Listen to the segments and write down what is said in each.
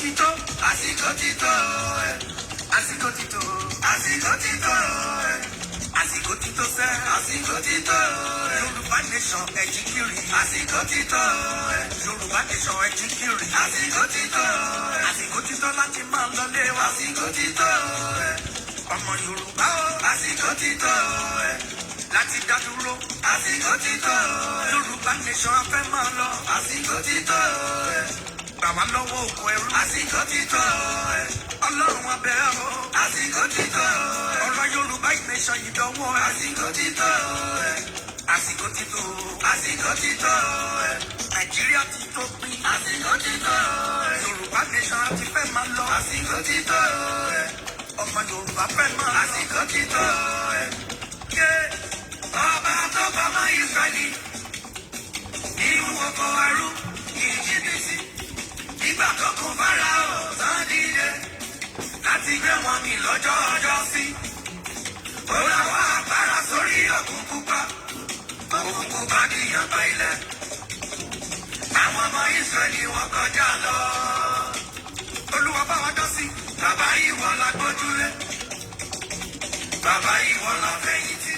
títọ́, àsìkò títọ́, àsìkò títọ́, àsìkò títọ́, àsìkò títọ́ sẹ́, àsìkò títọ́, Yorùbá nation ẹ̀jí kiri, àsìkò títọ́, Yorùbá nation ẹ̀jí kiri, àsìkò títọ́, àsìkò títọ́ láti máa lọlé wa, àsìkò títọ́, ọmọ Yorùbá o, àsìkò títọ́, láti dá dúró, àsìkò títọ́, Yorùbá nation afẹ́ máa lọ, àsìkò títọ́, gbà wá lọ́wọ́ òkú ẹrú, àsìkò títọ́, Ọlọ́run abẹ́ o, àsìkò títọ́, ọ̀rọ̀ Yorùbá nation yìí dánwò, àsìkò títọ́, àsìkò títọ́, àsìkò títọ́, Nàìjíríà ti tó pín, àsìkò títọ́, Yorùbá nation àti fẹ́ máa lọ, àsìkò títọ́, ọmọ Yorùbá fẹ́ máa lọ, àsìkò títọ́, ọba tó bá máa Ísírẹ́lì nínú oko ẹrú Íjíbítì nígbà tó kún Fáráò tán dìde láti gbé wọn mì lọ́jọ́ ọjọ́ sí. Ó láwọn àpárá sórí Òkun Pupa, Òkun Pupa níyàn bá ilẹ̀. Àwọn ọmọ Ísírẹ́lì wọn kọjá lọ. Olúwa bá wọn dọ́ sí. Bàbá ìwọ la gbójúlé, bàbá ìwọ la fẹ̀yìntì.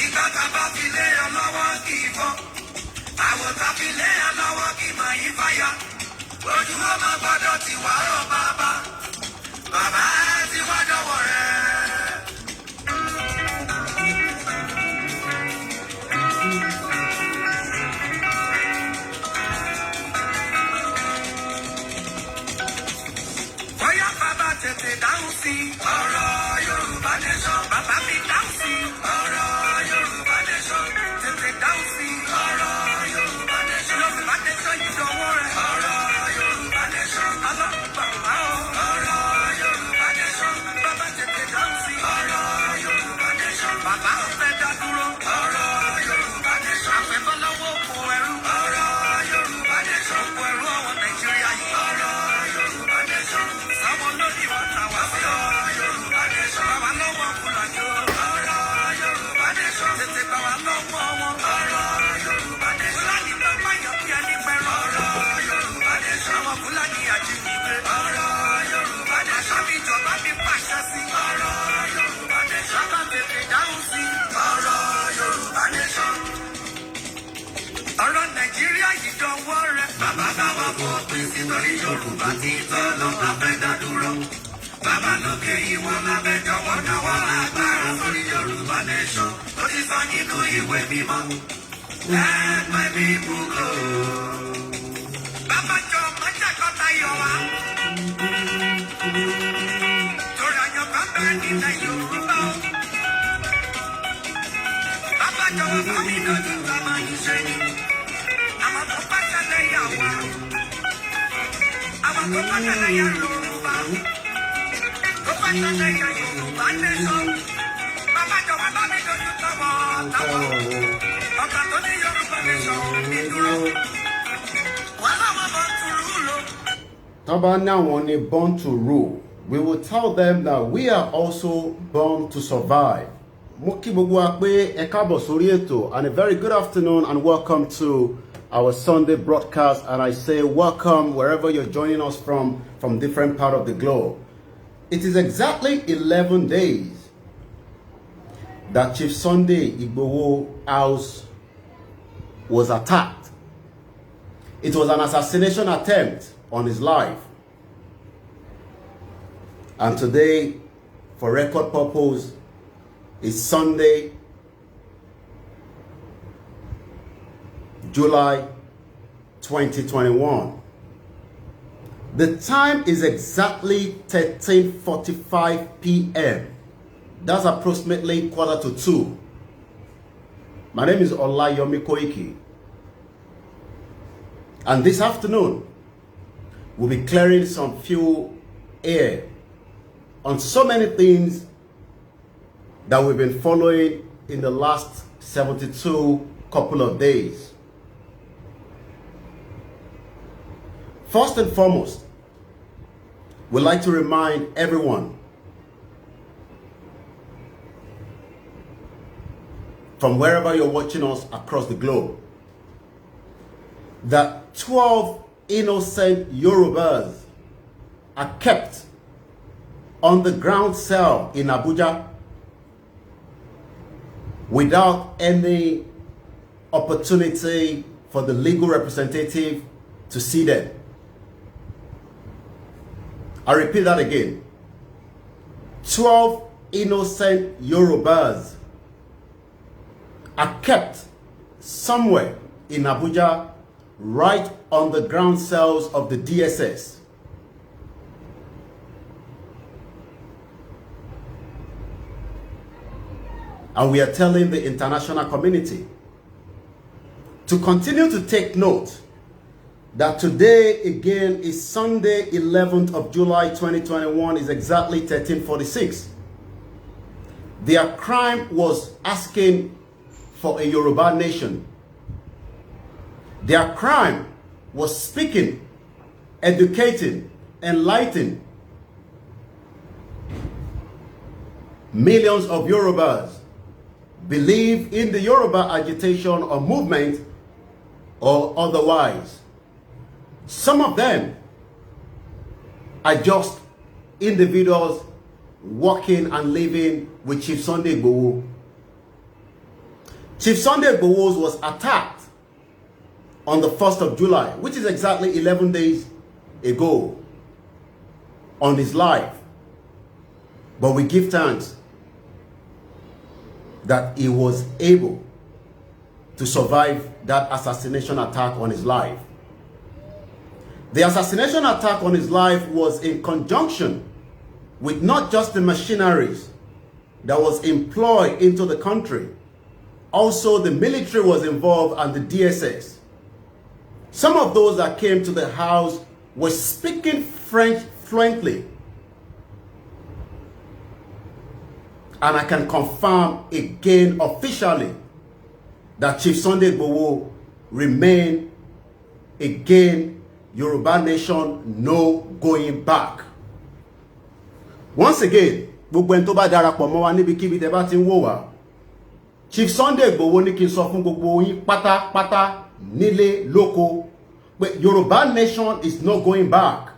Ìgbà tá a bá fi lé ọ lọ́wọ́ kì í fọ́, àwọn tá a fi lé ọ lọ́wọ́ kì í máa yí fáyà. Ojú ọmọ gbọ́dọ̀ ti wá rọ̀ bàbá, bàbá ti wá dọ̀wọ́ rẹ̀. Bóyá bàbá tètè dáhùn sí ọ̀rọ̀ Yorùbá nation, bàbá mi dáhùn sí ọ̀rọ̀ Yorùbá nation, tètè dáhùn sí ọ̀rọ̀ Yorùbá nation, Yorùbá nation yìí dọ̀wọ́ rẹ̀, ọ̀rọ̀ Yorùbá nation, Ọlọ́run bàbá o, ọ̀rọ̀ Yorùbá nation, bàbá tètè dáhùn sí ọ̀rọ̀ Yorùbá nation, bàbá ò fẹ́ dá dúró, ọ̀rọ̀ Yorùbá nation, àfẹ́fọ́ lọ́wọ́ òkú ẹrú, ọ̀rọ̀ Yorùbá nation, òkú ẹrú ọwọ́ Nàìjíríà yìí, ọ̀rọ̀ Yorùbá nation, sáwọn lórí wọn ta wá sí ọ̀rọ̀ Yorùbá nation, bàbá lọ́wọ́ Fúlàní o, ọ̀rọ̀ Yorùbá nation, tètè bá wa lọ́wọ́ wọn, ọ̀rọ̀ Yorùbá nation, Fúlàní ló bá yọ kí ẹni pẹ̀rọ, ọ̀rọ̀ Yorùbá nation, àwọn Fúlàní àjínigbé, ọ̀rọ̀ Yorùbá nation, àbí ìjọba mi pàṣẹ sí, ọ̀rọ̀ Yorùbá nation, bàbá tètè dáhùn sí, ọ̀rọ̀ Yorùbá nation. Ọ̀rọ̀ Nàìjíríà yìí dọwọ́ rẹ̀. Bàbá bá wa fòpin sí torí Yorùbá ti tọ́ lọ abẹ́ dádúró. Bàbá lókè ìwọ̀n lábẹ́ jọ̀wọ́jọ̀wọ́ agbára sórí Yorùbá nation. Ó ti sọ nínú ìwé mímọ́. Let my people go. Bàbá jọ mọ́jàkọ́ta yọ wá. Torí àyànká bẹ́ẹ̀ nílẹ̀ Yorùbá. Bàbá jọ̀wọ́ bá mi lójú ká máa ń ṣe ni. Àwọn tó bá tẹ̀lé yà wá, àwọn tó bá tẹ̀lé yà Yorùbá, tó bá tẹ̀lé yà Yorùbá nation. Bàbá jọ̀wọ́ bá mi lójú tọwọ́, ọ̀gá tó ní Yorùbá nation ní dúró. Wọ́n láwọn bọ̀ tún rúlò. Tọ́ba náà wọ́n ní born to rule, we will tell them that we are also born to survive. Mo kí gbogbo wa pé ẹ káàbọ̀ sórí ètò, and a very good afternoon and welcome to our Sunday broadcast, and I say welcome wherever you're joining us from different part of the globe. It is exactly 11 days that Chief Sunday Igboho house was attacked. It was an assassination attempt on his life. And today, for record purpose, is Sunday, July 2021. The time is exactly 13:45 p.m. That's approximately 1:45. My name is Olayomi Koiki. And this afternoon, we'll be clearing some few air on so many things that we've been following in the last 72 couple of days. First and foremost, we'd like to remind everyone from wherever you're watching us across the globe that 12 innocent Yorubas are kept on the ground cell in Abuja without any opportunity for the legal representative to see them. I repeat that again. 12 innocent Yorubas are kept somewhere in Abuja, right on the ground cells of the DSS. And we are telling the international community to continue to take note that today again is Sunday, 11th of July 2021, is exactly 1346. Their crime was asking for a Yoruba nation. Their crime was speaking, educating, enlightening millions of Yorubas believe in the Yoruba agitation or movement or otherwise. Some of them are just individuals working and living with Chief Sunday Igboho. Chief Sunday Igboho was attacked on the 1st of July, which is exactly 11 days ago, on his life. But we give thanks that he was able to survive that assassination attack on his life. The assassination attack on his life was in conjunction with not just the machineries that was employed into the country, also the military was involved and the DSS. Some of those that came to the house were speaking French fluently. And I can confirm again officially that Chief Sunday Igboho remain again Yoruba nation, no going back. Once again, gbogbo en tó bá darapọ̀ mọ́ wa níbikíbi tẹ́ bá ti ń wò wá, Chief Sunday Igboho ní kí n sọ fún gbogbo yín pátápátá nílé lóko pé Yoruba nation is not going back.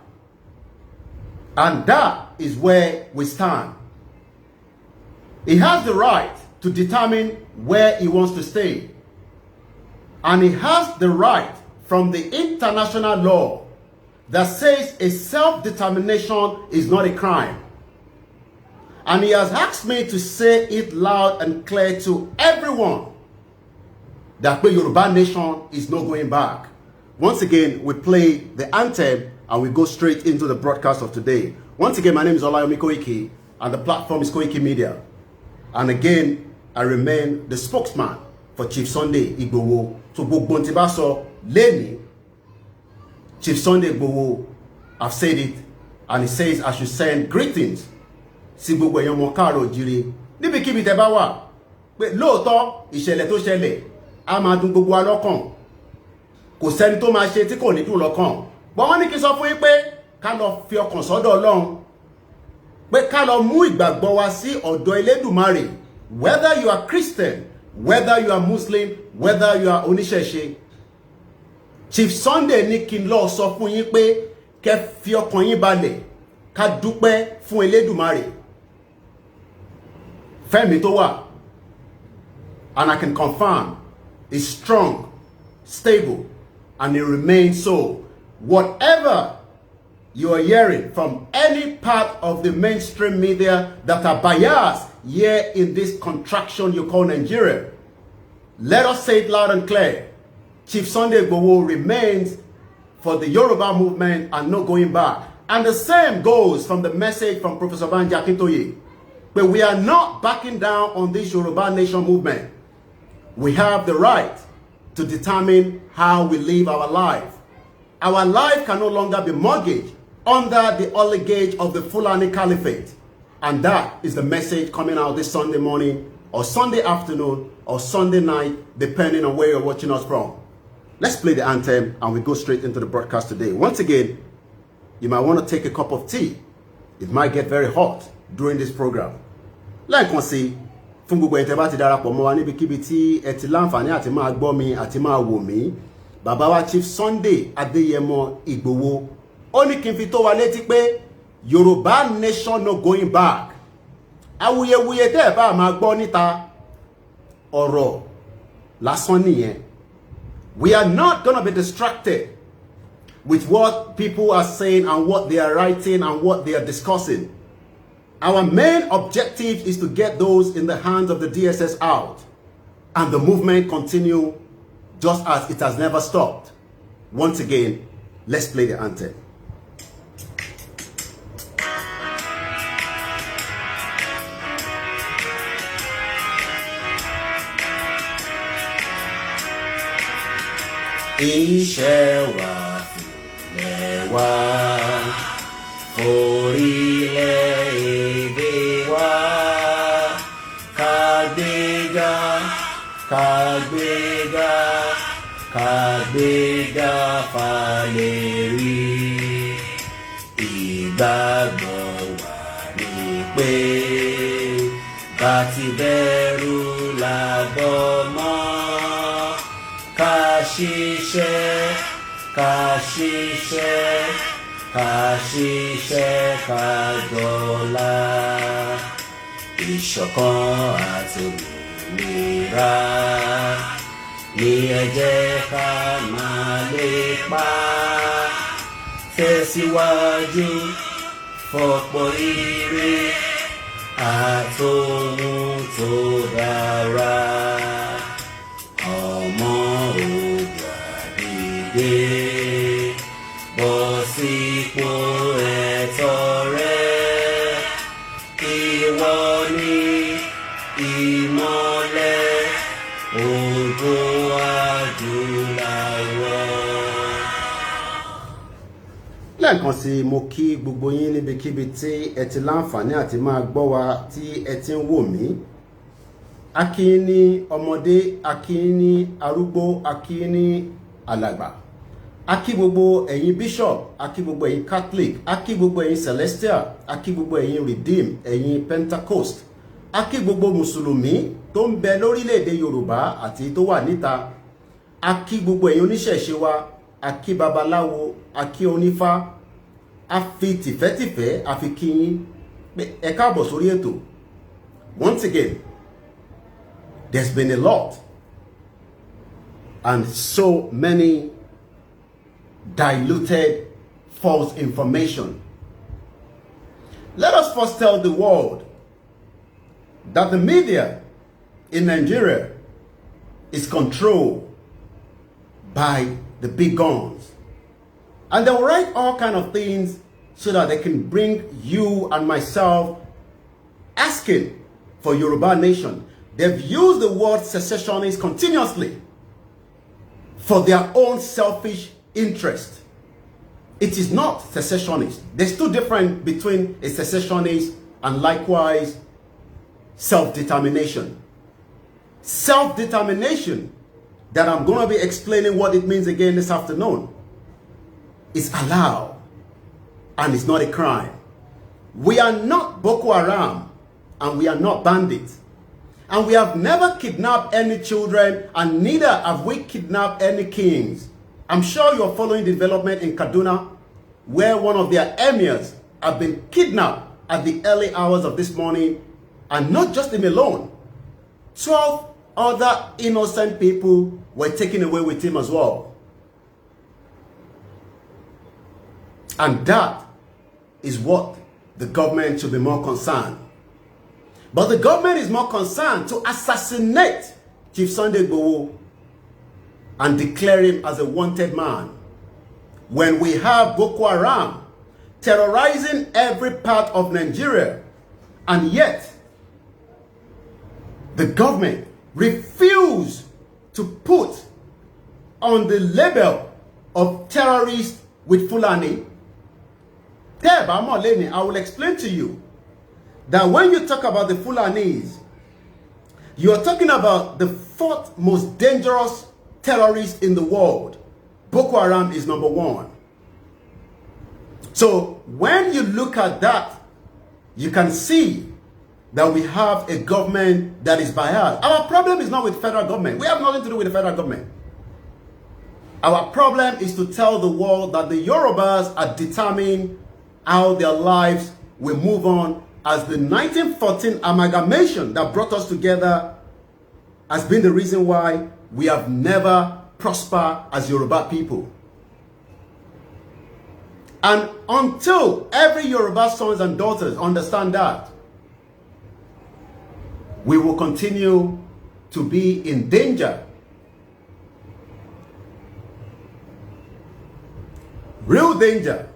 And that is where we stand. He has the right to determine where he wants to stay. And he has the right from the international law that says a self-determination is not a crime. And he has asked me to say it loud and clear to everyone that the Yoruba nation is not going back. Once again, we play the anthem and we go straight into the broadcast of today. Once again, my name is Olayomi Koiki and the platform is Koiki Media. And again, I remain the spokesman for Chief Sunday Igboho. So, gbogbo tí bá sọ lẹ́ni, Chief Sunday Igboho, I've said it, and he says I should send greetings. Sí gbogbo èèyàn mọ káàárọ̀ oòjíire. Níbikíbi tẹ́ bá wà, pé lóòótọ́ ìṣẹ̀lẹ̀ tó ṣẹlẹ̀, a máa dùn gbogbo wa lọ́kàn. Kò sẹ́ni tó máa ṣe tí kò ní dùn lọ́kàn. But wọ́n ní kí sọ fún yín pé ká lọ fi ọkàn sọ́dọ̀ Ọlọ́run. Pé ká lọ mú ìgbàgbọ́ wa sí ọ̀dọ̀ Elédùmarè, whether you are Christian, whether you are Muslim, whether you are oníṣẹ̀ṣe. Chief Sunday ní kí n lọ sọ fún yín pé kẹ́ fi ọkàn yín balẹ̀, ká dúpẹ́ fún Elédùmarè. Fẹ́mi tó wà, and I can confirm, is strong, stable, and it remains so. Whatever you are hearing from any part of the mainstream media that are biased here in this contraction you call Nigeria, let us say it loud and clear. Chief Sunday Igboho remains for the Yoruba movement and not going back. And the same goes from the message from Professor Banji Akintoye. But we are not backing down on this Yoruba nation movement. We have the right to determine how we live our life. Our life can no longer be mortgaged under the oligarchy of the Fulani Caliphate. And that is the message coming out this Sunday morning, or Sunday afternoon, or Sunday night, depending on where you're watching us from. Let's play the anthem and we go straight into the broadcast today. Once again, you might want to take a cup of tea. It might get very hot during this program. Lẹ́ẹ̀kan sí, fún gbogbo ẹ̀yin tẹ́ bá ti darapọ̀ mọ́ wa níbikíbi tí ẹ ti láǹfààní àti máa gbọ́ mi àti máa wò mí. bàbá wa Chief Sunday Adéyẹmọ Igboho ó ní kí n fi tó wa létí pé Yoruba nation no going back. Awuyewuye tẹ́ ẹ bá máa gbọ́ níta ọ̀rọ̀ lásán nìyẹn. We are not going to be distracted with what people are saying and what they are writing and what they are discussing. Our main objective is to get those in the hands of the DSS out and the movement continue just as it has never stopped. Once again, let's play the anthem. Iṣẹ́ wa fúnlẹ̀ wa, orílẹ̀-èdè wa, ká gbéga, ká gbéga, ká gbéga fàlẹ́rí. Ìgbàgbọ́ wa ni pé bá ti bẹ̀rù làbọ̀ mọ́. Ká ṣiṣẹ́, ká ṣiṣẹ́, ká ṣiṣẹ́, ká dọ̀la. Ìṣọ̀kan àti òmìnira ni ẹ jẹ́ ká máa lépa. Tẹ̀síwájú fọ̀pọ̀ ire àtòhun tó dára. Ọmọ Oòduà dìde, bọ́ sípò ẹ̀tọ́ rẹ. Ìwọ ni ìmọ́lẹ̀ ògo adúláwọ̀. Lẹ́ẹ̀kan sí mo kí gbogbo yín níbikíbi tí ẹ ti láǹfààní àti máa gbọ́ wa tí ẹ ti ń wò mí. Akíní ọmọdé, akíní arúgbó, akíní alàgbà. Akí gbogbo ẹ̀yin bishop, akí gbogbo ẹ̀yin Catholic, akí gbogbo ẹ̀yin Celestial, akí gbogbo ẹ̀yin Redeem, ẹ̀yin Pentecost. Akí gbogbo Mùsùlùmí tó ń bẹ lórílẹ̀-èdè Yorùbá àti tó wà níta. Akí gbogbo ẹ̀yin oníṣẹ̀ṣe wa, akí babaláwo, akí onífá. A fi tìfẹ́tìfẹ́ a fi kí yín pé ẹ káàbọ̀ sórí ètò. Once again, there's been a lot and so many diluted false information. Let us first tell the world that the media in Nigeria is controlled by the big guns. And they will write all kinds of things so that they can bring you and myself asking for Yoruba nation. They've used the word secessionist continuously for their own selfish interest. It is not secessionist. There's two difference between a secessionist and likewise self-determination. Self-determination, that I'm going to be explaining what it means again this afternoon, is allowed and it's not a crime. We are not Boko Haram and we are not bandits. And we have never kidnapped any children, and neither have we kidnapped any kings. I'm sure you're following the development in Kaduna, where one of their emirs have been kidnapped at the early hours of this morning, and not just him alone. 12 other innocent people were taken away with him as well. And that is what the government should be more concerned. But the government is more concerned to assassinate Chief Sunday Igboho and declare him as a wanted man, when we have Boko Haram terrorizing every part of Nigeria, and yet the government refused to put on the label of terrorist with Fulani. I will explain to you that when you talk about the Fulanis, you are talking about the fourth most dangerous terrorist in the world. Boko Haram is number one. So when you look at that, you can see that we have a government that is biased. Our problem is not with federal government. We have nothing to do with the federal government. Our problem is to tell the world that the Yorubas are determining how their lives will move on, as the 1914 amalgamation that brought us together has been the reason why we have never prospered as Yoruba people. And until every Yoruba sons and daughters understand that, we will continue to be in danger. Real danger.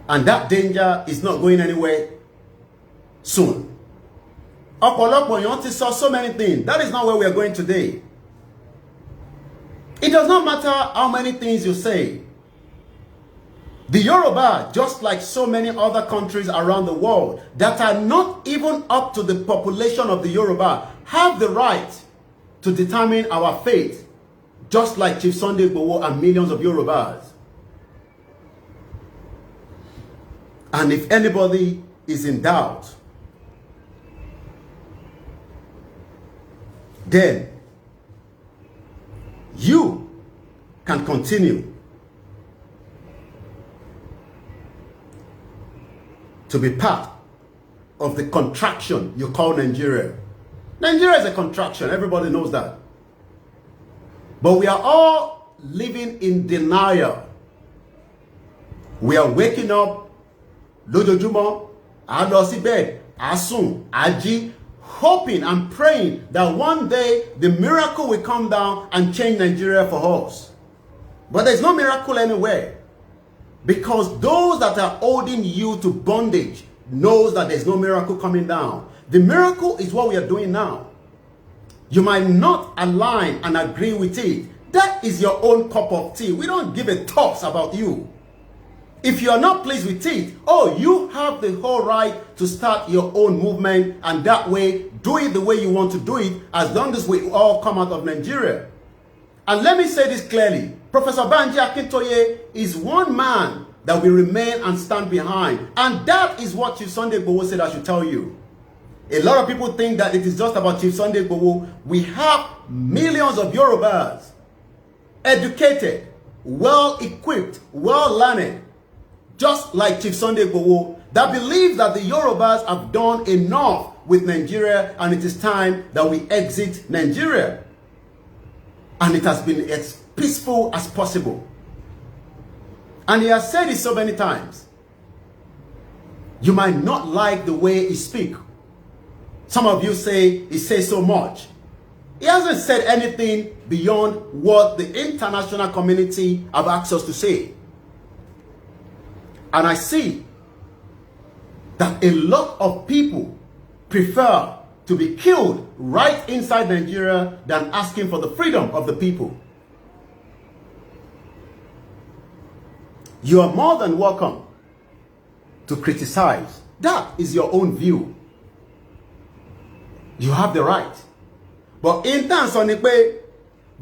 And that danger is not going anywhere soon. Ọ̀pọ̀lọpọ̀ èèyàn ti sọ so many things. That is not where we are going today. It does not matter how many things you say. The Yoruba, just like so many other countries around the world that are not even up to the population of the Yoruba, have the right to determine our fate, just like Chief Sunday Igboho and millions of Yorubas. And if anybody is in doubt, then you can continue to be part of the contraction you call Nigeria. Nigeria is a contraction, everybody knows that. But we are all living in denial. We are waking up, lójoojúmọ́, a lọ sí bed, a sùn, a jí, hoping and praying that one day the miracle will come down and change Nigeria for us. But there's no miracle anywhere. Because those that are holding you to bondage knows that there's no miracle coming down. The miracle is what we are doing now. You might not align and agree with it. That is your own cup of tea. We don't give a toss about you. If you are not pleased with it, oh, you have the whole right to start your own movement, and that way, do it the way you want to do it, as long as we all come out of Nigeria. And let me say this clearly. Professor Banji Akintoye is one man that will remain and stand behind. And that is what Chief Sunday Igboho said I should tell you. A lot of people think that it is just about Chief Sunday Igboho. We have millions of Yorubas, educated, well-equipped, well-learned, just like Chief Sunday Igboho, that believe that the Yorubas have done enough with Nigeria and it is time that we exit Nigeria. And it has been as peaceful as possible. And he has said it so many times. You might not like the way he speaks. Some of you say he says so much. He hasn't said anything beyond what the international community have asked us to say. And I see that a lot of people prefer to be killed right inside Nigeria than asking for the freedom of the people. You are more than welcome to criticize. That is your own view. You have the right. But in terms of the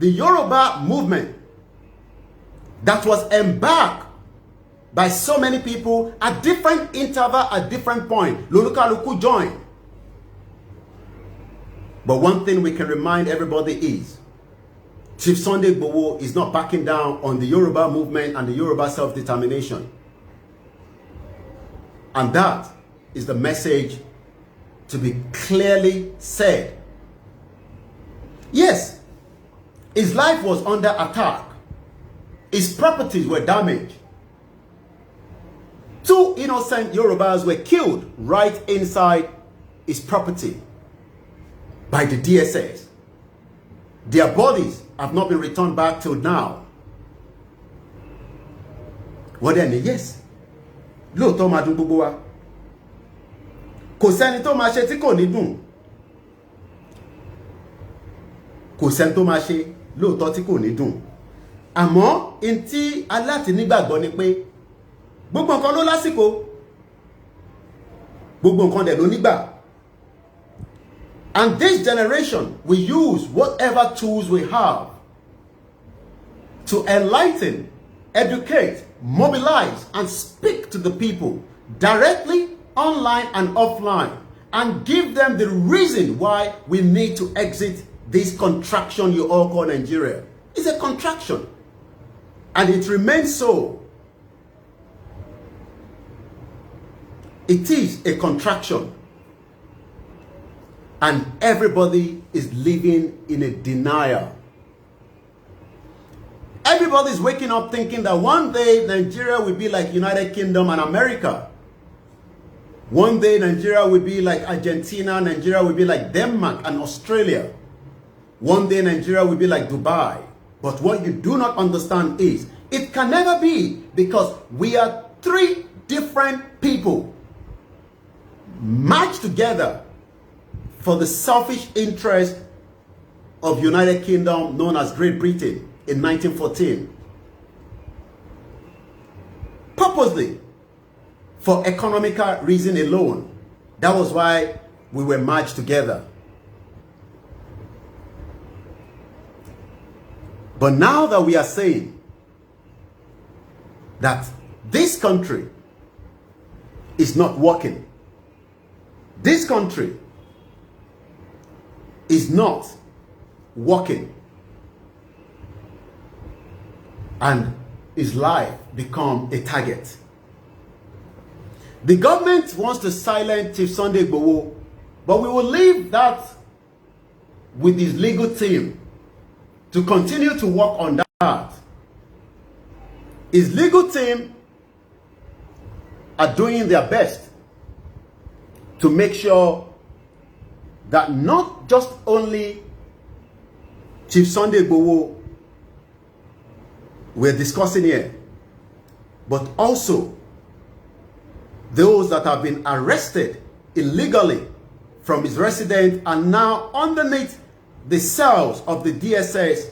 Yoruba movement that was embarked by so many people at different interval, at different point, Lolukaluku joined. But one thing we can remind everybody is, Chief Sunday Igboho is not backing down on the Yoruba movement and the Yoruba self-determination. And that is the message to be clearly said. Yes, his life was under attack. His properties were damaged. 2 innocent Yorubas were killed right inside his property by the DSS. Their bodies have not been returned back till now. What then? Yes. Lóòótọ́ máa dùn gbogbo wa. Kò sẹ́ni tó máa ṣe tí kò ní dùn. Kò sẹ́ni tó máa ṣe lóòótọ́ tí kò ní dùn. Àmọ́ in tí aláti nígbàgbọ́ ni pé gbogbo nǹkan ló lásìkò. Gbogbo nǹkan dẹ̀ ló nígbà. And this generation will use whatever tools we have to enlighten, educate, mobilize, and speak to the people directly, online and offline, and give them the reason why we need to exit this contraction you all call Nigeria. It's a contraction. And it remains so. It is a contraction. And everybody is living in a denial. Everybody is waking up thinking that one day Nigeria will be like United Kingdom and America. One day Nigeria will be like Argentina, Nigeria will be like Denmark and Australia. One day Nigeria will be like Dubai. But what you do not understand is, it can never be, because we are three different people matched together for the selfish interest of United Kingdom, known as Great Britain, in 1914. Purposely, for economical reason alone. That was why we were merged together. But now that we are saying that this country is not working, this country is not working, and his life become a target. The government wants to silence Chief Sunday Igboho, but we will leave that with his legal team to continue to work on that. His legal team are doing their best to make sure that not just only Chief Sunday Igboho we're discussing here, but also those that have been arrested illegally from his residence and now underneath the cells of the DSS.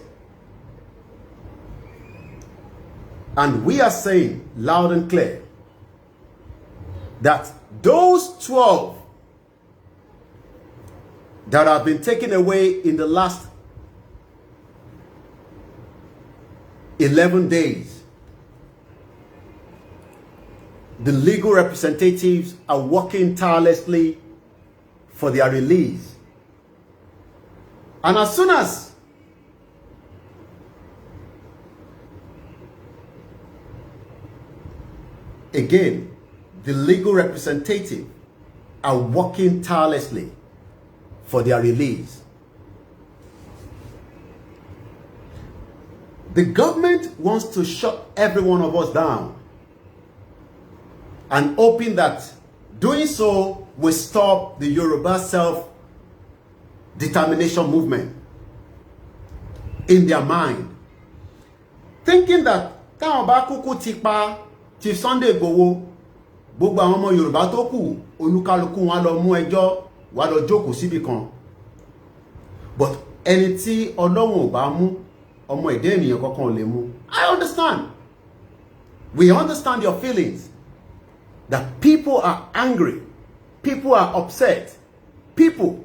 And we are saying loud and clear that those 12 that have been taken away in the last 11 days, the legal representatives are working tirelessly for their release. And as soon as again, the legal representatives are working tirelessly for their release, the government wants to shut every one of us down and hoping that doing so will stop the Yoruba self-determination movement in their mind. Thinking that táwọn bá kúkú ti pa Chief Sunday Igboho, gbogbo àwọn ọmọ Yorùbá tó kù, olúkálùkù wọn lọ mú ẹjọ́, wá lọ jókòó síbì kan. But ẹni tí Ọlọ́run ò bá mú, ọmọ èdè ènìyàn kankan ò lè mú. I understand. We understand your feelings. That people are angry, people are upset, people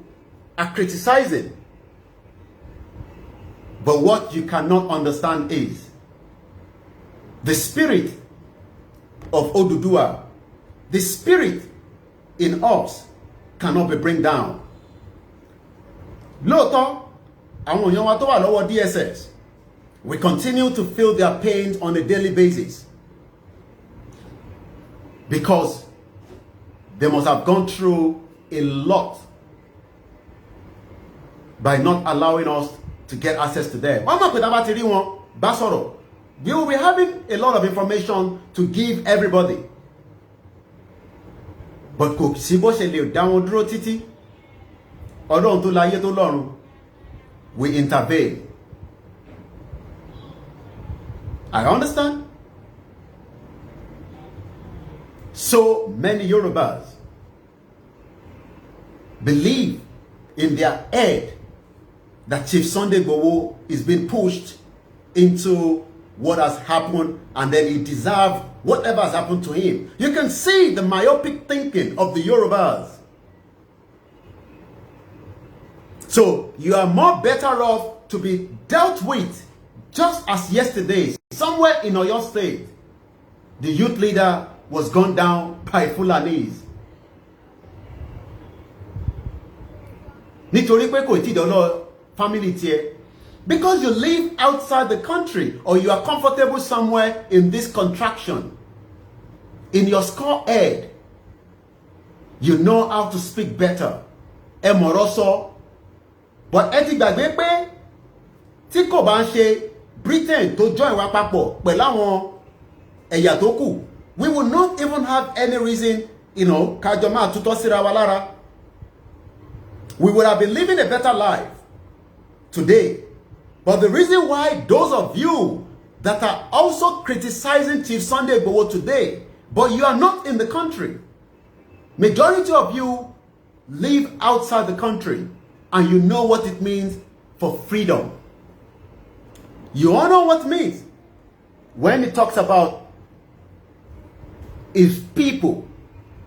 are criticizing. But what you cannot understand is the spirit of Oduduwa, the spirit in us cannot be bring down. Lóòótọ́, àwọn èèyàn wa tó wà lọ́wọ́ DSS, we continue to feel their pains on a daily basis. Because they must have gone through a lot by not allowing us to get access to them. We will be having a lot of information to give everybody. But kò sí bó ṣe lè dá wọn dúró títí. Ọlọ́run tó láyé tó lọ́run will intervene. I understand. So many Yorubas believe in their head that Chief Sunday Igboho is being pushed into what has happened, and then he deserves whatever has happened to him. You can see the myopic thinking of the Yorubas. So you are more better off to be dealt with, just as yesterday, somewhere in Oyo State, the youth leader was gunned down by Fulanis. Nítorí pé kò tí dọ́lọ́ family tiẹ̀, Because you live outside the country or you are comfortable somewhere in this contraction. In your skull head, you know how to speak better. Ẹ mọ̀rọ̀ sọ. But ẹ ti gbàgbé pé tí kò bá ń ṣe Britain tó join wa papọ̀ pẹ̀lú àwọn ẹ̀yà tó kù, we will not even have any reason, kájọ máa tutọ́ síra wa lára. We would have been living a better life today. But the reason why those of you that are also criticizing Chief Sunday Igboho today, but you are not in the country, majority of you live outside the country and you know what it means for freedom. You all know what it means when it talks about his people.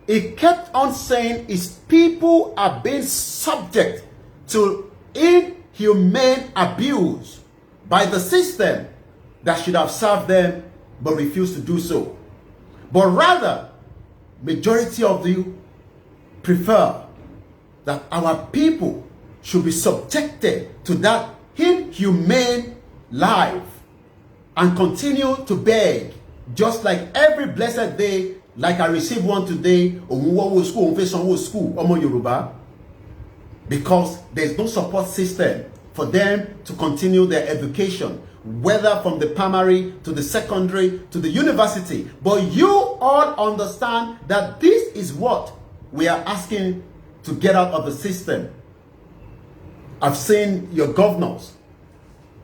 It kept on saying his people are being subject to inhumane abuse by the system that should have served them but refused to do so. But rather, majority of you prefer that our people should be subjected to that inhumane life and continue to beg, just like every blessed day. Like I received one today, school, Yoruba, because there's no support system for them to continue their education, whether from the primary to the secondary to the university. But you all understand that this is what we are asking to get out of the system. I've seen your governors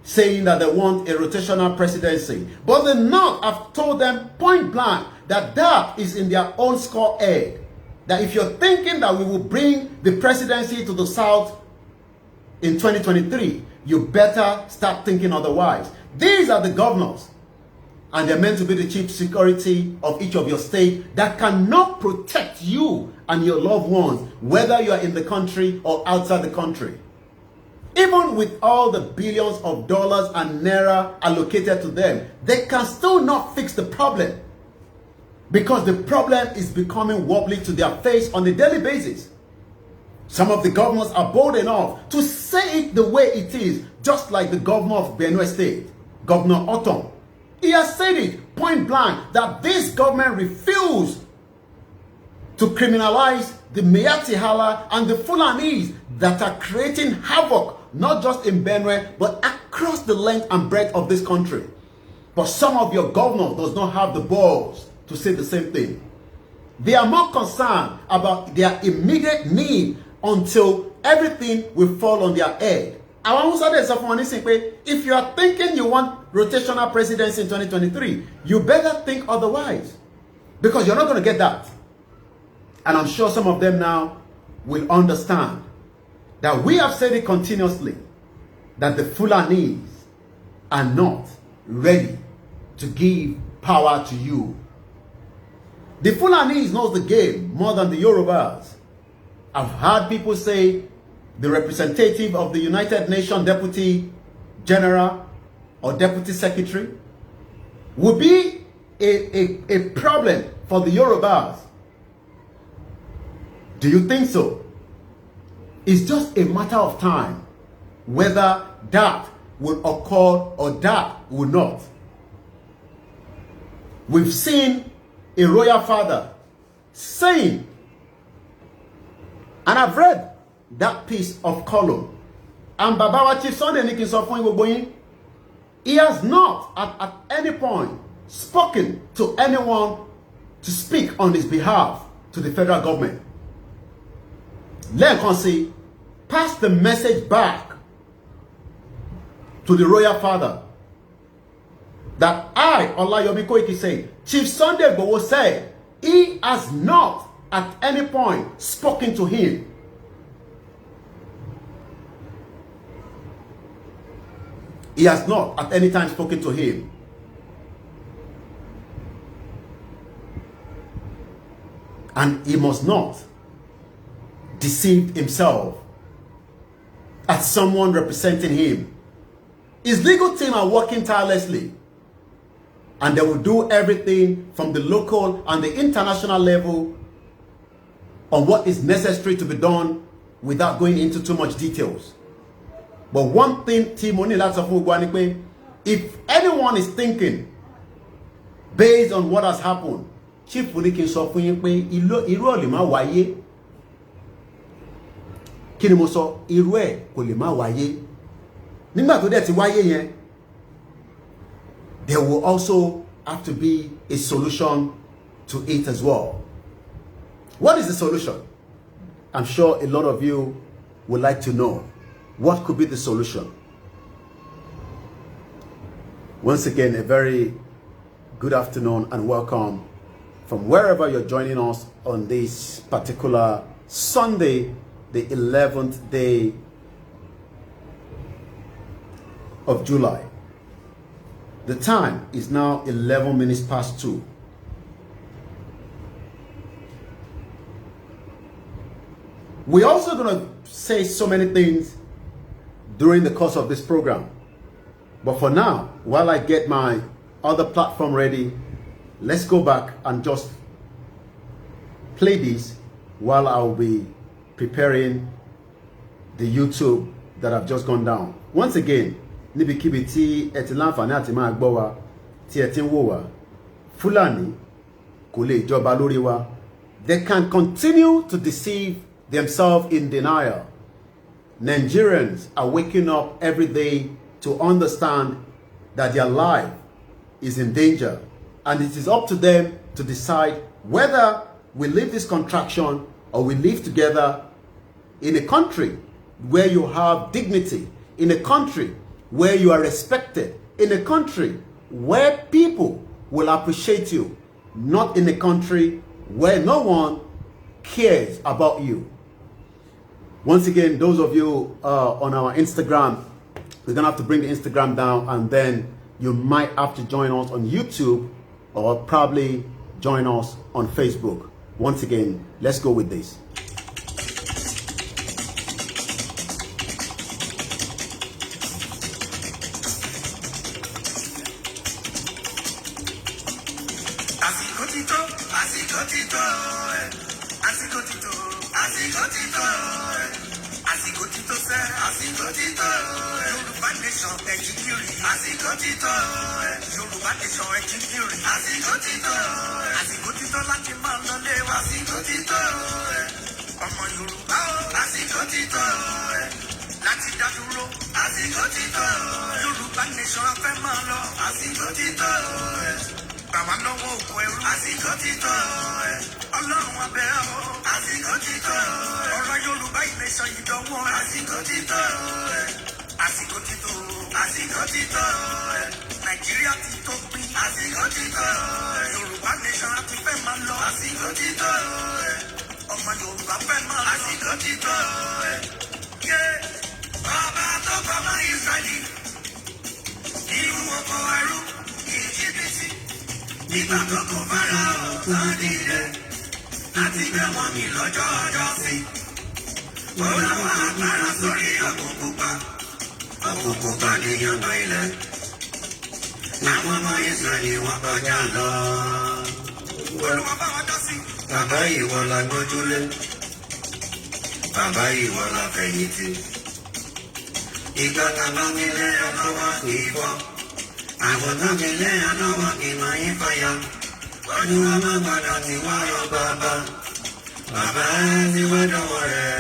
saying that they want a rotational presidency, but the North have told them point blank that is in their own skull head. That if you're thinking that we will bring the presidency to the South in 2023, you better start thinking otherwise. These are the governors, and they're meant to be the chief security of each of your state that cannot protect you and your loved ones, whether you are in the country or outside the country. Even with all the billions of dollars and naira allocated to them, they can still not fix the problem. Because the problem is becoming wobbly to their face on a daily basis. Some of the governors are bold enough to say it the way it is, just like the governor of Benue State, Governor Otom. He has said it point blank that this government refused to criminalize the Mayati Hala and the Fulanis that are creating havoc, not just in Benue, but across the length and breadth of this country. But some of your governors does not have the balls to say the same thing. They are more concerned about their immediate need until everything will fall on their head. If you are thinking you want rotational presidency in 2023, you better think otherwise, because you're not going to get that. And I'm sure some of them now will understand that we have said it continuously, that the Fulanis are not ready to give power to you. The Fulanis knows the game more than the Yorubas. I've heard people say the representative of the United Nations Deputy General or Deputy Secretary would be a problem for the Yorubas. Do you think so? It's just a matter of time whether that will occur or that will not. We've seen a royal father saying, and I've read that piece of column, and Babawa Chief Sunday Nikin Sofun, he has not at any point spoken to anyone to speak on his behalf to the federal government. Let us see, pass the message back to the royal father that I, Olayomi Koiki, say, Chief Sunday Igboho said he has not at any point spoken to him. He has not at any time spoken to him. And he must not deceive himself as someone representing him. His legal team are working tirelessly, and they will do everything from the local and the international level on what is necessary to be done without going into too much details. But one thing tí mo ní láti sọ fún gbogbo wa ni pé, if anyone is thinking based on what has happened, Chief ní kí n sọ fún yín pé irú ò lè má wáyé. Kí ni mo sọ? Irú ẹ̀ kò lè má wáyé. Nígbà tó dẹ̀ ti wáyé yẹn, there will also have to be a solution to it as well. What is the solution? I'm sure a lot of you would like to know. What could be the solution? Once again, a very good afternoon and welcome from wherever you're joining us on this particular Sunday, the 11th day of July. The time is now 11 minutes past 2. We're also going to say so many things during the course of this program. But for now, while I get my other platform ready, let's go back and just play this while I'll be preparing the YouTube that I've just gone down. Once again, níbikíbi tí ẹ ti láǹfààní àti máa gbọ́ wa, tí ẹ ti ń wò wá, Fúlàní kò lè jọba lórí wa. They can continue to deceive themselves in denial. Nigerians are waking up every day to understand that their life is in danger, and it is up to them to decide whether we leave this contraction or we live together in a country where you have dignity, in a country where you are respected, in a country where people will appreciate you, not in a country where no one cares about you. Once again, those of you on our Instagram, we're gonna have to bring the Instagram down, and then you might have to join us on YouTube or probably join us on Facebook. Once again, let's go with this. Nigeria ti tó pín, àsìkò ti tó, Yorùbá nation ti fẹ́ máa lọ, àsìkò ti tó, ọmọ Yorùbá fẹ́ máa lọ, àsìkò ti tó, bàbá tó bá máa Ísírẹ́lì, nínú oko ẹrú, Íjíbítì, nígbà tó kò fara ọ̀tán dìde, láti gbé wọn mì lọ́jọ́ ọjọ́ sí, ó láwọn agbára sórí òkùnkùn pa, òkùnkùn pa ní yàgbọ́ ilẹ̀. Àwọn ọmọ Ísírẹ́lì wọ́n kọjá lọ. Olúwa bá wa dá sí. Bàbá ìwọ la gbójúlé. Bàbá ìwọ la fẹ̀yìntì. Ìgbà tàbá mi lé ọlọ́wọ́ kì í bọ́. Àgùntàn mi lé ọlọ́wọ́ kì í máa yín fàyà. Olúwa má gbọ́dọ̀ tí wá rọ bàbá. Bàbá ti wá dọ̀wọ́ rẹ̀.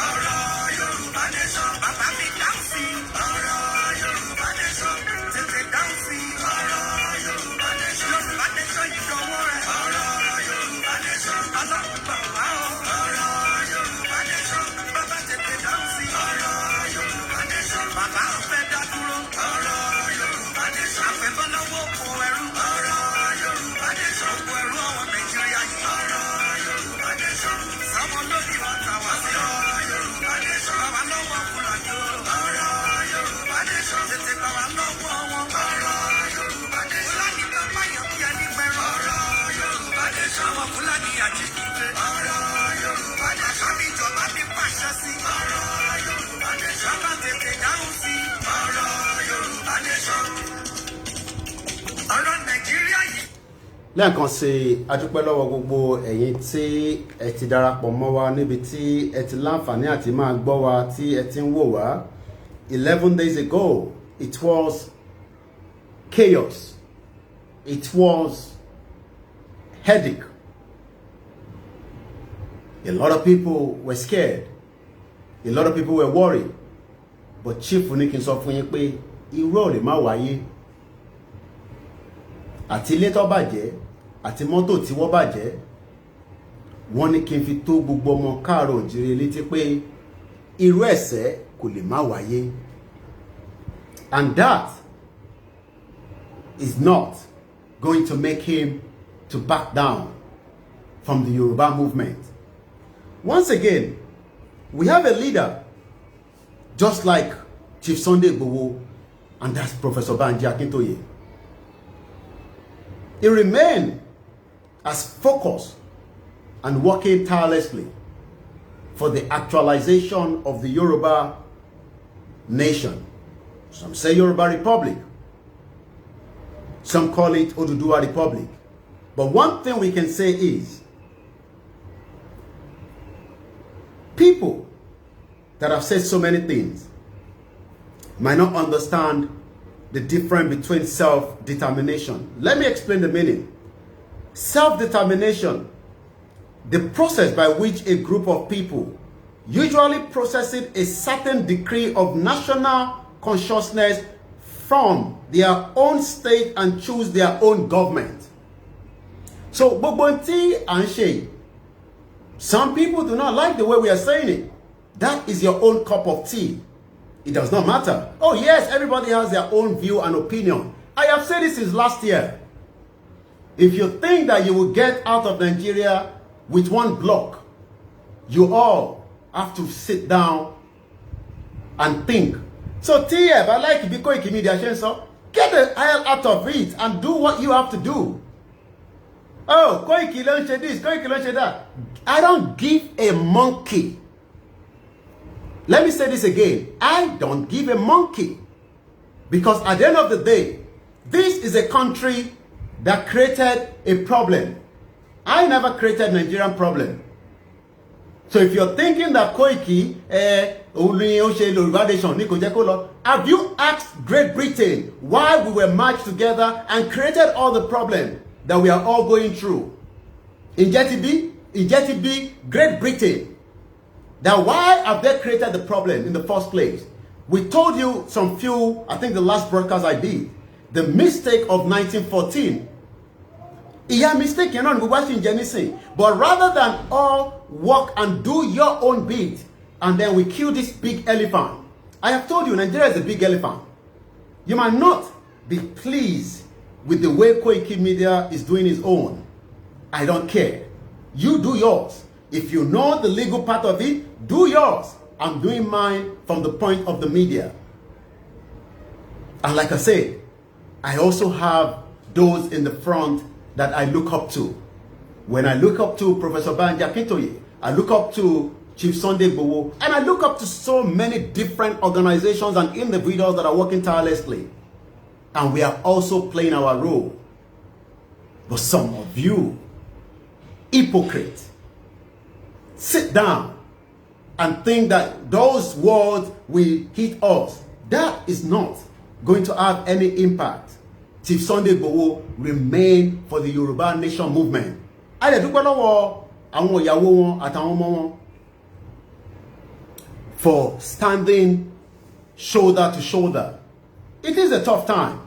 Ọ̀rọ̀ Yorùbá nation, bàbá mi dáhùn sí. Ọ̀rọ̀ Yorùbá nation, tètè dáhùn sí. Ọ̀rọ̀ Yorùbá nation, Yorùbá nation yìí dọwọ́ rẹ̀. Ọ̀rọ̀ Yorùbá nation, ọlọ́run bàbá o. Ọ̀rọ̀ Yorùbá nation, bàbá tètè dáhùn sí. Ọ̀rọ̀ Yorùbá nation, bàbá ń fẹ́ dá dúró. Ọ̀rọ̀ Yorùbá nation, àfẹ́fọ́lọ́wọ́ kò ẹrú. Ọ̀rọ̀ Yorùbá nation, kò ẹrú ọ̀wọ̀ Nàìjíríà yìí. Ọ̀rọ̀ Yorùbá nation, sọ́mọ lórí wọn tà wá sí. Bàbá lọ́wọ́ Fúlàní o. Ọ̀rọ̀ Yorùbá nation, tètè bàbá lọ́wọ́ wọn. Ọ̀rọ̀ Yorùbá nation, Fúlàní tó báyọ̀ bí ẹni pẹ̀rọ. Ọ̀rọ̀ Yorùbá nation, àwọn Fúlàní àjíkúgbé. Ọ̀rọ̀ Yorùbá nation, àmì ìjọba mi pàṣẹ sí. Ọ̀rọ̀ Yorùbá nation, bàbá tètè dáhùn sí. Ọ̀rọ̀ ọ̀rọ̀ Nàìjíríà yìí. Lẹ́ẹ̀kan sí adúpẹ́ lọ́wọ́ gbogbo ẹ̀yin tí ẹ ti darapọ̀ mọ́ wa níbi tí ẹ ti láǹfààní àti máa gbọ́ wa tí ẹ ti ń wò wá. 11 days ago, it was chaos. It was headache. A lot of people were scared. A lot of people were worried. But Chief ní kí n sọ fún yín pé irú ò lè má wáyé. Àti ilé tó bàjẹ́, àti mọ́tò tí wọ́n bàjẹ́, wọ́n ní kí n fi tó gbogbo ọmọ káàárọ̀ oòjíire létí pé irú ẹ̀ṣẹ̀ kò lè má wáyé. And that is not going to make him to back down from the Yoruba movement. Once again, we have a leader just like Chief Sunday Igboho, and that's Professor Banji Akintoye. He remained as focused and working tirelessly for the actualization of the Yoruba nation. Some say Yoruba Republic. Some call it Oduduwa Republic. But one thing we can say is, people that have said so many things might not understand the difference between self-determination. Let me explain the meaning. Self-determination, the process by which a group of people, usually processing a certain degree of national consciousness from their own state and choose their own government. So, some people do not like the way we are saying it. That is your own cup of tea. It does not matter. Oh yes, everybody has their own view and opinion. I have said this since last year. If you think that you will get out of Nigeria with one block, you all have to sit down and think. So TF, I like to be Koiki media, so get the hell out of it and do what you have to do. Oh, Koiki launch this, Koiki launch that. I don't give a monkey. Let me say this again. I don't give a monkey. Because at the end of the day, this is a country that created a problem. I never created Nigerian problem. So if you're thinking that Koiki, have you asked Great Britain why we were marched together and created all the problems that we are all going through? In JTB, Great Britain. Now, why have they created the problem in the first place? We told you I think the last broadcast I did, the mistake of 1914. Yeah, mistake, you're not watching anything. But rather than all work and do your own bit, and then we kill this big elephant. I have told you, Nigeria is a big elephant. You might not be pleased with the way Koiki Media is doing its own. I don't care. You do yours. If you know the legal part of it, do yours. I'm doing mine from the point of the media. And like I said, I also have those in the front that I look up to. When I look up to Professor Banji Akintoye, I look up to Chief Sunday Igboho, and I look up to so many different organizations and individuals that are working tirelessly. And we are also playing our role. But some of you, hypocrites, sit down and think that those words will hit us. That is not going to have any impact. Chief Sunday Igboho remain for the Yoruba nation movement. For standing shoulder to shoulder. It is a tough time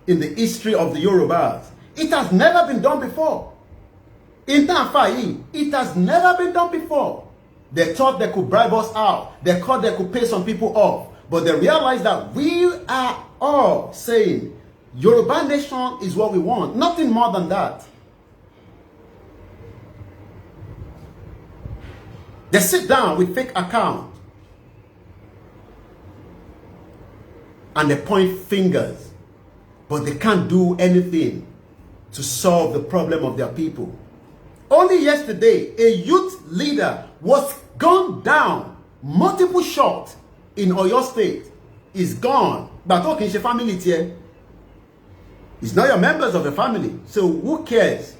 in the history of the Yorubas. It has never been done before. In Tanfai, it has never been done before. They thought they could bribe us out. They thought they could pay some people off. But they realized that we are all saying, Yoruba nation is what we want. Nothing more than that. They sit down with fake accounts. And they point fingers. But they can't do anything to solve the problem of their people. Only yesterday, a youth leader was gunned down, multiple shots in Oyo State. Is gone. But okay, family here. It's not your members of the family. So who cares?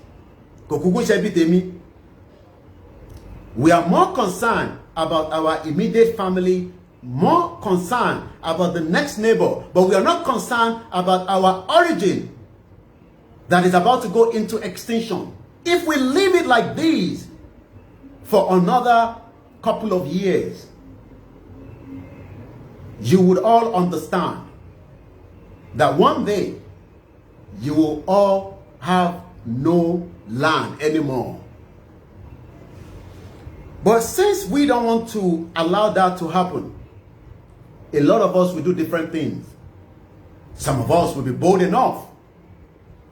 We are more concerned about our immediate family, more concerned about the next neighbor, but we are not concerned about our origin that is about to go into extinction. If we leave it like this for another couple of years, you would all understand that one day you will all have no land anymore. But since we don't want to allow that to happen, a lot of us will do different things. Some of us will be bold enough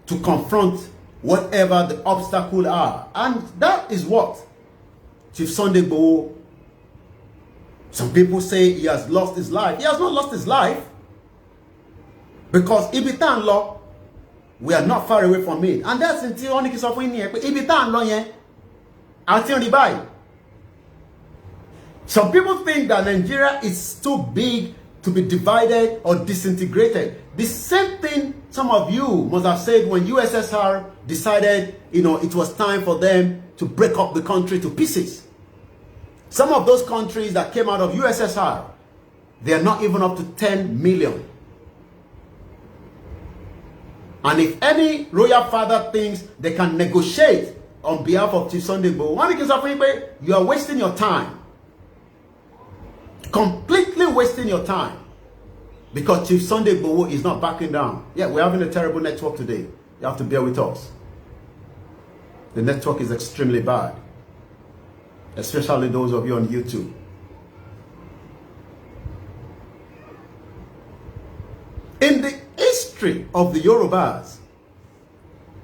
to confront whatever the obstacles are. And that is what Chief Sunday Igboho, some people say he has lost his life. He has not lost his life. Because Ibitan law, we are not far away from it. And that's until only is offering here. Ibitan law, yeah. Until the buy. Some people think that Nigeria is too big to be divided or disintegrated. The same thing some of you must have said when USSR decided, it was time for them to break up the country to pieces. Some of those countries that came out of USSR, they are not even up to 10 million. And if any royal father thinks they can negotiate on behalf of Chief Sunday Igboho, you are wasting your time. Completely wasting your time. Because Chief Sunday Igboho is not backing down. Yeah, we're having a terrible network today. You have to bear with us. The network is extremely bad. Especially those of you on YouTube. In the history of the Yorubas,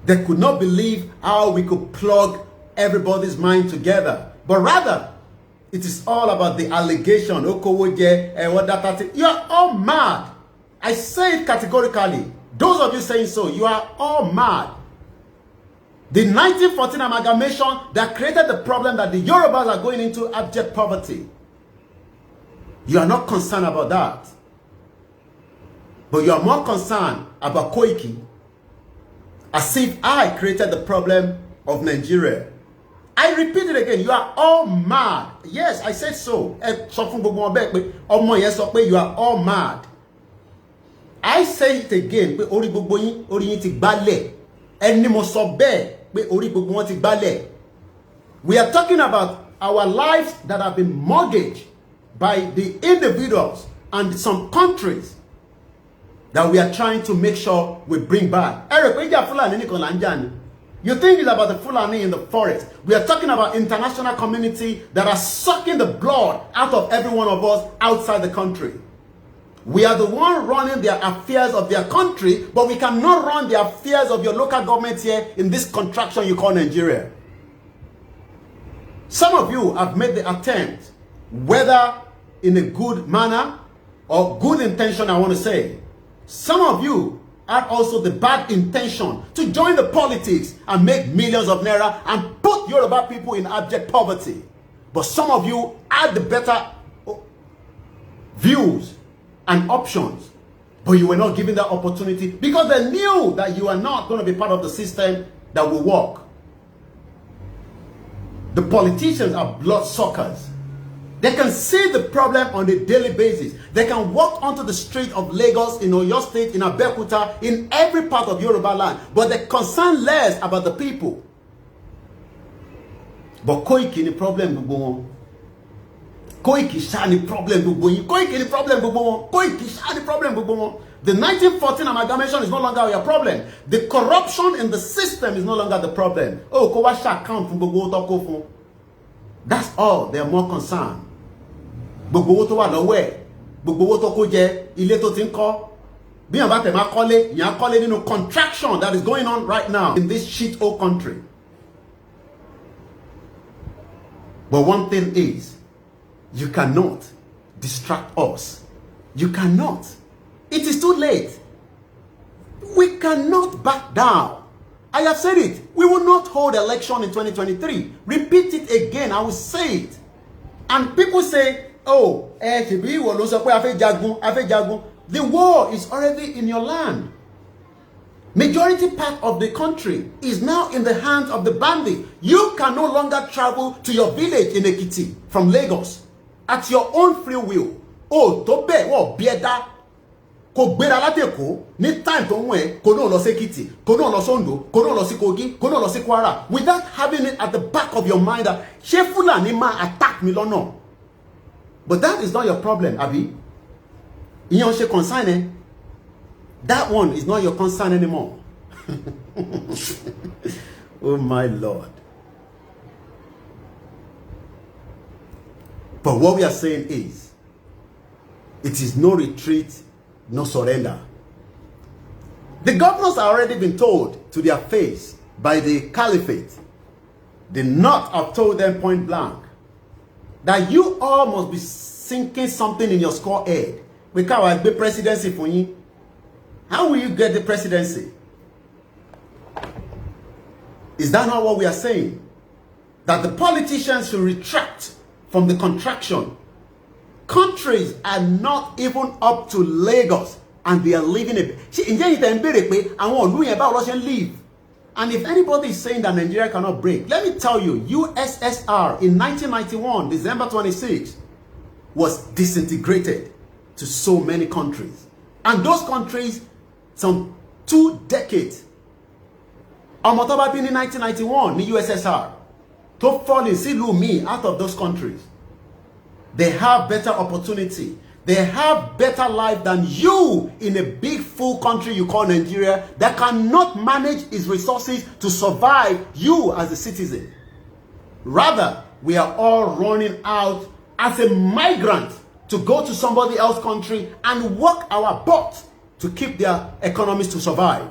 they could not believe how we could plug everybody's mind together. But rather, it is all about the allegation. You're all mad. I say it categorically. Those of you saying so, you are all mad. The 1914 amalgamation that created the problem that the Yorubas are going into abject poverty. You are not concerned about that. But you are more concerned about Koiki. As if I created the problem of Nigeria. I repeat it again. You are all mad. Yes, I said so. You are all mad. I say it again. We are talking about our lives that have been mortgaged by the individuals and some countries that we are trying to make sure we bring back. You think it's about the Fulani in the forest. We are talking about international community that are sucking the blood out of every one of us outside the country. We are the one running their affairs of their country, but we cannot run the affairs of your local government here in this contraction you call Nigeria. Some of you have made the attempt, whether in a good manner or good intention, I want to say. Some of you had also the bad intention to join the politics and make millions of naira and put Yoruba people in abject poverty. But some of you had the better views and options, but you were not given that opportunity because they knew that you are not going to be part of the system that will work. The politicians are bloodsuckers. They can see the problem on a daily basis. They can walk onto the street of Lagos, in Oyo State, in Abeokuta, in every part of Yoruba land, but they concern less about the people. But Koiki ni problem gbogbo. Koiki sha ni problem gbogbo. Koiki ni problem gbogbo. Koiki sha ni problem gbogbo. The 1914 amalgamation is no longer your problem. The corruption in the system is no longer the problem. Oh, ko wa sha account fún gbogbo to ko fún. That's all. They are more concerned. Gbogbo owó tó wà lọ́wọ́ ẹ̀, gbogbo owó tó kó jẹ, ilé tó ti ń kọ́. Bí yan bá tẹ̀ máa kọ́lé, yan kọ́lé nínú contraction that is going on right now in this shit hole country. But one thing is, you cannot distract us. You cannot. It is too late. We cannot back down. I have said it. We will not hold election in 2023. Repeat it again. I will say it. And people say, oh, the war is already in your land. Majority part of the country is now in the hands of the bandit. You can no longer travel to your village in Ekiti from Lagos at your own free will. Oh, tó bẹ́ẹ̀ wọ́n bí ẹ̀dá kò gbéra láti Èkó ní time tó ń wẹ̀ kò náà lọ sí Ekiti, kò náà lọ sí Ondo, kò náà lọ sí Kogi, kò náà lọ sí Kwara, without having it at the back of your mind that ṣé Fúlàní máa attack mi lọ́nà. But that is not your problem, Abi. Ìyẹn ò ṣe concern ẹ. That one is not your concern anymore. Oh my Lord. But what we are saying is, it is no retreat, no surrender. The governors have already been told to their face by the caliphate. The North have told them point blank that you all must be sinking something in your skull head. We can't be presidency for you. How will you get the presidency? Is that not what we are saying? That the politicians should retract from the contraction. Countries are not even up to Lagos and they are living it. And if anybody is saying that Nigeria cannot break, let me tell you, USSR in 1991, December 26, was disintegrated to so many countries. And those countries, some 2 decades, Omotoba been in 1991, the USSR, to fall in Silumi out of those countries. They have better opportunity. They have better life than you in a big full country you call Nigeria that cannot manage its resources to survive you as a citizen. Rather, we are all running out as a migrant to go to somebody else's country and work our butt to keep their economies to survive.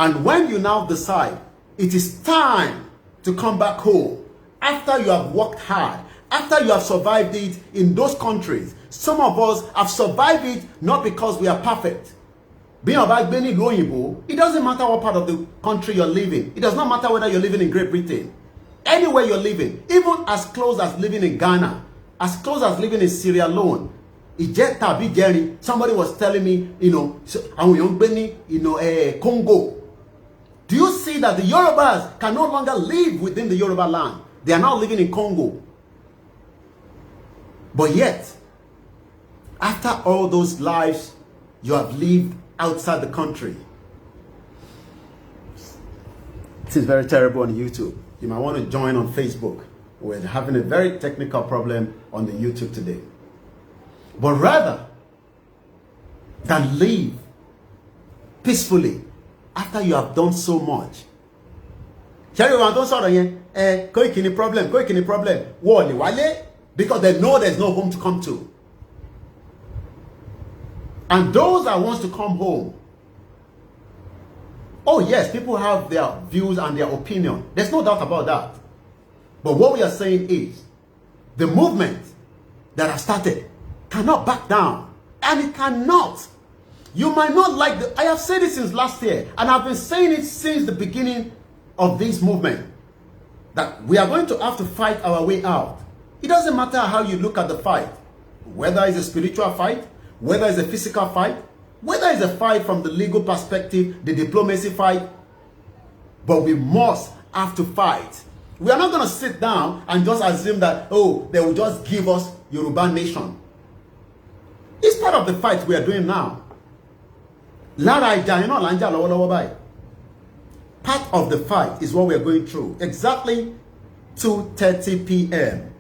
And when you now decide it is time to come back home, after you have worked hard, after you have survived it in those countries, some of us have survived it not because we are perfect. Being about Benny Loyibo, it doesn't matter what part of the country you're living. It does not matter whether you're living in Great Britain. Anywhere you're living, even as close as living in Ghana, as close as living in Sierra Leone, somebody was telling me, Congo. Do you see that the Yorubas can no longer live within the Yoruba land? They are now living in Congo. But yet, after all those lives you have lived outside the country, it is very terrible on YouTube. You might want to join on Facebook. We're having a very technical problem on the YouTube today. But rather than live peacefully after you have done so much. Koiki ni problem, Koiki ni problem. Because they know there's no home to come to. And those that wants to come home, oh yes, people have their views and their opinion. There's no doubt about that. But what we are saying is, the movement that has started cannot back down. And it cannot. You might not like the... I have said it since last year. And I've been saying it since the beginning of this movement. That we are going to have to fight our way out. It doesn't matter how you look at the fight. Whether it's a spiritual fight, whether it's a physical fight, whether it's a fight from the legal perspective, the diplomacy fight. But we must have to fight. We are not going to sit down and just assume that, oh, they will just give us Yoruba nation. It's part of the fight we are doing now. Part of the fight is what we are going through. Exactly 2:30 p.m.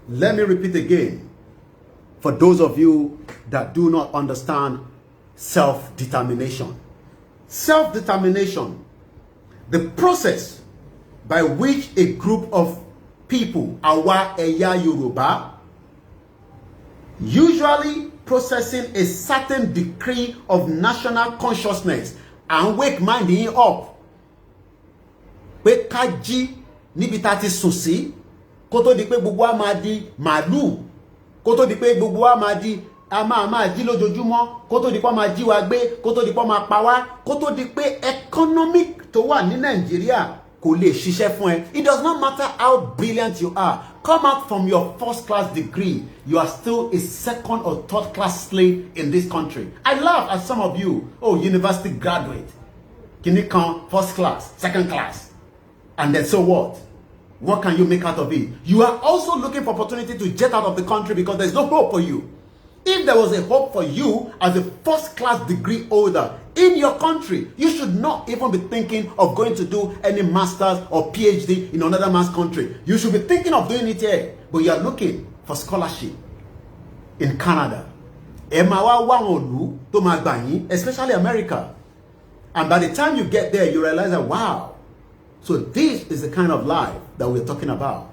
Let me repeat again. For those of you that do not understand self-determination. Self-determination, the process by which a group of people, Awa Eya Yoruba, usually processing a certain degree of national consciousness and wake minding up. Pé kájí níbi tá ti sùn sí, kó tó di pé gbogbo wa máa di màlúù, kó tó di pé gbogbo wa máa di a máa jí lójoojúmọ́, kó tó di pé máa jí wa gbé, kó tó di pé máa pa wá, kó tó di pé economic tó wà ní Nàìjíríà kò lè ṣiṣẹ́ fún ẹ. It does not matter how brilliant you are. Come out from your first class degree, you are still a second or third class slave in this country. I laugh at some of you, oh, university graduate. Kinikan, first class, second class. And then so what? What can you make out of it? You are also looking for opportunity to jet out of the country because there's no hope for you. If there was a hope for you as a first class degree holder in your country, you should not even be thinking of going to do any master's or PhD in another man's country. You should be thinking of doing it here, but you are looking for scholarship in Canada. Especially America. And by the time you get there, you realize that, wow, so this is the kind of life that we're talking about.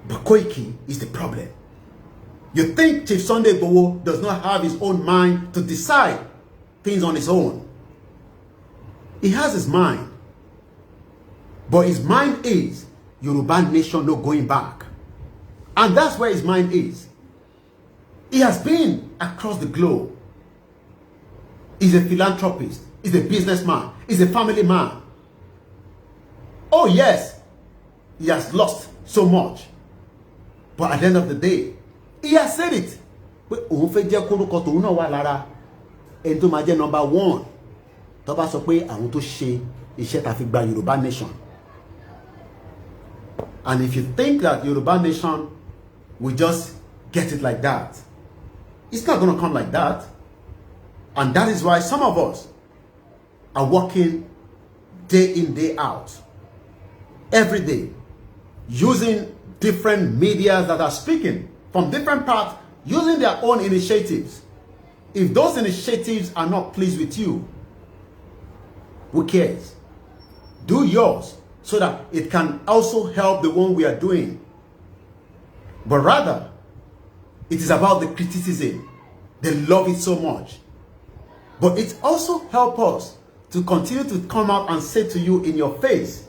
But Koiki is the problem. You think Chief Sunday Igboho does not have his own mind to decide things on his own. He has his mind. But his mind is Yoruba nation no going back. And that's where his mind is. He has been across the globe. He's a philanthropist. He's a businessman. He's a family man. Oh yes, he has lost so much. But at the end of the day, he has said it. But number one. Yoruba nation. And if you think that Yoruba nation will just get it like that, it's not going to come like that. And that is why some of us are working day in, day out, every day, using different media that are speaking from different parts, using their own initiatives. If those initiatives are not pleased with you, who cares? Do yours so that it can also help the one we are doing. But rather, it is about the criticism. They love it so much. But it also helps us to continue to come out and say to you in your face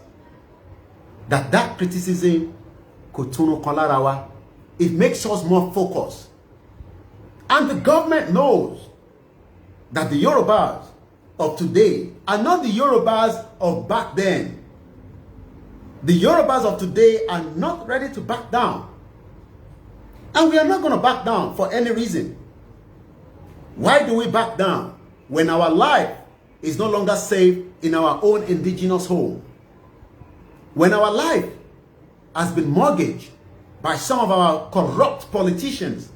that that criticism, it makes us more focused. And the government knows that the Yorubas of today are not the Yorubas of back then. The Yorubas of today are not ready to back down. And we are not going to back down for any reason. Why do we back down when our life is no longer safe in our own indigenous home? When our life has been mortgaged by some of our corrupt politicians?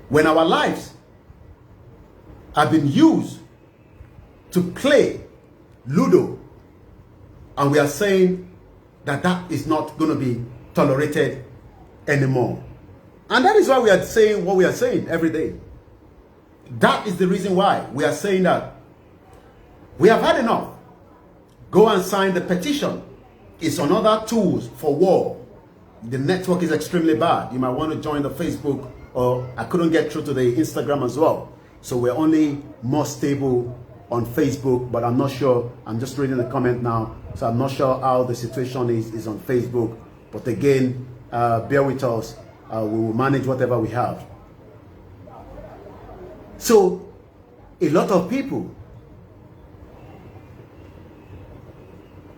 When our lives have been used to play Ludo, and we are saying that that is not going to be tolerated anymore. And that is why we are saying what we are saying every day. That is the reason why we are saying that we have had enough. Go and sign the petition. It's another tools for war. The network is extremely bad. You might want to join the Facebook, or I couldn't get through to the Instagram as well. So we're only more stable on Facebook, but I'm not sure. I'm just reading the comment now. So I'm not sure how the situation is on Facebook. But again, bear with us. We will manage whatever we have. So a lot of people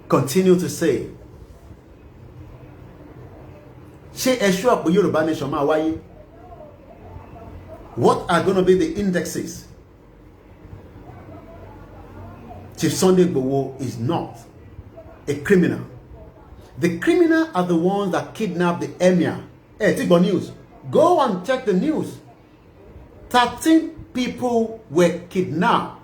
continue to say, what are going to be the indexes? Chief Sunday Igboho is not a criminal. The criminal are the ones that kidnapped the emir. Hey, take the news. Go and check the news. 13 people were kidnapped.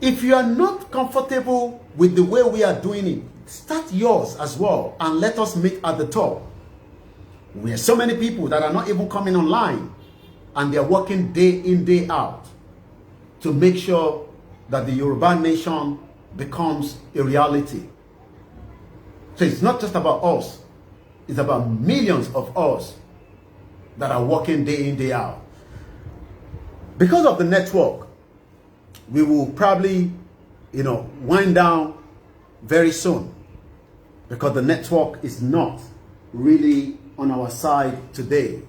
If you are not comfortable with the way we are doing it, start yours as well and let us meet at the top. We have so many people that are not even coming online, and they are working day in, day out to make sure that the Yoruba nation becomes a reality. So it's not just about us. It's about millions of us that are working day in, day out. Because of the network, we will probably, wind down very soon, because the network is not really on our side today.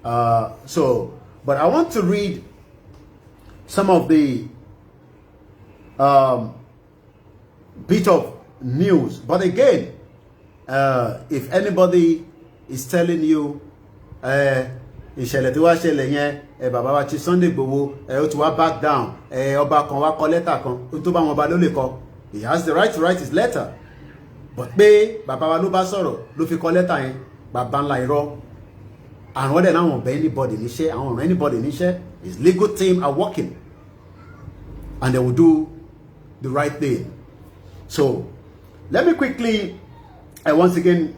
But I want to read some of the bit of news. But again, if anybody is telling you, ìṣẹ̀lẹ̀ tí wá ṣẹlẹ̀ yẹn, bàbá wa Chief Sunday Igboho, ó ti wá back down, ọba kan wá kọ lẹ́tà kan, tó bá wọn ọba ló lè kọ. He has the right to write his letter. But pé bàbá wa ló bá sọ̀rọ̀ ló fi kọ lẹ́tà yẹn, bàbá ńlá irọ́. And wọ́n dẹ̀ náà wọ́n bẹ anybody níṣẹ́, àwọn ọ̀rọ̀ anybody níṣẹ́. His legal team are working. And they will do the right thing. So, let me quickly, once again,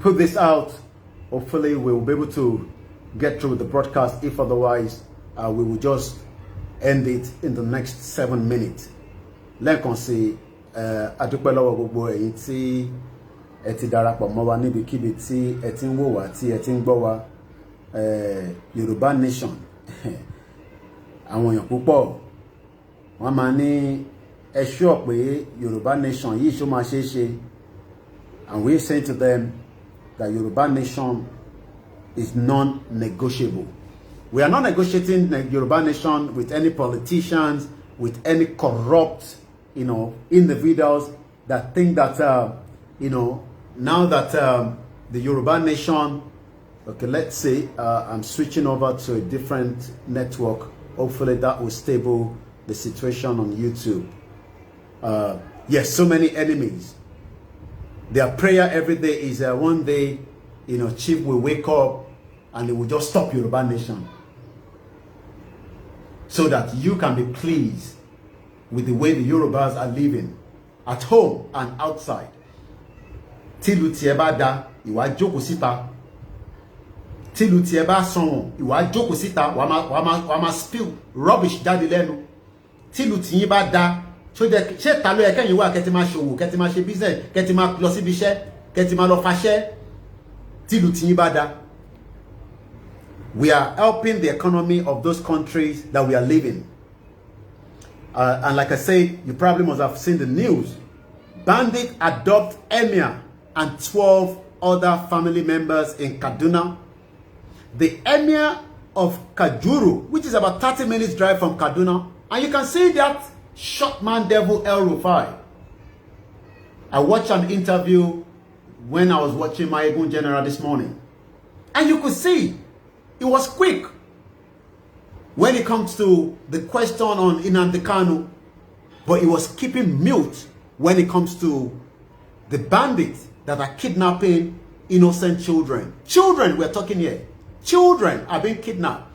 put this out. Hopefully, we will be able to get through the broadcast. If otherwise, we will just end it in the next 7 minutes. Lẹ́ẹ̀kan sí, adúpẹ́ lọ́wọ́ gbogbo ẹ̀yin tí ẹ ti darapọ̀ mọ́ wa níbikíbi tí ẹ ti ń wò wá, tí ẹ ti ń gbọ́ wa. Yoruba Nation. Àwọn èèyàn púpọ̀ wọ́n máa ní ẹ sure pé Yoruba Nation yìí ṣó máa ṣe é ṣe. And we say to them that Yoruba Nation is non-negotiable. We are not negotiating the Yoruba Nation with any politicians, with any corrupt, individuals that think that, now that the Yoruba Nation, okay, let's say I'm switching over to a different network. Hopefully that will stable the situation on YouTube. Yes, so many enemies. Their prayer every day is one day, Chief will wake up and he will just stop Yoruba Nation. So that you can be pleased with the way the Yorubas are living at home and outside. Tílu tí ẹ bá dá, ìwà jókòó síta. Tílu tí ẹ bá sọ̀wọ̀n, ìwà jókòó síta, wàá máa spill rubbish jáde lẹ́nu. Tílu tí yín bá dá, ṣé ta ló yẹ kẹ́yìn wá kẹ́tí máa ṣòwò, kẹ́tí máa ṣe business, kẹ́tí máa lọ síbi iṣẹ́, kẹ́tí máa lọ faṣẹ́. Tílu tí yín bá dá. We are helping the economy of those countries that we are living. And like I said, you probably must have seen the news. Bandit adopt Emir and 12 other family members in Kaduna. The Emir of Kajuru, which is about 30 minutes drive from Kaduna. And you can see that short man devil El Rufai. I watched an interview when I was watching my Egun General this morning. And you could see it was quick when it comes to the question on Nnamdi Kanu, but it was keeping mute when it comes to the bandits that are kidnapping innocent children. Children, we're talking here. Children are being kidnapped.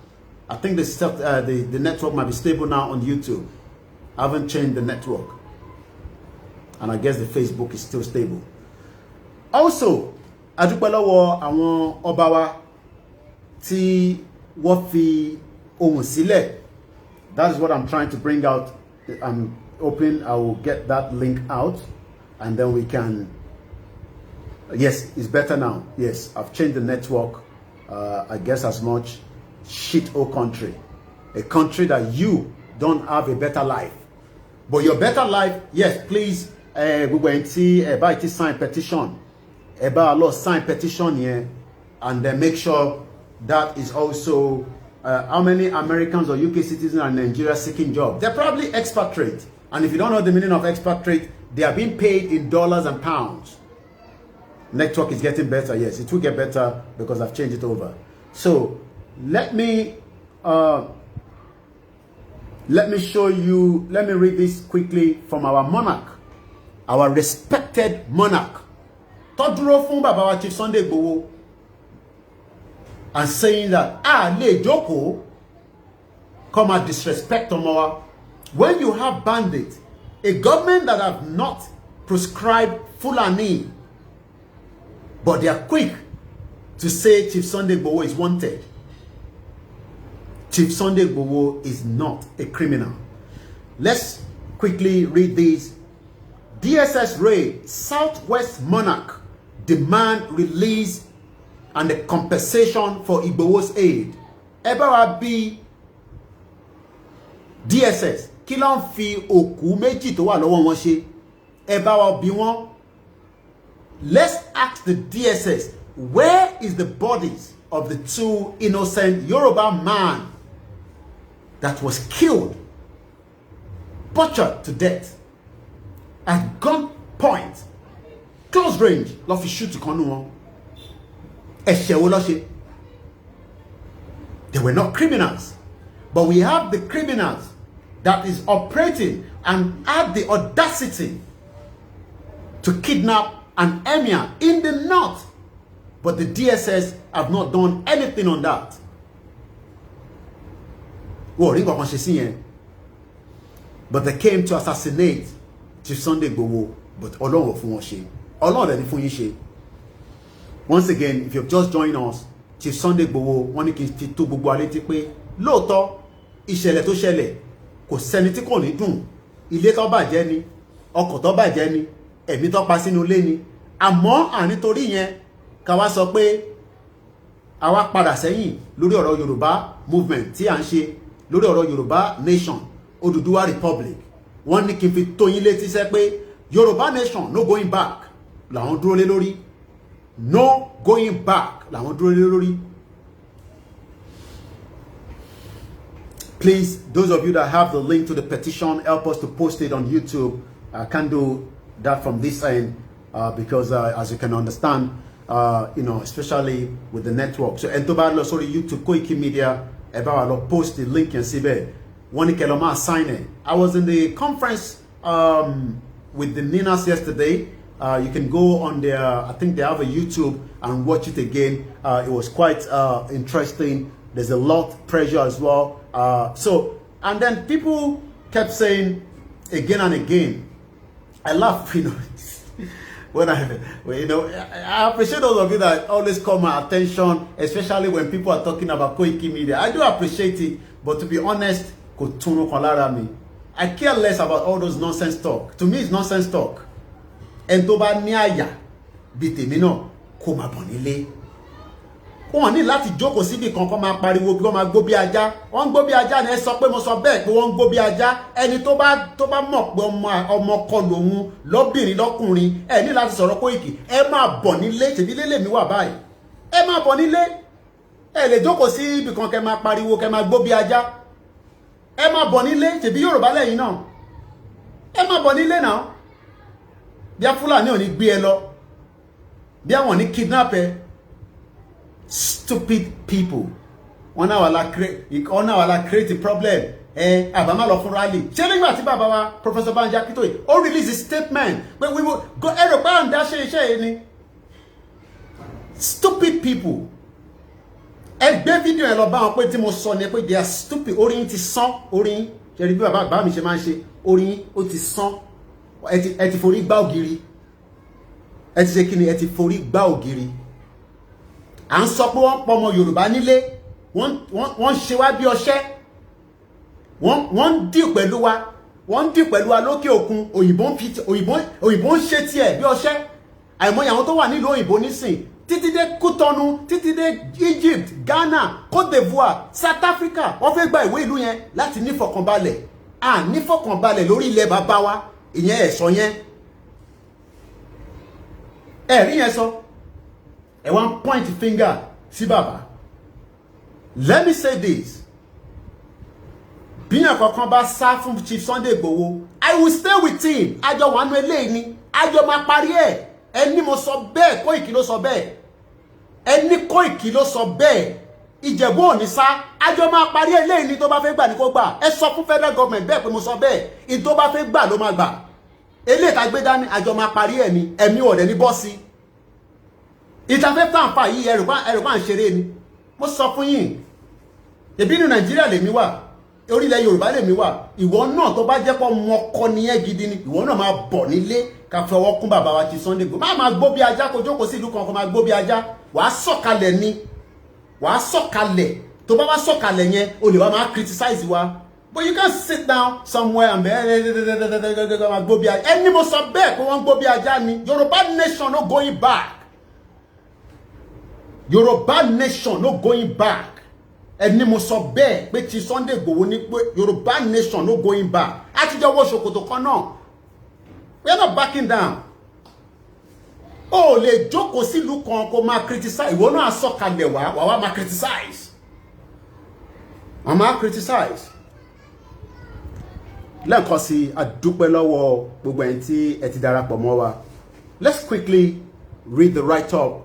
I think the network might be stable now on YouTube. I haven't changed the network. And I guess the Facebook is still stable. Also, adúpẹ́ lọ́wọ́ àwọn ọba wa tí wọ́n fi ohùn sílẹ̀. That is what I'm trying to bring out. I'm hoping I will get that link out and then we can. Yes, it's better now. Yes, I've changed the network. I guess as much shit or country. A country that you don't have a better life. But your better life, yes, please, we went to buy to sign petition. About a lot sign petition here and then make sure that is also how many Americans or UK citizens are in Nigeria seeking job. They're probably expatriate. And if you don't know the meaning of expatriate, they are being paid in dollars and pounds. Network is getting better. Yes, it will get better because I've changed it over. So let me show you, let me read this quickly from our monarch, our respected monarch. Tọ́dúró fún bàbá wa Chief Sunday Igboho and saying that lè jókòó come and disrespect Omowa. When you have bandits, a government that have not prescribed Fulani, but they are quick to say Chief Sunday Igboho is wanted. Chief Sunday Igboho is not a criminal. Let's quickly read this. DSS raid, Southwest Monarch demand release and the compensation for Igboho's aid. Eba bí DSS kí ló ń fi òkú méjì tó wà lọ́wọ́ wọn ṣe. Eba wa bí wọn. Let's ask the DSS, where is the bodies of the two innocent Yoruba man that was killed, butchered to death at gunpoint, close close range lọ fi shoot kan nu wọn. Ẹ̀ṣẹ̀ wo ló ṣe? They were not criminals, but we have the criminals that is operating and had the audacity to kidnap an emir in the north, but the DSS have not done anything on that. But they came to assassinate Chief Sunday Igboho, but Ọlọ́run fún wọn ṣe. Ọlọ́run ni fún yín ṣe. Once again, if you've just joined us, Chief Sunday Igboho wọ́n ní kí n fi tó gbogbo alé tí pé lóòótọ́ ìṣẹ̀lẹ̀ tó ṣẹlẹ̀ kò sẹ́ni tí kò ní dùn. Ilé tó bàjẹ́ ni, ọkọ̀ tó bàjẹ́ ni, ẹ̀mí tó pa sínú ilé ni. Àmọ́ ànítorí yẹn ká wá sọ pé àwa padà sẹ́yìn lórí ọ̀rọ̀ Yorùbá movement tí à ń ṣe, lórí ọ̀rọ̀ Yorùbá nation, Odùduwà republic. Wọ́n ní kí n fi tó yín létí sẹ́ pé Yorùbá nation no going back làwọn dúró lé lórí. No going back làwọn dúró lé lórí. Please, those of you that have the link to the petition, help us to post it on YouTube. I can't do that from this end because as you can understand, especially with the network. So, entobalo sorry YouTube Koiki Media about to post the link and see there. One keloma sign it. I was in the conference with the Ninas yesterday. You can go on their, I think they have a YouTube and watch it again. It was quite interesting. There's a lot of pressure as well. And then people kept saying again and again, I laugh, when I appreciate those of you that always call my attention, especially when people are talking about Koiki Media. I do appreciate it, but to be honest, I care less about all those nonsense talk. To me, it's nonsense talk. And to ba ní àyà bí tèmi náà kó má bọ̀ nílé. Wọ́n ní láti jókòó síbi kankan máa pariwo bí wọ́n máa gbó bí ajá. Wọ́n gbó bí ajá ni ẹ sọ pé mo sọ bẹ́ẹ̀ pé wọ́n gbó bí ajá. Ẹni tó bá mọ̀ pé ọmọ kọ lòun lọ́bìnrin lọ́kùnrin ẹ ní láti sọ̀rọ̀ Koiki. Ẹ máa bọ̀ nílé ṣebí lélè mi wà báyìí. Ẹ máa bọ̀ nílé. Ẹ lè jókòó sí ibi kan kẹ́ máa pariwo kẹ́ máa gbó bí ajá. Ẹ máa bọ̀ nílé ṣebí Yorùbá lẹ́yìn náà. Ẹ máa bọ̀ nílé náà. Bí Fúlàní ò ní gbé ẹ lọ. Bí àwọn ní kidnap ẹ. Stupid people. Wọ́n náà wà la create a problem. Àbámá lọ fún rally. Ṣé nígbà tí bàbá wa Professor Banji Akintoye ó release a statement pé we will go ẹ̀rọ pa àǹdá ṣe iṣẹ́ yìí ni. Stupid people. Ẹ gbé fídíò ẹ lọ bá wọn pé tí mo sọ ni pé they are stupid. Orin ti sán. Orin ṣe rí bí bàbá mi ṣe máa ń ṣe. Orin ó ti sán. Ẹ ti forí gbá ògiri. Ẹ ti ṣe kí ni ẹ ti forí gbá ògiri. À ń sọ pé wọ́n pọ̀ ọmọ Yorùbá nílé. Wọ́n ṣe wá bí ọṣẹ́. Wọ́n dì pẹ̀lú wa. Wọ́n dì pẹ̀lú wa lókè òkun. Òyìnbó ń ṣe tiẹ̀ bí ọṣẹ́. Àìmọye àwọn tó wà nílùú òyìnbó nísìn. Títí dé Kútọ́nù, títí dé Egypt, Ghana, Côte d'Ivoire, South Africa. Wọ́n fẹ́ gba ìwé ìlú yẹn láti nífọ̀kànbalẹ̀. Nífọ̀kànbalẹ̀ lórí ilẹ̀ bàbá wa. Ìyẹn ẹ̀sọ́ yẹn. Ẹ̀rí yẹn sọ. Ẹ wá ń point finger sí bàbá. Let me say this. Bí àkọ́kọ́ bá sá fún Chief Sunday Igboho, I will stay with him. Àjọ wà nú eléyìí ni. Àjọ máa parí ẹ̀. Ẹni mo sọ bẹ́ẹ̀, Koiki ló sọ bẹ́ẹ̀. Ẹni Koiki ló sọ bẹ́ẹ̀. Ìjẹ̀bú ò ní sá. Àjọ máa parí eléyìí ni tó bá fẹ́ gbà ní kó gbà. Ẹ sọ fún federal government bẹ́ẹ̀ pé mo sọ bẹ́ẹ̀. In tó bá fẹ́ gbà ló máa gbà. Eléyìí tá gbé dání àjọ máa parí ẹ̀ ni. Ẹ̀mí ọ̀dẹ̀ ní bọ́sí. Ìtafẹ́ tàǹfà yìí ẹrù bá ń ṣeré ni. Mo sọ fún yín. Ẹbí ní Nàìjíríà lèmi wà. Orílẹ̀ Yorùbá lèmi wà. Ìwọ náà tó bá jẹ́ pé ọmọkọ nìyẹn gidi ni. Ìwọ náà máa bọ̀ nílé ká fi ọwọ́ kún bàbá wa Chief Sunday Igboho. Máa gbó bí ajá kó jókòó sí ìlú kan kó máa gbó bí ajá. Wàá sọ̀kalẹ̀ ni. Wàá sọ̀kalẹ̀. Tó bá wá sọ̀kalẹ̀ yẹn, o lè wá máa criticize wa. But you can sit down somewhere and gbó bí ajá. Ẹni mo sọ bẹ́ẹ̀ pé wọ́n gbó bí ajá ni. Yorùbá nation no going back. Yoruba nation no going back. Ẹni mo sọ bẹ́ẹ̀ pé Chief Sunday Igboho ní pé Yoruba nation no going back. Àtijọ́ wọ ṣòkòtò kan náà. We are not backing down. O lè jókòó sílùú kan kó máa criticize. Ìwọ náà sọ̀kalẹ̀ wá máa criticize. Wọ́n máa criticize. Lẹ́ẹ̀kan sí àdúpẹ́ lọ́wọ́ gbogbo ẹ̀yin tí ẹ ti darapọ̀ mọ́ wa. let's quickly read the write-up.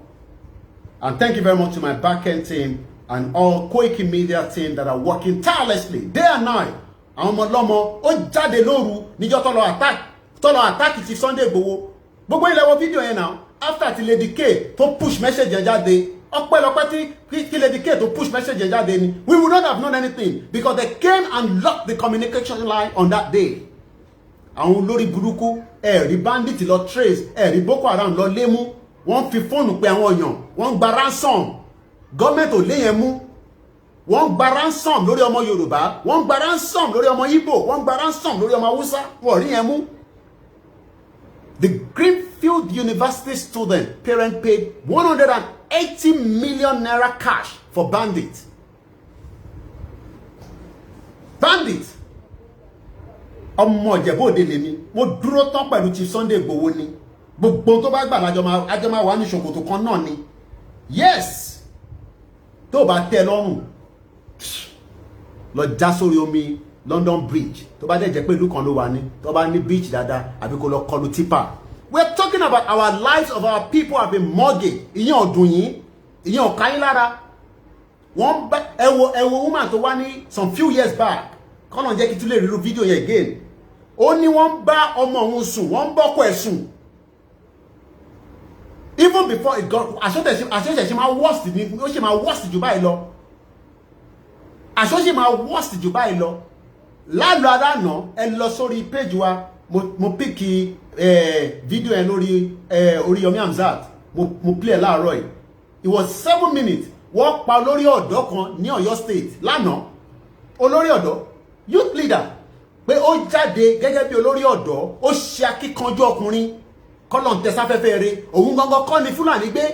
And thank you very much to my back-end team and all Koiki media team that are working tirelessly day and night. Àwọn ọmọ lọ́mọ ó jáde lóru níjọ́ tó lọ attack Chief Sunday Igboho. Gbogbo ilẹ̀ wo video yẹn now after ti Lady K to push message yẹn jáde. Ọpẹ́lọpẹ́ tí Lady K to push message yẹn jáde ni. We would not have known anything because they came and locked the communication line on that day. Àwọn olórí burúkú ẹ̀rí bandit lọ trace ẹ̀rí Boko Haram lọ lé mú. Wọ́n fi fóònù pé àwọn èèyàn wọ́n gba ransom. Gọ́ọ̀mẹ̀ntì ò lé yẹn mú. Wọ́n gba ransom lórí ọmọ Yorùbá, wọ́n gba ransom lórí ọmọ Igbo, wọ́n gba ransom lórí ọmọ Hausa, wọ́n rí yẹn mú. The Greenfield University student parent paid 180 million naira cash for bandit. Bandit. Ọmọ Ìjẹ̀bú Òde lèmi, mo dúró tán pẹ̀lú Chief Sunday Igboho ni. Gbogbo tó bá gbà lájọ máa wà ní ṣòkòtò kan náà ni. Yes. Tó bá tẹ́ lọ́rùn lọ já sórí omi London Bridge tó bá dẹ̀ jẹ́ pé ìlú kan ló wà ní tó bá ní beach dáadáa àbí kó lọ kọlu tipa. We're talking about our lives of our people have been mortgaged. Ìyẹn ọdún yìí ìyẹn ọ̀ka yín lára. Wọ́n bá ẹwo woman tó wá ní some few years back kọ́nà jẹ́ kí tún lè rí irú fídíò yẹn again. Ó ní wọ́n bá ọmọ òun sùn wọ́n bọ́kọ ẹ̀ sùn. Even before it got àṣọ́ṣe máa worst ni ó ṣe máa worst jù báyìí lọ. Àṣọ́ṣe máa worst jù báyìí lọ. Lálọ́ adáná ẹ lọ sórí page wa mo pick video ẹ lórí Olayomi Hamzat mo play láàárọ̀ yìí. It was 7 minutes. Wọ́n pa olórí ọ̀dọ́ kan ní Ọ̀yọ́ state lánàá. Olórí ọ̀dọ́ youth leader pé ó jáde gẹ́gẹ́ bí olórí ọ̀dọ́ ó ṣe akíkanjú ọkùnrin kọ́lọ̀ ń tẹsáfẹ́fẹ́ rẹ̀ òun gangan kọ́ ni Fúlàní gbé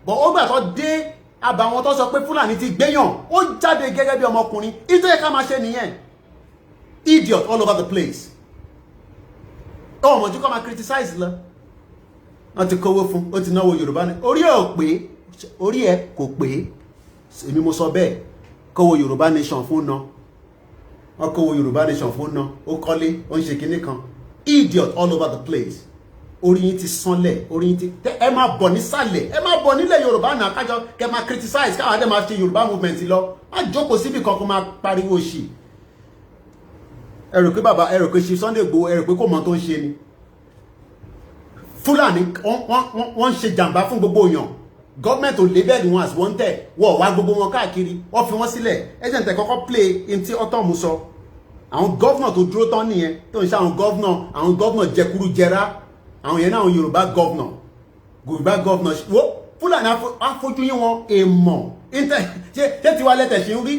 bọ̀ ó gbà tó dé àbàwọn tó sọ pé Fúlàní ti gbéyàn ó jáde gẹ́gẹ́ bí ọmọkùnrin ìtọ́ yẹ ká máa ṣe nìyẹn. Idiot all over the place. Oh, mọ̀jú kọ́ máa criticize lọ. Wọ́n ti kówó fún, ó ti náwó Yorùbá ní. Orí ẹ̀ ò pé, orí ẹ̀ kò pé. Èmi mo sọ bẹ́ẹ̀, kówó Yorùbá nation fún ná. Wọ́n kówó Yorùbá nation fún ná. Ó kọ́lé, ó ń ṣe kinní kan. Idiot all over the place. Orí yín ti sánlẹ̀, orí yín ti... Ẹ máa bọ̀ nísàlẹ̀, ẹ máa bọ̀ nílẹ̀ Yorùbá náà kájọ kẹ máa criticize káwọn adé máa ṣe Yorùbá movement lọ. Má jókòó síbì kan kó máa pariwo ṣì. Ẹ rò pé bàbá ẹ rò pé Chief Sunday Igboho ẹ rò pé kò mọ tó ń ṣe ni. Fúlàní wọ́n ń ṣe jàǹbá fún gbogbo èèyàn. Gọ́ọ̀mẹ̀ntì ò label wọn as wanted. Wọ́n wá gbogbo wọn káàkiri. Wọ́n fi wọ́n sílẹ̀. Agent ẹ̀ kọ́kọ́ play in tí Autumn sọ. Àwọn gọ́ọ̀nà tó dúró tán nìyẹn. Tó ń ṣe àwọn gọ́ọ̀nà jẹkuru jẹra. Àwọn yẹn náà àwọn Yorùbá gọ́ọ̀nà. Wo Fúlàní afojú yín wọn èèmọ̀. Ṣé tiwa lẹ́tẹ̀ ṣe ń rí?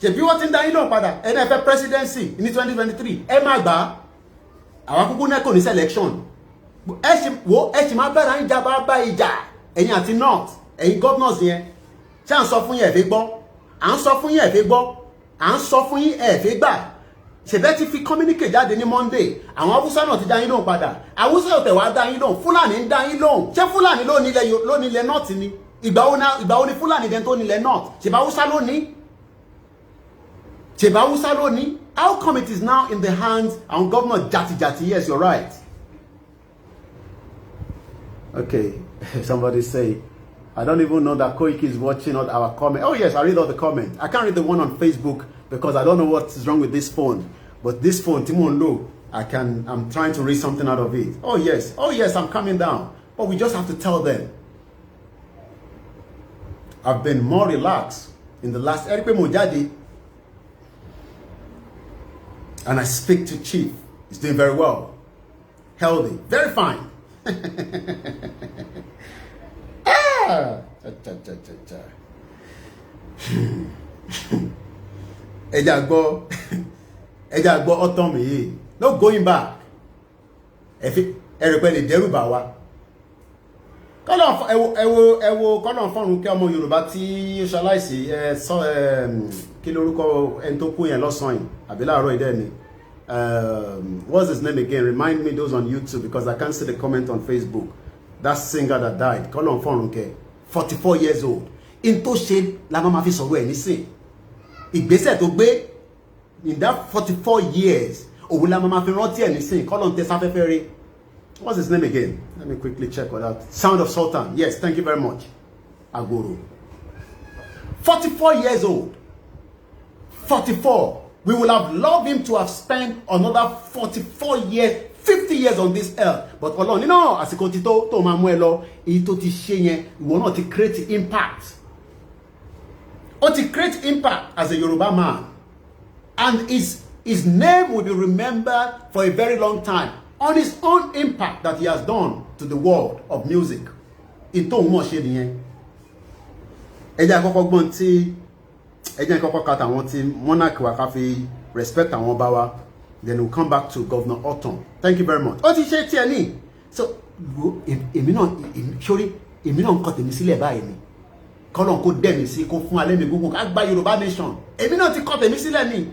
Ṣebí wọ́n ti ń dá yín lóhùn padà ẹni ẹ fẹ́ presidency ní 2023 ẹ má gbà á àwọn akúkú náà kò ní selection ẹ sì máa bẹ̀rẹ̀ ìjà bá ìjà ẹ̀yin àti north ẹ̀yin governors yẹn ṣé à ń sọ fún yín ẹ fẹ́ gbọ́ à ń sọ fún yín ẹ fẹ́ gbọ́ à ń sọ fún yín ẹ fẹ́ gbà ṣèbẹ́ ti fi communicate jáde ní Monday àwọn Haúsá náà ti dá yín lóhùn padà Haúsá ò tẹ̀ wá dá yín lóhùn Fúlàní ń dá yín lóhùn ṣé Fúlàní ló nílẹ̀ north ni ìgbà wo ni Fúlàní dẹ̀ tó nílẹ̀ north ṣèbá Haúsá ló ní. How come it is now in the hands of Governor Jati? Yes, you're right. Okay, somebody say, I don't even know that Koiki is watching all our comments. Oh yes, I read all the comments. I can't read the one on Facebook because I don't know what is wrong with this phone. But this phone, Timon Lo, I'm trying to read something out of it. Oh yes, I'm coming down. But we just have to tell them. I've been more relaxed in the last and I speak to Chief. He's doing very well. Healthy. Very fine. Ẹja gbọ́ Autumn yìí. No going back. Ẹ̀rẹ̀pẹ̀ lè dẹ́rù bà wá. Ẹwo kọ́nà fọ́run kí ọmọ Yorùbá tí ó ṣaláìsí kí lórúkọ ẹni tó kú yẹn lọ́sàn yìí àbí láàárọ̀ ìdẹ́ ni what's his name again? Remind me those on YouTube because I can't see the comment on Facebook. That singer that died kọ́nà fọ́run kẹ́ 44 years old in tó ṣe la máa fi sọ̀rọ̀ ẹ̀ nísìn ìgbésẹ̀ tó gbé in that 44 years òun la máa fi rántí ẹ̀ nísìn kọ́nà tẹ sáfẹ́fẹ́ rẹ̀ What's his name again? Let me quickly check on that. Sound of Sultan. Yes, thank you very much. Agoro. 44 years old. 44. We would have loved him to have spent another 44 years, 50 years on this earth. But Ọlọ́run, you know, àsìkò tí tó máa mú ẹ lọ, èyí tó ti ṣe yẹn, ìwọ náà ti create impact. Ó ti create impact as a Yoruba man. And his name will be remembered for a very long time on his own impact that he has done to the world of music. Ìtò mọ̀ ṣe nìyẹn. Ẹ jẹ́ àkọ́kọ́ gbọ́n tí ẹ jẹ́ àkọ́kọ́ kàtà àwọn tí monarch wa ká fi respect àwọn ọba wa. Then we'll come back to Governor Otom. Thank you very much. Ó ti ṣe tiẹ̀ ní. So èmi náà ń kọ́ tèmi sílẹ̀ báyìí ni. Kọ́lọ́n kó dẹ̀ mí sí kó fún alẹ́ mi gbogbo ká gba Yorùbá nation. Èmi náà ti kọ́ tèmi sílẹ̀ ni.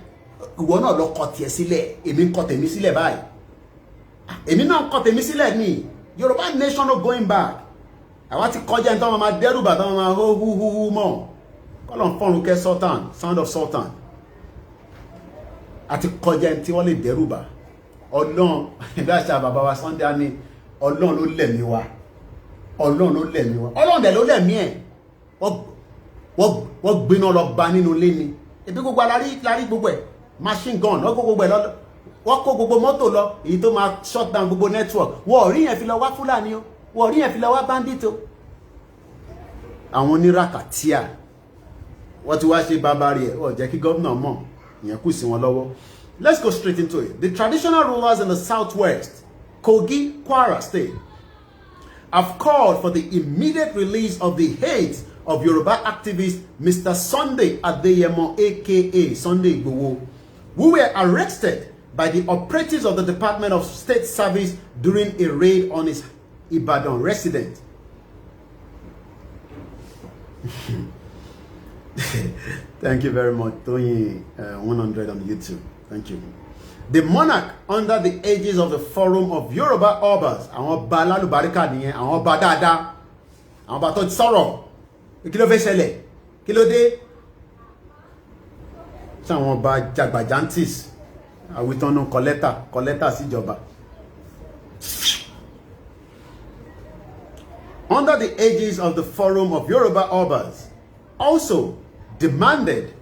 Ìwọ náà lọ kọ́ tiẹ̀ sílẹ̀. Èmi ń kọ́ tèmi sílẹ̀ báyìí. Èmi náà ń kọ́ tèmi sílẹ̀ ni. Yorùbá nation no going back. Àwa ti kọjá ní tọ́wọ́n máa dẹ́rù bàtà wọn máa hó mọ́. Kọ́lọ́n fọ́nrún kẹ́ Sultan, Sound of Sultan. Àti kọjá ní tí wọ́n lè dẹ́rù bà. Ọlọ́run bí àṣà bàbá wa Sunday ní Ọlọ́run ló lẹ̀mí wa. Ọlọ́run ló lẹ̀mí wa. Ọlọ́run dẹ̀ ló lẹ̀mí ẹ̀. Wọ́n gbiná lọ bá nínú ilé ni. Ebi gbogbo alárí gbogbo ẹ̀. Machine gun wọ́n kó gbogbo ẹ̀ lọ. Wọ́n kó gbogbo mọ́tò lọ. Èyí tó máa shut down gbogbo network. Wọ́n rí yẹn fi lọ wá Fúlàní o. Wọ́n rí yẹn fi lọ wá bandit o. Àwọn oníràkàtíà. Wọ́n ti wá ṣe bàbá rẹ̀. Wọ́n jẹ́ kí gómìnà mọ̀. Ìyẹn kù sí wọn lọ́wọ́. Let's go straight into it. The traditional rulers in the southwest, Kogi, Kwara State, have called for the immediate release of the heads of Yoruba activist Mr. Sunday Adeyemo, aka Sunday Igboho, who were arrested by the operatives of the Department of State Service during a raid on his Ibadan residence. Thank you very much, Tony 100 on YouTube. Thank you. The monarch, under the aegis of the Forum of Yoruba Obas, àwọn ọba alálùbáríkà nìyẹn, àwọn ọba dáadáa, àwọn ọba tó ti sọ̀rọ̀, kí ló fẹ́ ṣẹlẹ̀, kí ló dé? Ṣé àwọn ọba jagbajantis, àwítọ́nù kọ́lẹ́tà síjọba. Under the aegis of the Forum of Yoruba Obas, also demanded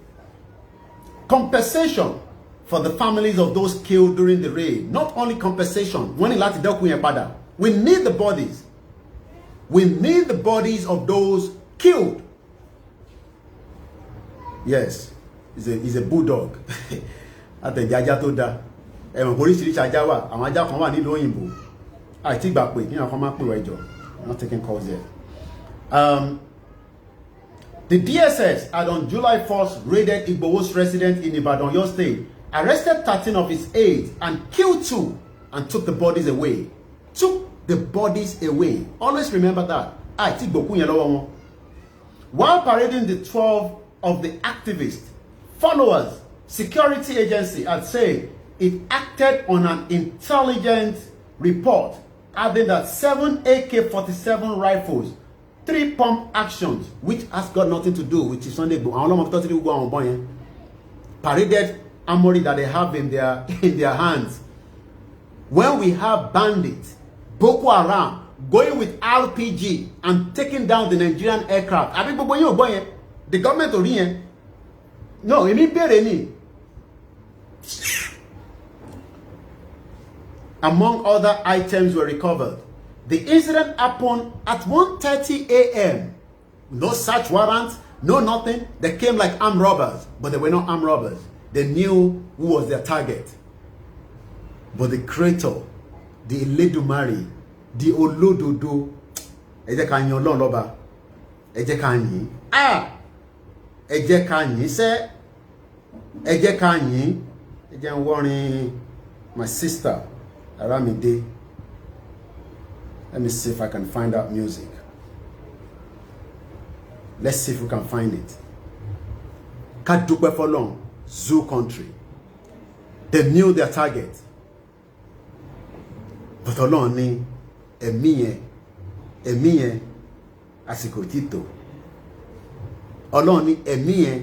compensation for the families of those killed during the raid. Not only compensation, we need the bodies. We need the bodies of those killed. Yes, he's a bulldog. At the Jaja to da. I'm not taking calls yet. The DSS had on July 1st raided Igboho's residence in Ibadan, Oyo State, arrested 13 of his aides and killed 2 and took the bodies away. Always remember that. While parading the 12 of the activists, followers, security agency had said it acted on an intelligence report, adding that 7 AK-47 rifles, 3 pump actions, which has got nothing to do with Sunday Igboho, paraded armory that they have in their hands. When we have bandits, Boko Haram, going with RPG and taking down the Nigerian aircraft, the government of Rien, no, among other items were recovered. The incident happened at 1:30 a.m. No search warrants, no nothing. They came like armed robbers, but they were not armed robbers. They knew who was their target. But the creator, the Eledumare, the Olododo, Eje kan yin Ọlọ́run lọ́ba, Eje kan yin. Eje kan yin se, Eje kan yin. Eje n worrying my sister, Aramide. Let me see if I can find that music. Let's see if we can find it. Ká dúpẹ́ f'Ọlọ́run, Zoo Country. They knew their target. But Ọlọ́run ní ẹ̀mí yẹn àsìkò tí tó. Ọlọ́run ní ẹ̀mí yẹn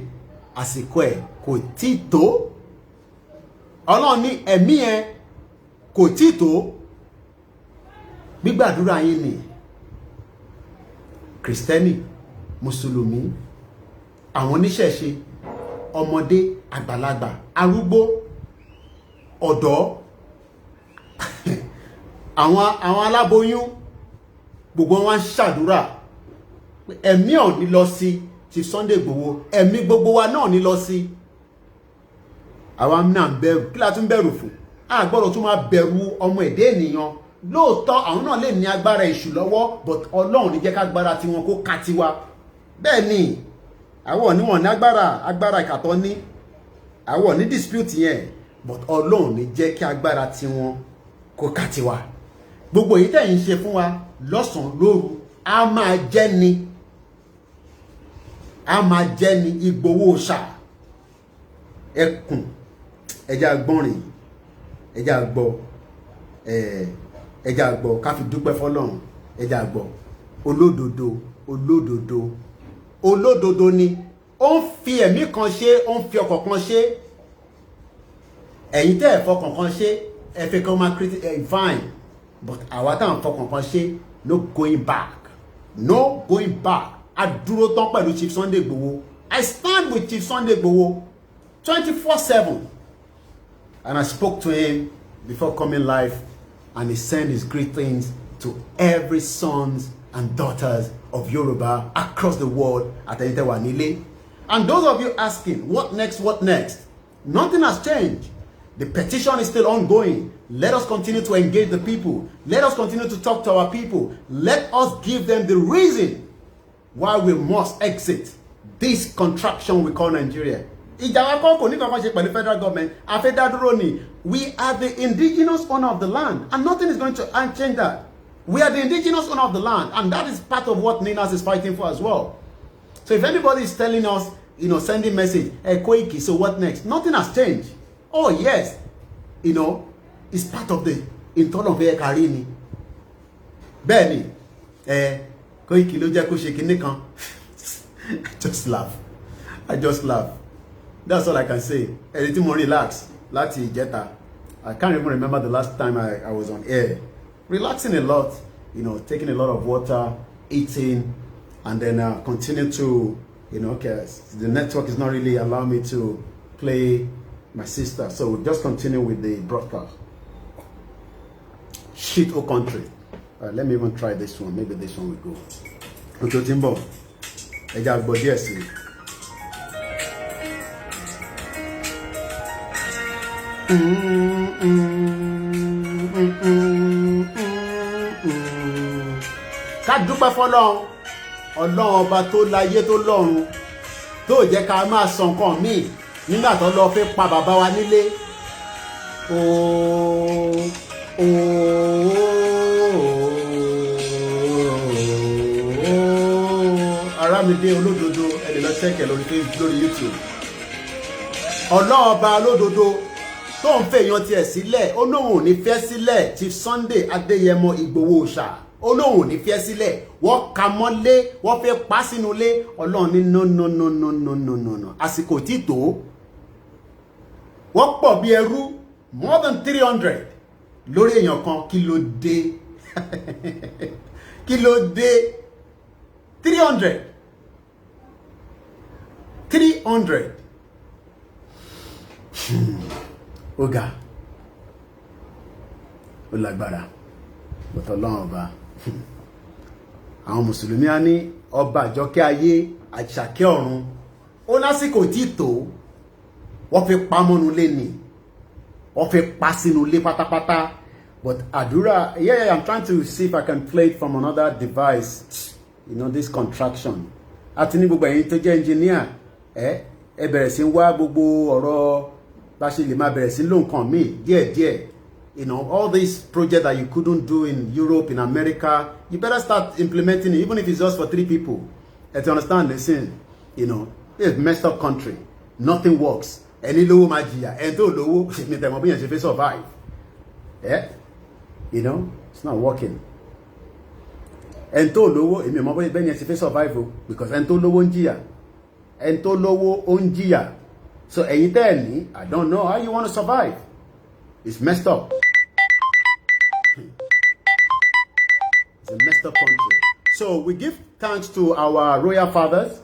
àsìkò ẹ̀ kò tí tó. Ọlọ́run ní ẹ̀mí yẹn kò tí tó. gbígbàdúrà yín ni Kristẹni, Mùsùlùmí, àwọn oníṣẹ̀ṣe, ọmọdé, àgbàlagbà, arúgbó, ọ̀dọ́, àwọn aláboyún, gbogbo wọn ṣàdúrà ẹ̀mí ò ní lọ sí Chief Sunday Igboho, ẹ̀mí gbogbo wa náà ní lọ sí. Àwa náà ń bẹ̀rù, kí la tún bẹ̀rù fún? A gbọ́dọ̀ tún máa bẹ̀rù ọmọ ẹ̀dá ènìyàn. Lóòótọ́ àwọn náà lè ní agbára èṣù lọ́wọ́, but Ọlọ́run ní jẹ́ ká agbára tiwọn kó ká tiwa. Bẹ́ẹ̀ ni àwọn oníwọ̀n ní agbára ìkàtọ́ ní àwọn ní dispute yẹn, but Ọlọ́run ní jẹ́ kí agbára tiwọn kó ká tiwa. Gbogbo èyí tẹ̀yin ṣe fún wa lọ́sàn-án lóru a máa jẹ́ ni Igboho ṣá ẹkùn ẹja gbọ́nrin ẹja gbọ́ ká fi dúpẹ́ fọ́lọ́run, ẹja gbọ́ olódodo ni ó ń fi ẹ̀mí kan ṣe, ó ń fi ọkàn kan ṣe. Ẹ̀yin tẹ́ ẹ̀ fọkàn kan ṣe ẹ fẹ́ kàn máa fine, but àwa tá à ń fọkàn kan ṣe, no going back. A dúró tán pẹ̀lú Chief Sunday Igboho. I stand with Chief Sunday Igboho 24/7, and I spoke to him before coming live, and he sent his greetings to every sons and daughters of Yoruba across the world at Wanile. And those of you asking, what next? Nothing has changed. The petition is still ongoing. Let us continue to engage the people. Let us continue to talk to our people. Let us give them the reason why we must exit this contraction we call Nigeria. Ìjàwá kò ní kankan ṣe pẹ̀lú federal government. Afẹ́dádúró ni. We are the indigenous owner of the land, and nothing is going to change that. We are the indigenous owner of the land, and that is part of what Ninas is fighting for as well. So if anybody is telling us, sending message, hey, Koiki, so what next? Nothing has changed. Oh yes, it's part of the internal Karini. Benny, Koiki ló jẹ́ kó ṣe kinní kan. I just laugh. That's all I can say. Anything more relax. Láti ìjẹta. I can't even remember the last time I was on air. Relaxing a lot, taking a lot of water, eating, and then continue to, okay, the network is not really allowing me to play my sister, so we'll just continue with the broadcast. Shit, oh country. Let me even try this one. Maybe this one will go. Okay, Timbo. Yes. Ká dúpẹ́ fọ́lọ́run, Ọlọ́run ọba tó láyé tó lọ́run, tó jẹ́ ká máa sọ nǹkan míì nígbà tó lọ fẹ́ pa bàbá wa nílé. Arámidé olódodo ẹni lọ ṣẹ́kẹ̀ lórí YouTube. Ọlọ́run ọba olódodo tó ń fẹ́ èèyàn tiẹ̀ sílẹ̀, ó lóun ò ní fẹ́ sílẹ̀. Chief Sunday Adéyẹmọ Igboho ṣá, ó lóun ò ní fẹ́ sílẹ̀. Wọ́n ka mọ́lé, wọ́n fẹ́ pa sínú ilé. Ọlọ́run ní no. Àsìkò tí tó. Wọ́n pọ̀ bí ẹrú, more than 300 lórí èèyàn kan. Kí ló dé? Kí ló dé? 300. Ọ̀gá ó lágbára bọ̀tọ̀ Ọlọ́run ọba. Àwọn mùsùlùmí á ní ọba àjọkẹ́ ayé àṣàkẹ́ ọ̀run, ó lásìkò tí tó. Wọ́n fi pa mọ́nu lé ni, wọ́n fi pa sínú ilé pátápátá. But àdúrà, I'm trying to see if I can play it from another device, this contraction. Àti ní gbogbo ẹ̀yin tó jẹ́ engineer, ẹ bẹ̀rẹ̀ sí wá gbogbo ọ̀rọ̀ bá ṣe lè máa bẹ̀rẹ̀ sí ló nǹkan míì díẹ̀díẹ̀. All these projects that you couldn't do in Europe, in America, you better start implementing it, even if it's just for 3 people. To understand, listen, it's a messed up country. Nothing works. Ẹni lówó máa jìyà, ẹni tó lówó mi tẹ̀mọ́ bí yẹn ṣe fẹ́ survive. It's not working. Ẹni tó lówó, èmi mọ̀ bẹ́ẹ̀ yẹn ṣe fẹ́ survive because ẹni tó lówó ń jìyà. Ẹni tó lówó ó ń jìyà. So ẹ̀yin tẹ́ ẹ̀ ní, I don't know how you want to survive. It's messed up. a messed up country. So we give thanks to our royal fathers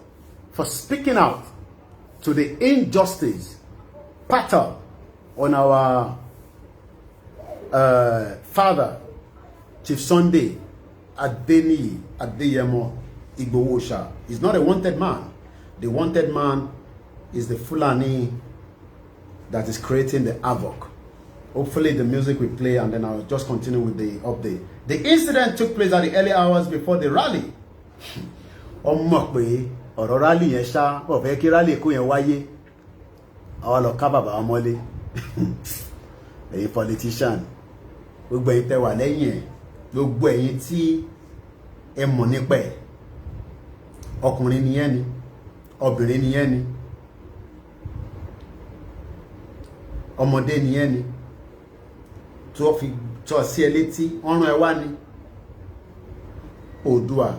for speaking out to the injustice pattern on our father, Chief Sunday Adeyemo Igboho. He's not a wanted man. The wanted man is the Fulani that is creating the havoc. Hopefully the music will play and then I'll just continue with the update. The incident took place at the early hours before the rally. Ọ̀rọ̀ rally yẹn ṣá, ó fẹ́ kí rally kó yẹn wáyé. Àwa lọ ká bàbá mọ́lé. Ẹ̀yin politician, gbogbo ẹ̀yin tẹ́ wà lẹ́yìn ẹ̀, gbogbo ẹ̀yin tí ẹ mọ̀ nípa ẹ̀. Ọkùnrin ni yẹn ni, obìnrin ni yẹn ni, ọmọdé ni yẹn ni. Tó fi tó sí ẹ létí, ọ̀run ẹ wá ni. Oòduà,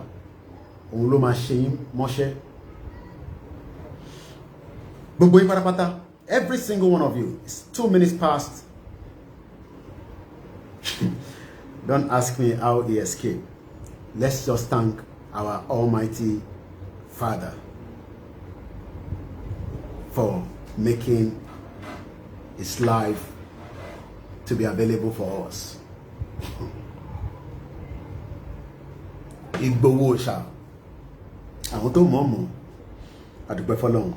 òun ló máa ṣe yín mọ́ṣẹ́. Gbogbo yín pátápátá, every single one of you. It's 2 minutes past. Don't ask me how he escaped. Let's just thank our Almighty Father for making his life to be available for us. Igboho ṣá. Àwọn tó mọ̀ mọ̀, adúpẹ́ fọ́lọ́run.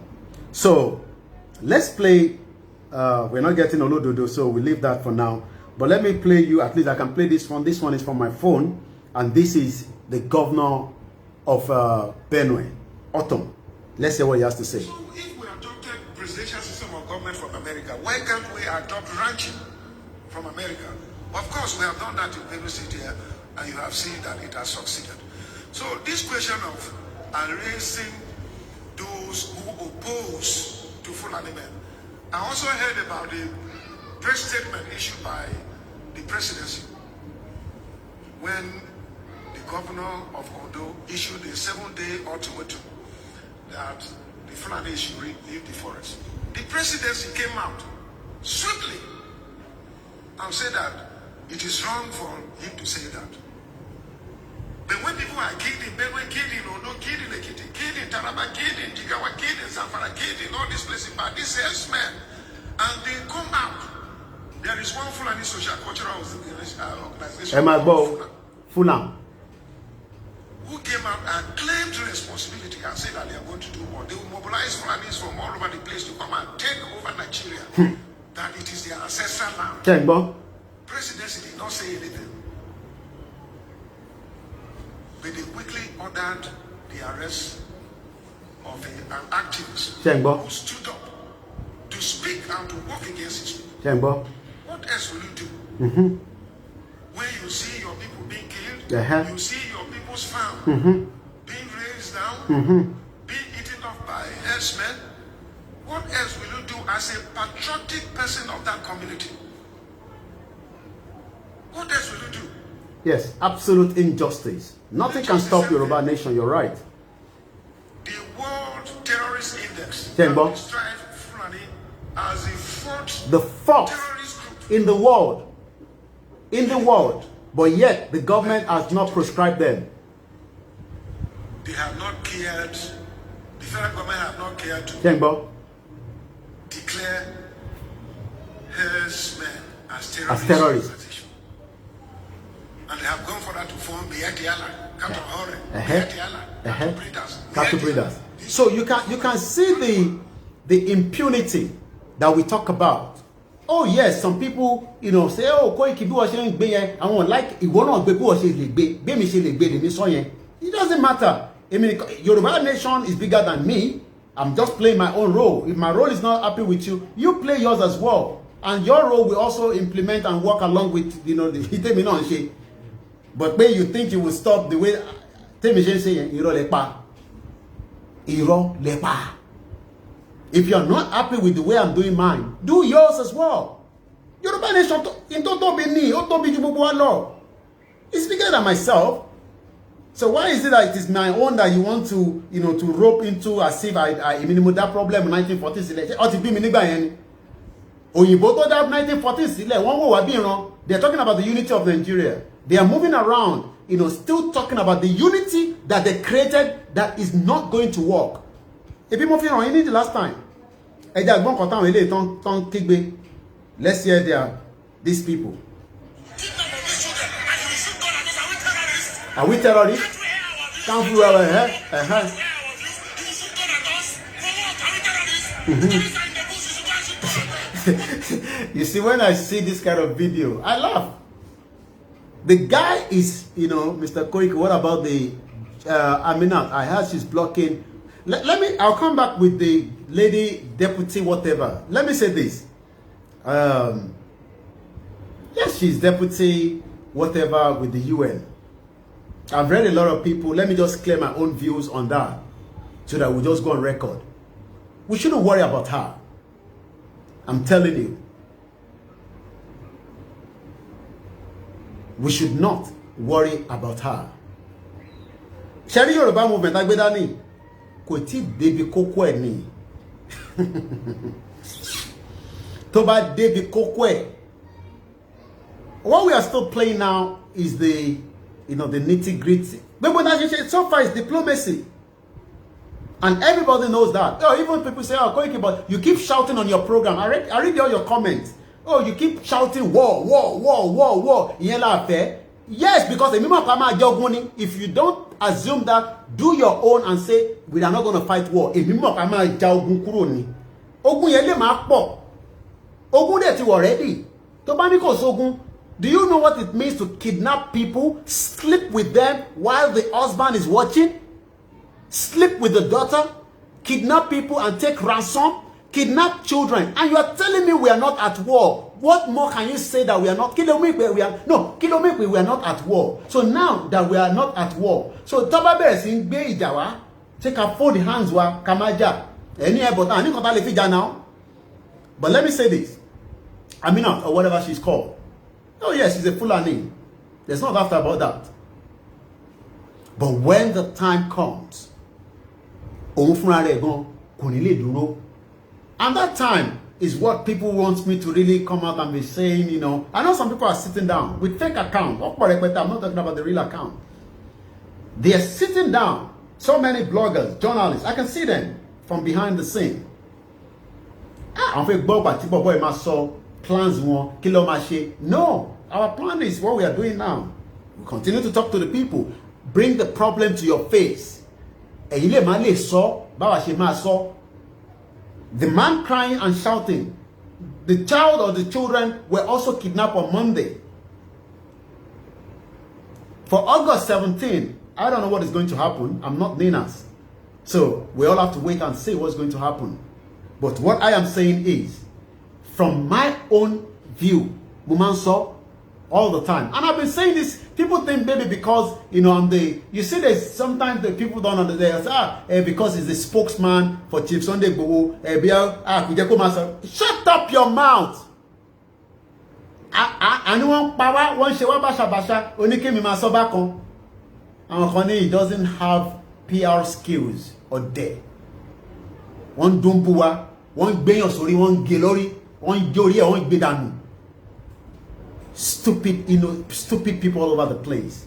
So let's play. We're not getting Olododo, so we leave that for now. But let me play you. At least I can play this one. This one is from my phone, and this is the governor of Benue, Autumn. Let's see what he has to say. So if we adopted presidential system of government from America, why can't we adopt ranching from America? Of course, we have done that in Benue State here, and you have seen that it has succeeded. So this question of erasing those who oppose to Fulani men. I also heard about the press statement issued by the presidency when the governor of Ondo issued a 7-day ultimatum that the Fulani should leave the forest. The presidency came out swiftly and said that it is wrong for him to say that. But when people are killed in Benue, killed in Ondo, killed in Ekiti, killed in Taraba, killed in Jigawa, killed in Zamfara, killed in all these places by these herdsmen, and they come out, there is one Fulani social cultural organization Fulham, who came out and claimed responsibility and said that they are going to do more. They will mobilize Fulanis from all over the place to come and take over Nigeria. That it is their ancestral land. Presidency did not say anything. But they quickly ordered the arrest of an activist who stood up to speak and to work against his people. What else will you do? When you see your people being killed, you see your people's farm being raised down, being eaten up by herdsmen, what else will you do as a patriotic person of that community? What else will you do? Yes, absolute injustice. Nothing can stop Yoruba nation, you're right. The World Terrorist Index described Fulani as the fourth terrorist group in the world. In the world. But yet, the government has not prescribed them. They have not cared, the federal government have not cared to declare herdsmen as terrorists. And they have gone for that to form the cattle breeders. So you can see the impunity that we talk about. Oh yes, some people, say, oh, Koiki bí wọ́n ṣe ń gbé yẹn, àwọn like ìwọ náà gbé bí wọ́n ṣe lè gbé, bí mi ṣe lè gbé lèmi sọ yẹn. It doesn't matter. I mean, Yoruba nation is bigger than me. I'm just playing my own role. If my role is not happy with you, you play yours as well. And your role will also implement and work along with, the Itemi náà ṣe. But when you think you will stop the way Temi ṣe ń ṣe yẹn, irọ́ lẹ pa. Irọ́ lẹ pa. If you're not happy with the way I'm doing mine, do yours as well. Yoruba nation, it's bigger than myself. So why is it that it is my own that you want to, to rope into as if I mean that problem in 1940s? Òyìnbó tó dá 1940s, they're talking about the unity of Nigeria. They are moving around, still talking about the unity that they created that is not going to work. If people feel on the last time, let's hear these people. Are we terrorists? Can't we You see, when I see this kind of video, I laugh. The guy is, Mr. Koiki, what about the Aminat? I heard she's blocking. I'll come back with the lady deputy whatever. Let me say this. Yes, she's deputy whatever with the UN. I've read a lot of people. Let me just clear my own views on that so that we just go on record. We shouldn't worry about her. I'm telling you. We should not worry about her. Shari Yoruba movement agbedani kò tí débi kókó ẹ̀ ni. Tó bá débi kókó ẹ̀. What we are still playing now is the nitty-gritty. But so far it's diplomacy. And everybody knows that. Oh, even people say, oh, Koiki, but you keep shouting on your program. I read all your comments. Oh, you keep shouting war, war, war, war, war. Yes, because if you don't assume that, do your own and say, we are not going to fight war. Already. Do you know what it means to kidnap people, sleep with them while the husband is watching? Sleep with the daughter, kidnap people and take ransom, kidnap children, and you are telling me we are not at war. What more can you say that we are not? We are not at war. So now that we are not at war, so Tababe sing be Ijawa, take a fold hands wa Kamaja. Any now. But let me say this. Aminat or whatever she's called. Oh yes, she's a Fulani. There's no doubt about that. But when the time comes, and that time is what people want me to really come out and be saying, I know some people are sitting down with fake account. I'm not talking about the real account. They are sitting down. So many bloggers, journalists, I can see them from behind the scene. Plans no, our plan is what we are doing now. We continue to talk to the people. Bring the problem to your face. The man crying and shouting. The child or the children were also kidnapped on Monday. For August 17, I don't know what is going to happen. I'm not Ninas. So we all have to wait and see what's going to happen. But what I am saying is, from my own view, Mumanso, all the time. And I've been saying this, people think maybe because, you see there's sometimes the people don't understand, because he's the spokesman for Chief Sunday Igboho, shut up your mouth. Anyone power, one shewa basha, onike mi masobakon. And he doesn't have PR skills or there. One dumbuwa, one benyosori, one gelori, one jori, one bedanu. Stupid people all over the place.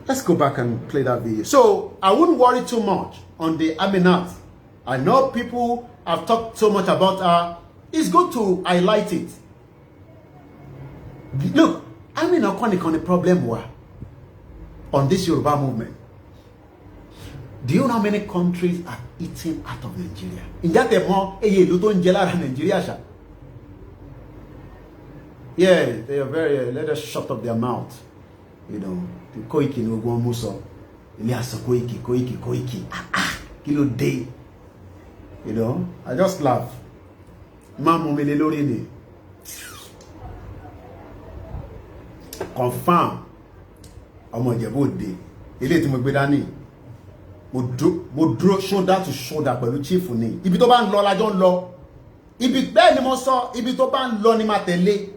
Let's go back and play that video. So I wouldn't worry too much on the Aminat. I know people have talked so much about her. It's good to highlight it. Look, Aminat on the problem on this Yoruba movement. Do you know how many countries are eating out of Nigeria? In that Nigeria. Yeah, they are very, let us shut up their mouth. The Koiki no go muso. Elias Koiki. Kilo day. I just laugh. Mamu mele lori ni. Confirm. Ọmọ Ìjẹ̀bú Òde. Ilé tí mo gbé dání. Mo dúró shoulder to shoulder pẹ̀lú chief ni. Ibi tó bá ń lọ la jọ ń lọ. Ibi bẹ́ẹ̀ ni mo sọ, ibi tó bá ń lọ ni máa tẹ̀lé.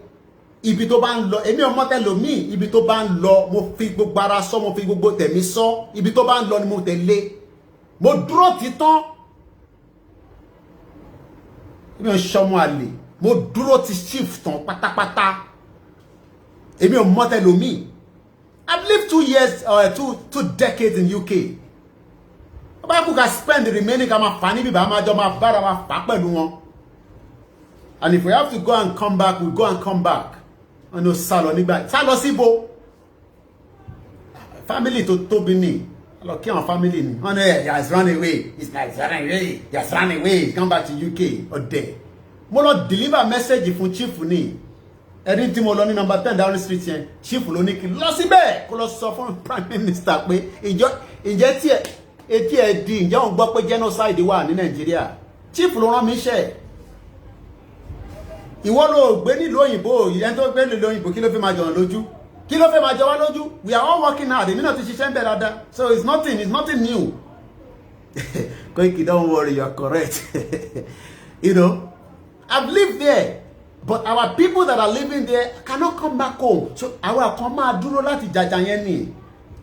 Ibi tó bá ń lọ, èmi ọmọ tẹlòmíì, ibi tó bá ń lọ, mo fi gbogbo ara sọ, mo fi gbogbo tẹ̀mí sọ, ibi tó bá ń lọ ni mo tẹ̀lé. Mo dúró títán. Èmi ò ṣọmọ àlè. Mo dúró ti chief tán pátápátá. Èmi ọmọ tẹlòmíì. I've lived 2 years or two decades in UK. But I could spend the remaining funny and if we have to go and come back, we'll go and come back. I know Salon Sibo. Family to Tobini. Look, our family. Oh no, he has run away. He's running away. He has run away. He's come back to UK or there. Molo deliver a message from Chief Ni. Erin tí mo lọ ní number 10 down the street yẹn. Chief ló ní kí lọ síbẹ̀ kó lọ sọ fún Prime Minister pé ǹjẹ́ tí etí ẹ di ǹjẹ́ òun gbọ́ pé genocide wà ní Nàìjíríà. Chief ló rán mi iṣẹ́. Ìwọ ló gbé nílùú òyìnbó, ìyẹn tó gbé nílùú òyìnbó kí ló fẹ́ máa jọ lójú? Kí ló fẹ́ máa jọ wá lójú? We are all working hard. Èmi náà ti ṣiṣẹ́ ń bẹ̀ dáadáa. So it's nothing new. Koiki, don't worry, you're correct. You know, I've lived there. But our people that are living there cannot come back home. So our kan máa dúró láti jàjà yẹn ni.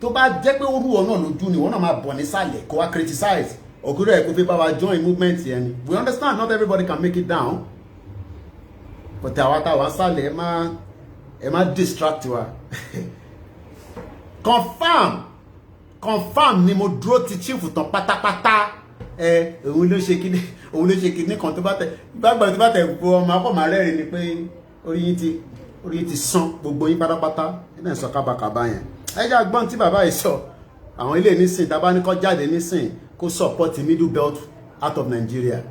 Tó bá jẹ́ pé oru ọ̀nà lójú ni wọ́n náà máa bọ̀ nísàlẹ̀ kó wá criticize. Òkúrò ẹ̀ kó fi bá wa join movement yẹn ni. We understand not everybody can make it down. But àwa táwa sálẹ̀ ẹ má distract wa. Confirm ni mo dúró ti chief tán pátápátá. Òun ló ṣe kíní kan tó bá tẹ̀ gbàgbà tó bá tẹ̀ gbọ́ ọmọ akọ́ máa rẹ́rìn ni pé orí yín ti sán gbogbo yín pátápátá ẹ̀ sọ kábàkàbá yẹn. Ẹjẹ́ àgbọ́n tí bàbá yìí sọ àwọn ilé nísìn tá bá ní kó jáde nísìn kó support middle belt out of Nigeria.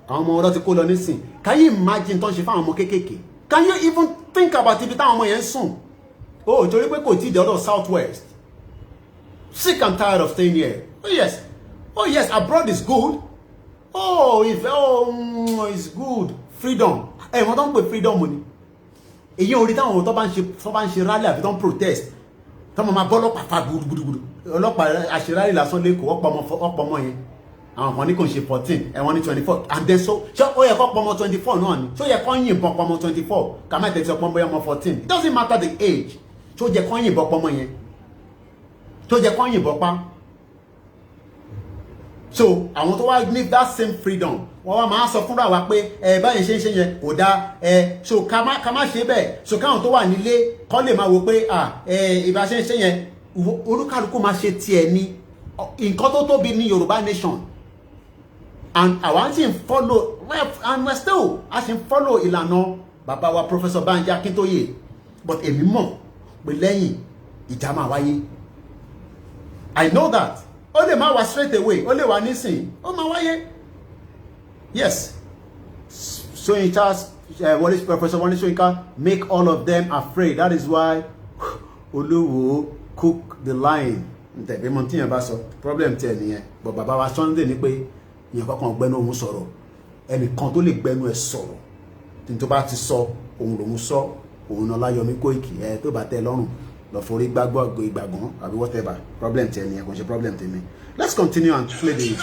Àwọn ọmọ ọ̀rọ̀ ti kó lọ nísìn. Can you imagine tó ń ṣe fáwọn ọmọ kéékèèké? Can you even think about ibi táwọn ọmọ yẹn sùn? Oh, torí pé kò tí ì dé ọ̀dọ̀ Southwest. Sick and tired of staying here. Oh yes, abroad is good. It's good. Freedom. Wọ́n tó ń pè freedom ni. Èyí orí táwọn tó bá ń ṣe rally àbí tó ń protest. Tó máa bọ́ ọlọ́pàá fa gbùdùgbùdù. Ọlọ́pàá àṣírárì lásán lẹ́kọ̀ọ́ ọ̀pọ̀ ọmọ yẹn. Àwọn kan ní kò ń ṣe 14, wọ́n ní 24. And then so, ó yẹ kó pọ̀ ọmọ 24 náà ni. Ṣó yẹ kó yìnbọn pọ̀ ọmọ 24. Ká má tẹ̀sí ọ̀pọ̀ ọmọ 14. It doesn't matter the age. Ṣó yẹ kó yìnbọn pọ̀ ọmọ yẹn. Tó yẹ kó yìnbọn pa. So àwọn tó wá ní that same freedom wọ́n wá máa sọ fúnra wa pé báyìí ṣe yẹn kò dáa so ká má ṣe bẹ́ẹ̀ so káwọn tó wà nílé kọ́ lè máa wo pé ìbá ṣe yẹn olúkálùkù máa ṣe tiẹ̀ ní nǹkan tó tóbi ní Yorùbá nation and àwa sì ń follow and we still a sì ń follow ìlànà bàbá wa Professor Banji Akintoye but èmi mọ̀ pé lẹ́yìn ìjà máa wáyé I know that. Ó lè máa wá straight away. Ó lè wá nísìn. Ó máa wáyé. Yes. Soyinka, Professor Wole Soyinka, make all of them afraid. That is why Oluwo cook the lion. Ntẹ̀gbẹ́ mọ̀ tí yẹn bá sọ. Problem tẹ̀ nìyẹn. But bàbá wa Sunday ní pé yẹn kọ́kàn gbẹ́nu òun sọ̀rọ̀. Ẹnìkan tó lè gbẹ́nu ẹ̀ sọ̀rọ̀. Tí tó bá ti sọ, òun lòun sọ. Òun náà Olayomi Koiki. Tó bá tẹ́ lọ́rùn. For ìgbàgbọ́n àbí whatever problem tell me kò ṣe problem tell me. Let's continue and play the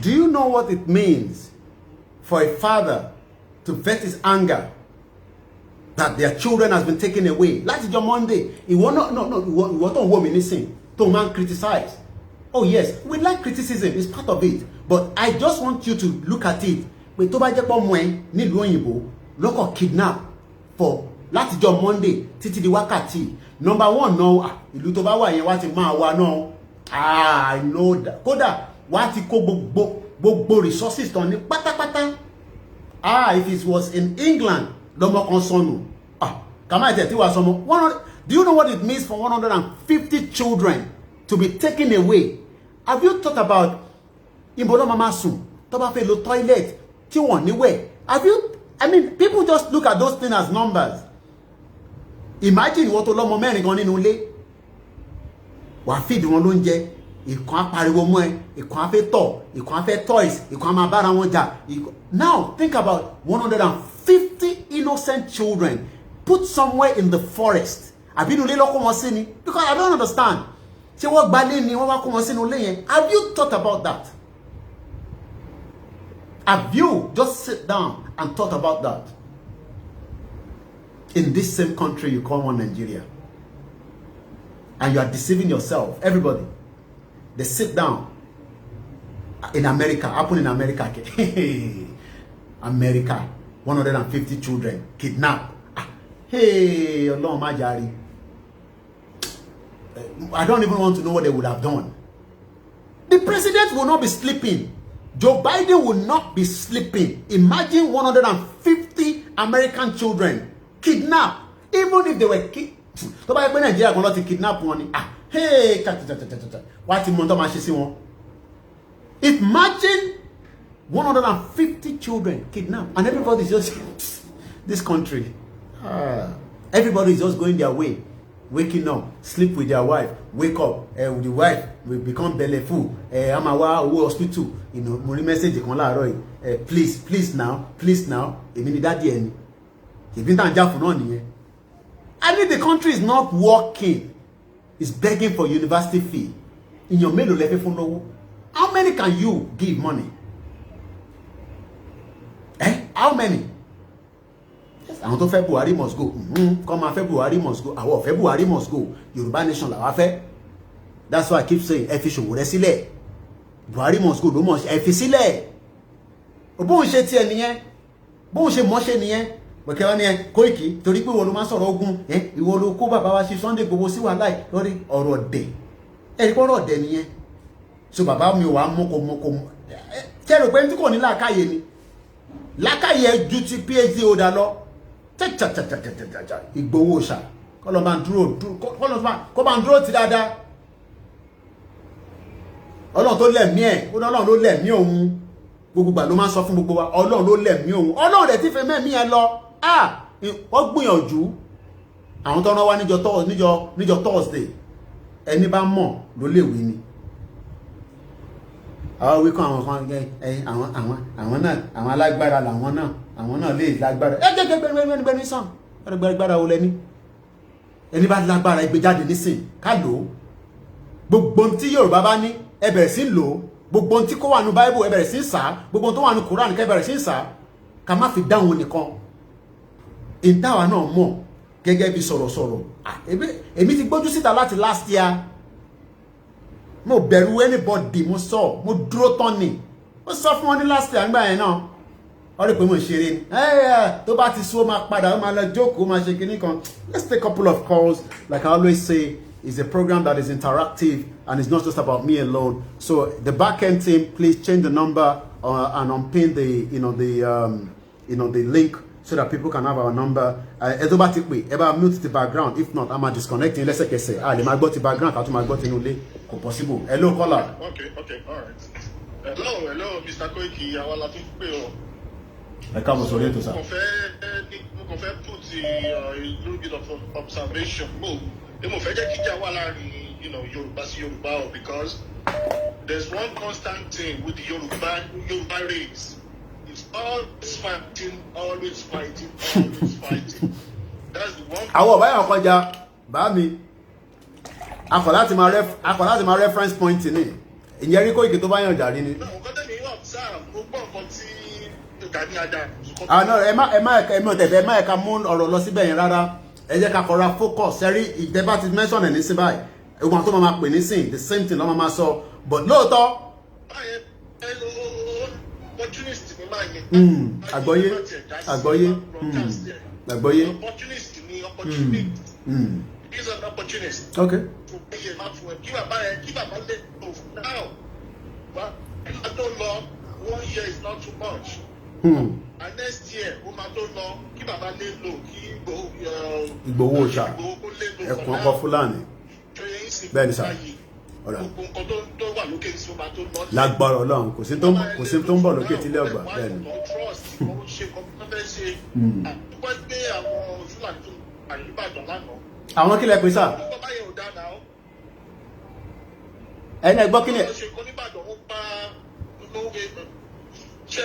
Do you know what it means for a father to vent his anger that their children has been taken away? Láti jọ́ Monday, ìwọ tó ń wò mí nísìn, tó máa ń criticize. Oh yes, we like criticism, it's part of it. But I just want you to look at it. Pé tó bá jẹ́ pé ọmọ ẹ nílùú òyìnbó lọ́kọ̀ kidnap for láti jọ́ Monday títí di wákàtí. Number one náà ìlú tó bá wà yẹn wá ti máa wà náà. I know that. Kódà wá ti kó gbogbo resources tán ní pátápátá. If it was in England lọ́mọ kan sọnù. Kàmá ìtẹ̀ tí wà sọmọ. Do you know what it means for 150 children to be taken away? Have you thought about Imbolo Mama Sùn tó bá fẹ́ lo toilet tí wọ́n níwẹ̀? Have you? I mean, people just look at those things as numbers. Imagine what ọlọ́mọ mẹ́rin gan nínú ilé. Wàá feed wọn lóúnjẹ. Ìkan á pariwo mọ́ ẹ, ìkan á fẹ́ tọ̀, ìkan á fẹ́ toys, ìkan á máa bára wọn jà. Now think about 150 innocent children put somewhere in the forest. Àbí inú ilé ló kó wọn sí ni? Because I don't understand. Ṣé wọ́n gbalé ni wọ́n wá kó wọn sínú ilé yẹn? Have you thought about that? Have you just sit down and thought about that? In this same country you call one Nigeria. And you are deceiving yourself. Everybody. They sit down. In America. Happen in America. America. 150 children kidnapped. Hey, Allah Majari. I don't even want to know what they would have done. The president will not be sleeping. Joe Biden will not be sleeping. Imagine 150 American children kidnapped. Even if they were kidnapped. So by Nigeria going to kidnap one. Hey, what imagine 150 children kidnapped, and everybody is just this country. Everybody is just going their way, waking up, sleep with their wife, wake up, with the wife will become belly full. I'm a hospital, you know, money message please now, daddy. I mean, the country is not working. It's begging for university fee. In your middle level, how many can you give money? How many? Yes, I want February must go. Come on, February must go. Our February must go. Yoruba nation la wafe. That's why I keep saying, efficient wo resile. Buhari must go. No much efficile. Bo nse ti eniyen. Bo nse mo se niyen. Bọ̀kẹ́ wá ní Koiki torí pé wọ́n ló máa sọ̀rọ̀ ogun ìwọ ló kó bàbá wa ṣe Sunday Igboho sí wà láì lórí ọ̀rọ̀ ọ̀dẹ̀ ẹ̀rí pọ́rọ̀ ọ̀dẹ̀ nìyẹn so bàbá mi wà mọ́kọ kẹ́rò pé tí kò ní làákàyè ni làákàyè ju ti PhD ọ̀dà lọ Igboho ṣá kọ́ bá ń dúró ti dáadáa Ọlọ́run tó lẹ̀mí ẹ̀ Ọlọ́run ló lẹ̀mí òun gbogbo gbà ló máa ń sọ fún gbogbo wa Ọlọ́run ló lẹ̀mí òun Ọlọ́run rẹ̀ ti fẹ́ mẹ́mí ẹ lọ wọ́n gbìyànjú àwọn tó rán wá níjọ́ Thursday ẹni bá mọ̀ ló lè wí ni àwọn wíkọ́ àwọn kan àwọn náà àwọn alágbára làwọn náà lè lágbára gbẹ́gbẹ́gbẹ́gbẹ́gbẹ́ sàn gbẹ́gbẹ́gbẹ́gbẹ́ wo lẹ́ni ẹni bá lágbára ẹgbẹ́ jáde nísìn ká lò ó gbogbo tí Yorùbá bá ní ẹ bẹ̀rẹ̀ sí lò ó gbogbo tí kó wà ní Bible ẹ bẹ̀rẹ̀ sí sá gbogbo tó wà ní Quran kẹ́ bẹ̀rẹ̀ sí sá ká má fi dáhùn nìkan ìdáwà náà mọ̀ gẹ́gẹ́ bí sọ̀rọ̀sọ̀rọ̀ èmi ti gbójú síta láti last year mo bẹ̀rù anybody mo sọ mo dúró tán ni mo sọ fún wọn ní last year nígbà yẹn náà wọ́n rí pé mo ṣeré ni tó bá ti sú ó máa padà ó máa lọ jókòó ó máa ṣe kinní kan. Let's take a couple of calls. Like I always say, it's a program that is interactive and it's not just about me alone. So the back end team, please change the number and unpin the link so that people can have our number. Ever mute the background. If not, I'm disconnecting. Let's say, the background. Possible. Hello, caller. Okay, all right. Hello, Mr. Koiki. I come to you, sir. I put a little bit of observation. Yoruba, because there's one constant thing with the Yoruba race. It's always fighting. That's the one. I my reference point in it. In Jericho, you get to buy your daddy. No, Emma Camoon or Losibe Rada, Ejaka focus, Seri, if the bat is mentioned and it's by a want to mama when the same thing, Mama saw, but no thought. Opportunist in opportunity. He's an opportunist. Okay. Now, but I don't know. 1 year is not too much. And next year, we might don't know. Keep a man low. Igboho ṣá. Ẹ̀kún ọkọ̀ Fúlàní. Bẹ́ẹ̀ni sá. Lágbára Ọlọ́run kò sí tó ń bọ̀ lókè tí ilé ọgbà bẹ́ẹ̀ni. Ìbàdàn lánàá. Àwọn kílẹ̀ pé sà. Bàbá yẹn ò dáná o. Ẹni ẹgbọ́ kílẹ̀. Ó ṣe kó níbàdàn ó pa lóore ṣe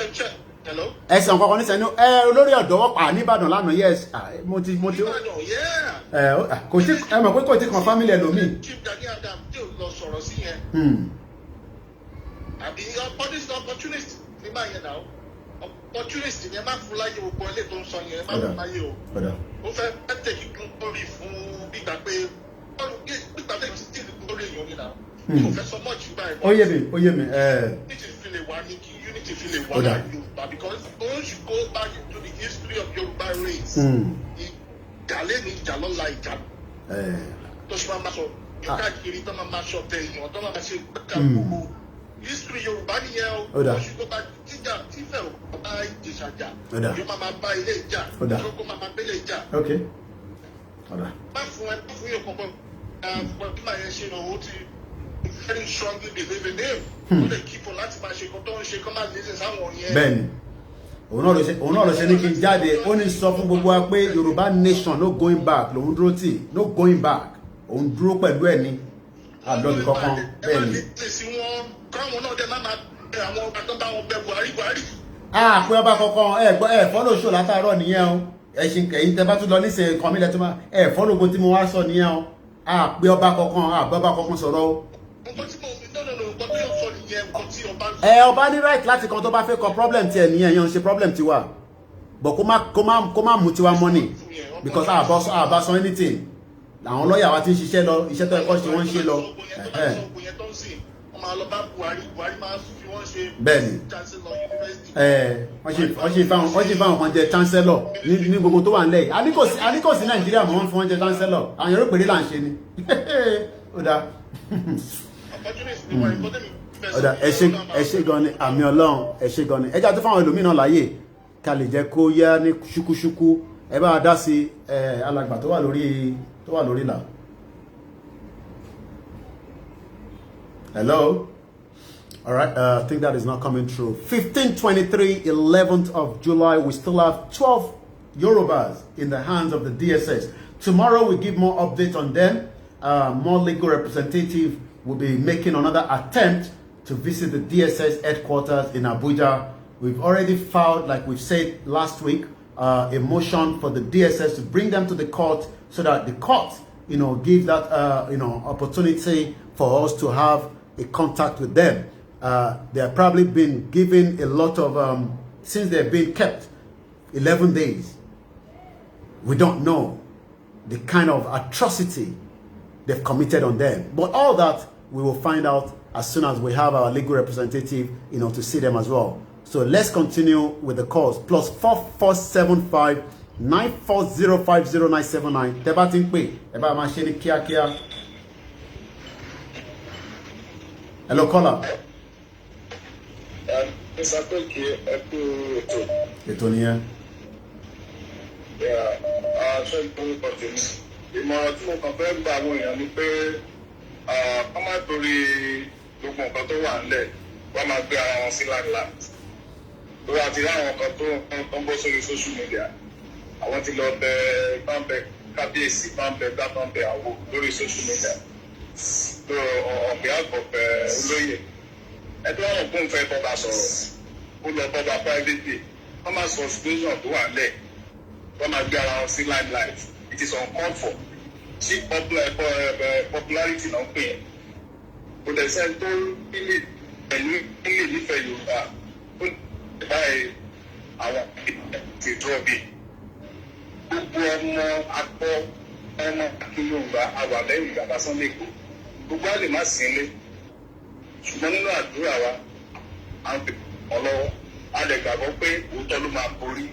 hello. Ẹ̀sán kankan nísìnyí olórí ọ̀dọ́ wọ́pà níbàdàn lánàá yes mo ti. Ìbàdàn yeah. Kò tí ẹ mọ̀ pé kò tí kan family ẹlòmíì. Chief Gani Adam tí ò lọ sọ̀rọ̀ sí yẹn. Àbí opportunist nígbà yẹn náà. Opportunist ni ẹ má fún láyé gbogbo ilé tó ń sọ yẹn ẹ má fún láyé o. Ó fẹ́ tẹ̀kí lórí fún gbígbà pé gbígbà pé tí lórí èèyàn ni náà. Kò fẹ́ sọ mọ́ọ̀jì báyìí. Ó yé mi. Unity fi lè wá ní kí unity fi lè wá ní Yorùbá because once you go back into the history of Yorùbá race, ìjà lẹ́nu ìjà lọ́la ìjà. Tó ṣe máa sọ káàkiri tó máa sọ tẹ èèyàn tó máa ṣe gbẹ́ka gbogbo. History Yorùbá nìyẹn o. Once you go back tíjà tífẹ̀ ọ̀bá ìjẹ̀ṣàjà. Yóò máa bá ilé ìjà. Ìjókòó máa bẹ́lẹ̀ ìjà. Má fún yóò kọ̀ọ̀kan. Fún kí màá yẹn ṣe náà ó ti very strongly believe in him. Ó lè kí fún láti máa ṣe kó tó ń ṣe kó máa lè ṣe sáwọn yẹn. Bẹ́ẹ̀ni, òun náà ló ṣe ní kí n jáde, ó ní sọ fún gbogbo wa pé Yorùbá nation no going back lòun dúró tì, no going back, òun dúró pẹ̀lú ẹ̀ ní àdọ́bì kankan bẹ́ẹ̀ni. Káwọn náà dẹ̀ máa bẹ àwọn ọba tó bá wọn bẹ Buhari. Pé ọba kankan ẹ fọ́lọ̀ ṣò látàárọ̀ nìyẹn o. Ẹ̀yin tẹ bá tún lọ níṣẹ́ kan mílẹ̀ tó máa fọ́lọ̀ ogun tí mo wá sọ nìyẹn o. Pé ọba kankan sọ̀rọ̀ o. Ọba ní right láti kan tó bá fẹ́ kọ problem tiẹ̀ nìyẹn yẹn ń ṣe problem tiwa but kó má mú tiwa money because àbá sọ anything àwọn lọ́ọ̀yà wa ti ń ṣiṣẹ́ lọ iṣẹ́ tó ẹ̀kọ́ ṣe wọ́n ń ṣe lọ. Bẹ́ẹ̀ni wọ́n ṣe fáwọn kan jẹ chancellor ní gbogbo tó wà nílẹ̀ yìí a ní kò sí Nàìjíríà mọ́ wọ́n fi wọ́n jẹ chancellor àwọn yẹn ló pèrè là ń ṣe ni ó dáa. Ẹ ṣé gan ni àmì Ọlọ́run ẹ ṣé gan ni ẹjá tó fáwọn ẹlòmíràn láàyè ká lè jẹ́ kó yá ní ṣúkúṣúkú ẹ bá dá sí alàgbà tó wà lórí là. Hello. All right, I think that is not coming through. 1523, 11th of July, we still have 12 Yorubas in the hands of the DSS. Tomorrow we give more updates on them. More legal representative will be making another attempt to visit the DSS headquarters in Abuja. We've already filed, like we've said last week, a motion for the DSS to bring them to the court so that the court, give that, opportunity for us to have a contact with them. They have probably been given a lot of, since they've been kept 11 days. We don't know the kind of atrocity they've committed on them. But all that we will find out as soon as we have our legal representative, to see them as well. So let's continue with the calls. Plus 4475 9405079. Teba Tinkwe. Eba Machine Kia Kia. Hello, caller. Mr. Koiki, Ètò nìyẹn. Ṣé ìgbóhùn tèmi? Ìmọ̀ràn tí mo kàn fẹ́ gba àwọn èèyàn ni pé wọ́n máa torí gbogbo nǹkan tó wà nílẹ̀ wọ́n máa gbé ara wọn sí landland. Tó wà ti rí àwọn kan tó ń bọ́ sórí social media. Àwọn ti lọ bẹ bámbẹ kábíyèsí bámbẹ gbábámbẹ àwo lórí social media. So ọ̀gbìn àgbọ̀fẹ́ olóyè. Ẹgbẹ́ àwọn ògùn fẹ́ bọ́ba sọ̀rọ̀. Ó lọ bọ́ba privately. Wọ́n máa sọ situation tó wà nílẹ̀. Wọ́n máa gbé ara wọn sí landline. It is uncalled for. Sí popularity náà pè é. Kò dẹ̀ sẹ́ni tó nílé nífẹ̀ẹ́ Yorùbá. Ó báyìí àwọn ti dúró bí. Gbogbo ọmọ akọ ọmọ akí Yorùbá àwà lẹ́yìn ìgbàgbá Sunday kò. Gbogbo á lè má sí ilé. Ṣùgbọ́n nínú àdúrà wa, à ń pè wọ́n lọ́wọ́. A lè gbàgbọ́ pé òótọ́ ló máa borí.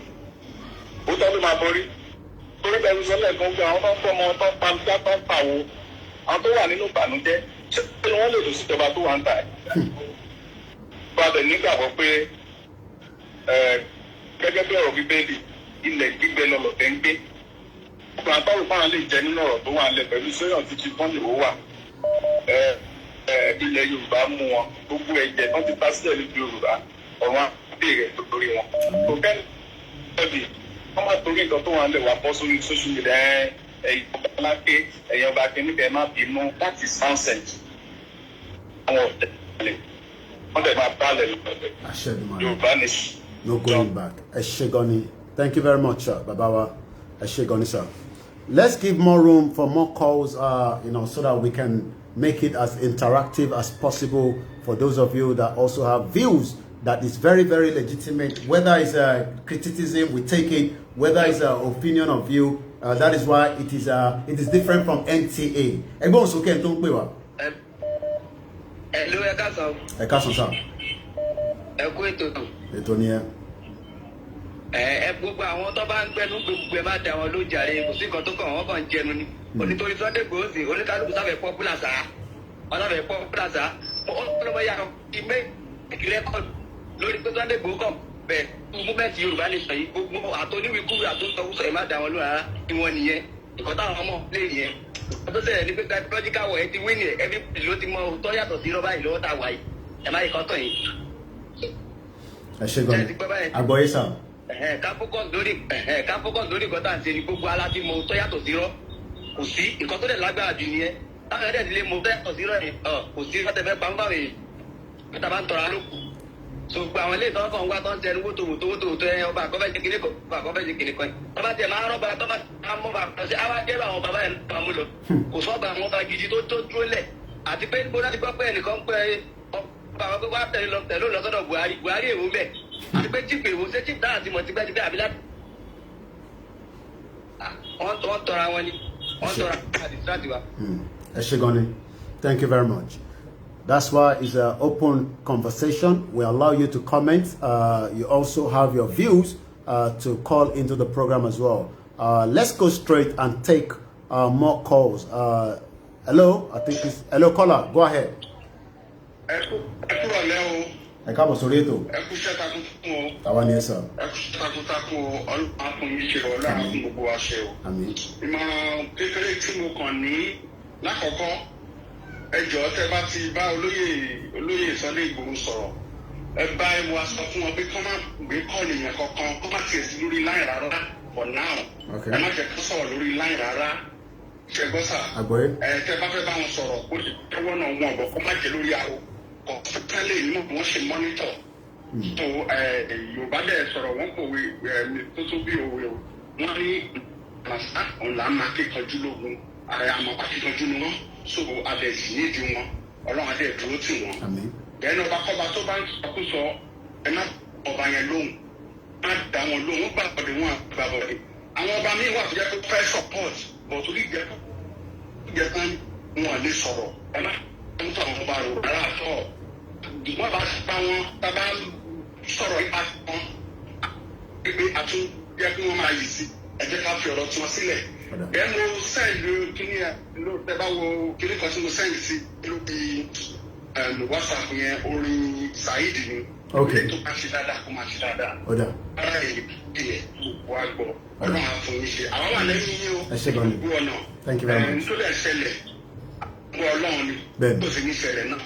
Òótọ́ ló máa borí. Torí bẹ́ẹ̀ ló sọ lẹ́ẹ̀kan pé àwọn tó ń fọmọ tó ń pamíjá tó ń pàwọ́ àwọn tó wà nínú ìbànújẹ́ ṣé wọ́n lè lò síjọba tó wà ń tà ẹ́. Bàbá nígbàgbọ́ pé gẹ́gẹ́ bí ọ̀rọ̀ Bíbélì ilẹ̀ gbígbẹ lọ́lọ́ tẹ́ ń gbé. Gbogbo àtọ́rù fáwọn lè jẹ nínú ọ̀rọ̀ tó wà ńlẹ̀ pẹ̀lú sóyàn títí tán lè wó wà. Ilẹ̀ Yorùbá mú wọn gbogbo ẹ̀jẹ̀ tó ti bá sílẹ̀ níbi Yorùbá ọ̀run á bèèrè lórí wọn. Kò kẹ́ni wọ́n máa torí nǹkan tó wà ń lẹ̀ wá bọ́ sórí social media That is nonsense. No going back. Eshegoni. Thank you very much, Babawa. Eshegoni, sir. Let's give more room for more calls, so that we can make it as interactive as possible for those of you that also have views that is very, very legitimate. Whether it's a criticism, we take it. Whether it's an opinion of view, that is why it is different from NTA. Hello, Ekason, sir. Ètò ni ẹ. Gbogbo àwọn tó bá ń gbẹnu gbogbo ẹ má dá wọn ló jàre kò sí nǹkan tó kàn wọ́n kàn jẹnu ni. Onítorí Sunday Igboho sí oníkálukú sáfẹ́ popular sá. Ọlọ́fẹ́ popular sá. Ọlọ́mọ yà ìmé ìrẹ́kọ̀dù lórí pé Sunday Igboho kàn bẹ̀ múvẹ́ǹtì Yorùbá lè sọ yìí gbogbo àtọ́níwìkúwì àtúntọ́wùsọ ẹ̀ má dá wọn ló rárá ni wọ́n nìyẹn. Ìkọ́ táwọn ọmọ lè nìyẹn. Ọdún sẹ́yìn ní pé psychological war ẹ ti wí ni everybody ló ti mọ òótọ́ yàtọ̀ sí rọ́bà yìí lọ́wọ́ tá a wà yìí. Ẹ má yìí kọ́ tọ̀ yìí. Ẹ ṣe gan-an. Àgbọ̀yé sàn. Ká focus lórí nǹkan tá à ń ṣe ni gbogbo aláti mọ tó yàtọ̀ sí rọ́ kò sí nǹkan tó dẹ̀ lágbára jù nìyẹn táwọn ẹ̀dẹ̀ nílé mọ tó yàtọ̀ sí rọ́ yẹn kò sí fẹ́tẹ̀fẹ́ pàmpáwé níta bá ń tọrọ alókù so gbogbo àwọn ilé ìtọ́kọ̀ ń wá tó ń tẹnu wótòwótò ẹ ọba àkọ́fẹ́ ṣe kìnìkan ọba àkọ́fẹ́ ṣe kìnìkan tọ́ba tẹ̀ máa rọ́ba tọ́ba mọ́ bá ṣe àwọn ajẹ́rọ àwọn bàbá yẹn lọ́wọ́ mú lọ kò sọ́ba àwọn ọba gidi tó dúró lẹ̀ àti pé bó láti gbọ́ pé ẹnìkan pé ọba àwọn gbogbo àtẹ̀lé lọ sọ́dọ̀ Buhari èwo bẹ́ẹ̀ àti pé jíìpù èwo ṣé jíìpù dáhà sí mọ̀ tipẹ́tipẹ́ àbí láti wọ́n tọra wọn ni wọ́n tọra àdìsíláàtì wa. Ẹ ṣé gan ni. Thank you very much. That's why it's an open conversation. We allow you to comment. You also have your views to call into the program as well. Let's go straight and take more calls. Hello, I think it's hello caller. Go ahead. Ẹ káàbọ̀ sórí ètò. Ẹ kú iṣẹ́ takuntakun o. Àwa ni ẹ sọ. Ẹ kú iṣẹ́ takuntakun o. Ọlọ́run á fún yín ṣe o. Ọlọ́run á fún gbogbo wa ṣe o. Àmín. Ìmọ̀ràn kékeré tí mo kàn ní lákọ̀ọ́kọ́ ẹ jọ̀ọ́ tẹ́ bá ti bá olóyè Sunday Igboho sọ̀rọ̀ ẹ bá ẹ wá sọ fún wọn pé kọ́ máa gbé kọ́ọ̀lì yẹn kankan kọ́ máa tiẹ̀ sí lórí láì rárá for now. Ẹ má jẹ́ kó sọ̀rọ̀ lórí láì rárá. Ṣẹ̀gbọ́sà. Àgbọ̀yé. Tẹ́ bá fẹ́ bá wọn sọ̀rọ̀ ó lè tẹ́wọ́ náà wọn bọ̀ kó má jẹ́ lórí àrò. Kọ̀ọ̀tẹ́lẹ̀ inú wọn ṣe mọ́nítọ̀ tó Yorùbá dẹ̀ sọ̀rọ̀ wọn kò wé tó tó bí òwe o wọ́n ní àṣà ọ̀la máa kíkanjú lógun àmọ́ akíkanjú ni wọ́n so adẹ̀sí nídìí wọn Ọlọ́run adẹ̀ dúró tì wọ́n. Bẹ́ẹ̀ni ọba kọ́ba tó bá ń ṣàkóso ẹ má ọba yẹn lóhùn má dá wọn lóhùn wọ́n gbà bọ̀dẹ̀ wọn àgbà bọ̀dẹ̀ àwọn ọba míì wà tó jẹ́ pé fẹ́ support but torí ìjẹ́ kan wọn lè sọ̀rọ̀ ẹ má ń tọ́ àwọn ọba rò rárá àtọ́ wọ́n bá bá wọn tábà sọ̀rọ̀ ipa wọn pé àtún yẹ kí wọ́n máa yìí sí ẹ jẹ́ ká fi ọ̀rọ̀ tí wọ́n sílẹ̀. Ẹ mo sẹ́ǹdì kíní ẹ ló tẹ bá wo kíní kan tí mo sẹ́ǹdì sí lórí WhatsApp yẹn orin Saheed ni. Orí tó bá ṣe dáadáa kó máa ṣe dáadáa. Ara ẹ̀ díẹ̀ wá gbọ́ Ọlọ́run á fún yín ṣe. Àwọn wà lẹ́yìn yín o. Ẹ ṣé gan ni. Gbogbo ọ̀nà. Thank you very much. Nítorí ẹ̀ ṣẹlẹ̀ gbọ́ Ọlọ́run ni. Tó sì ní ìṣẹ̀lẹ̀ náà.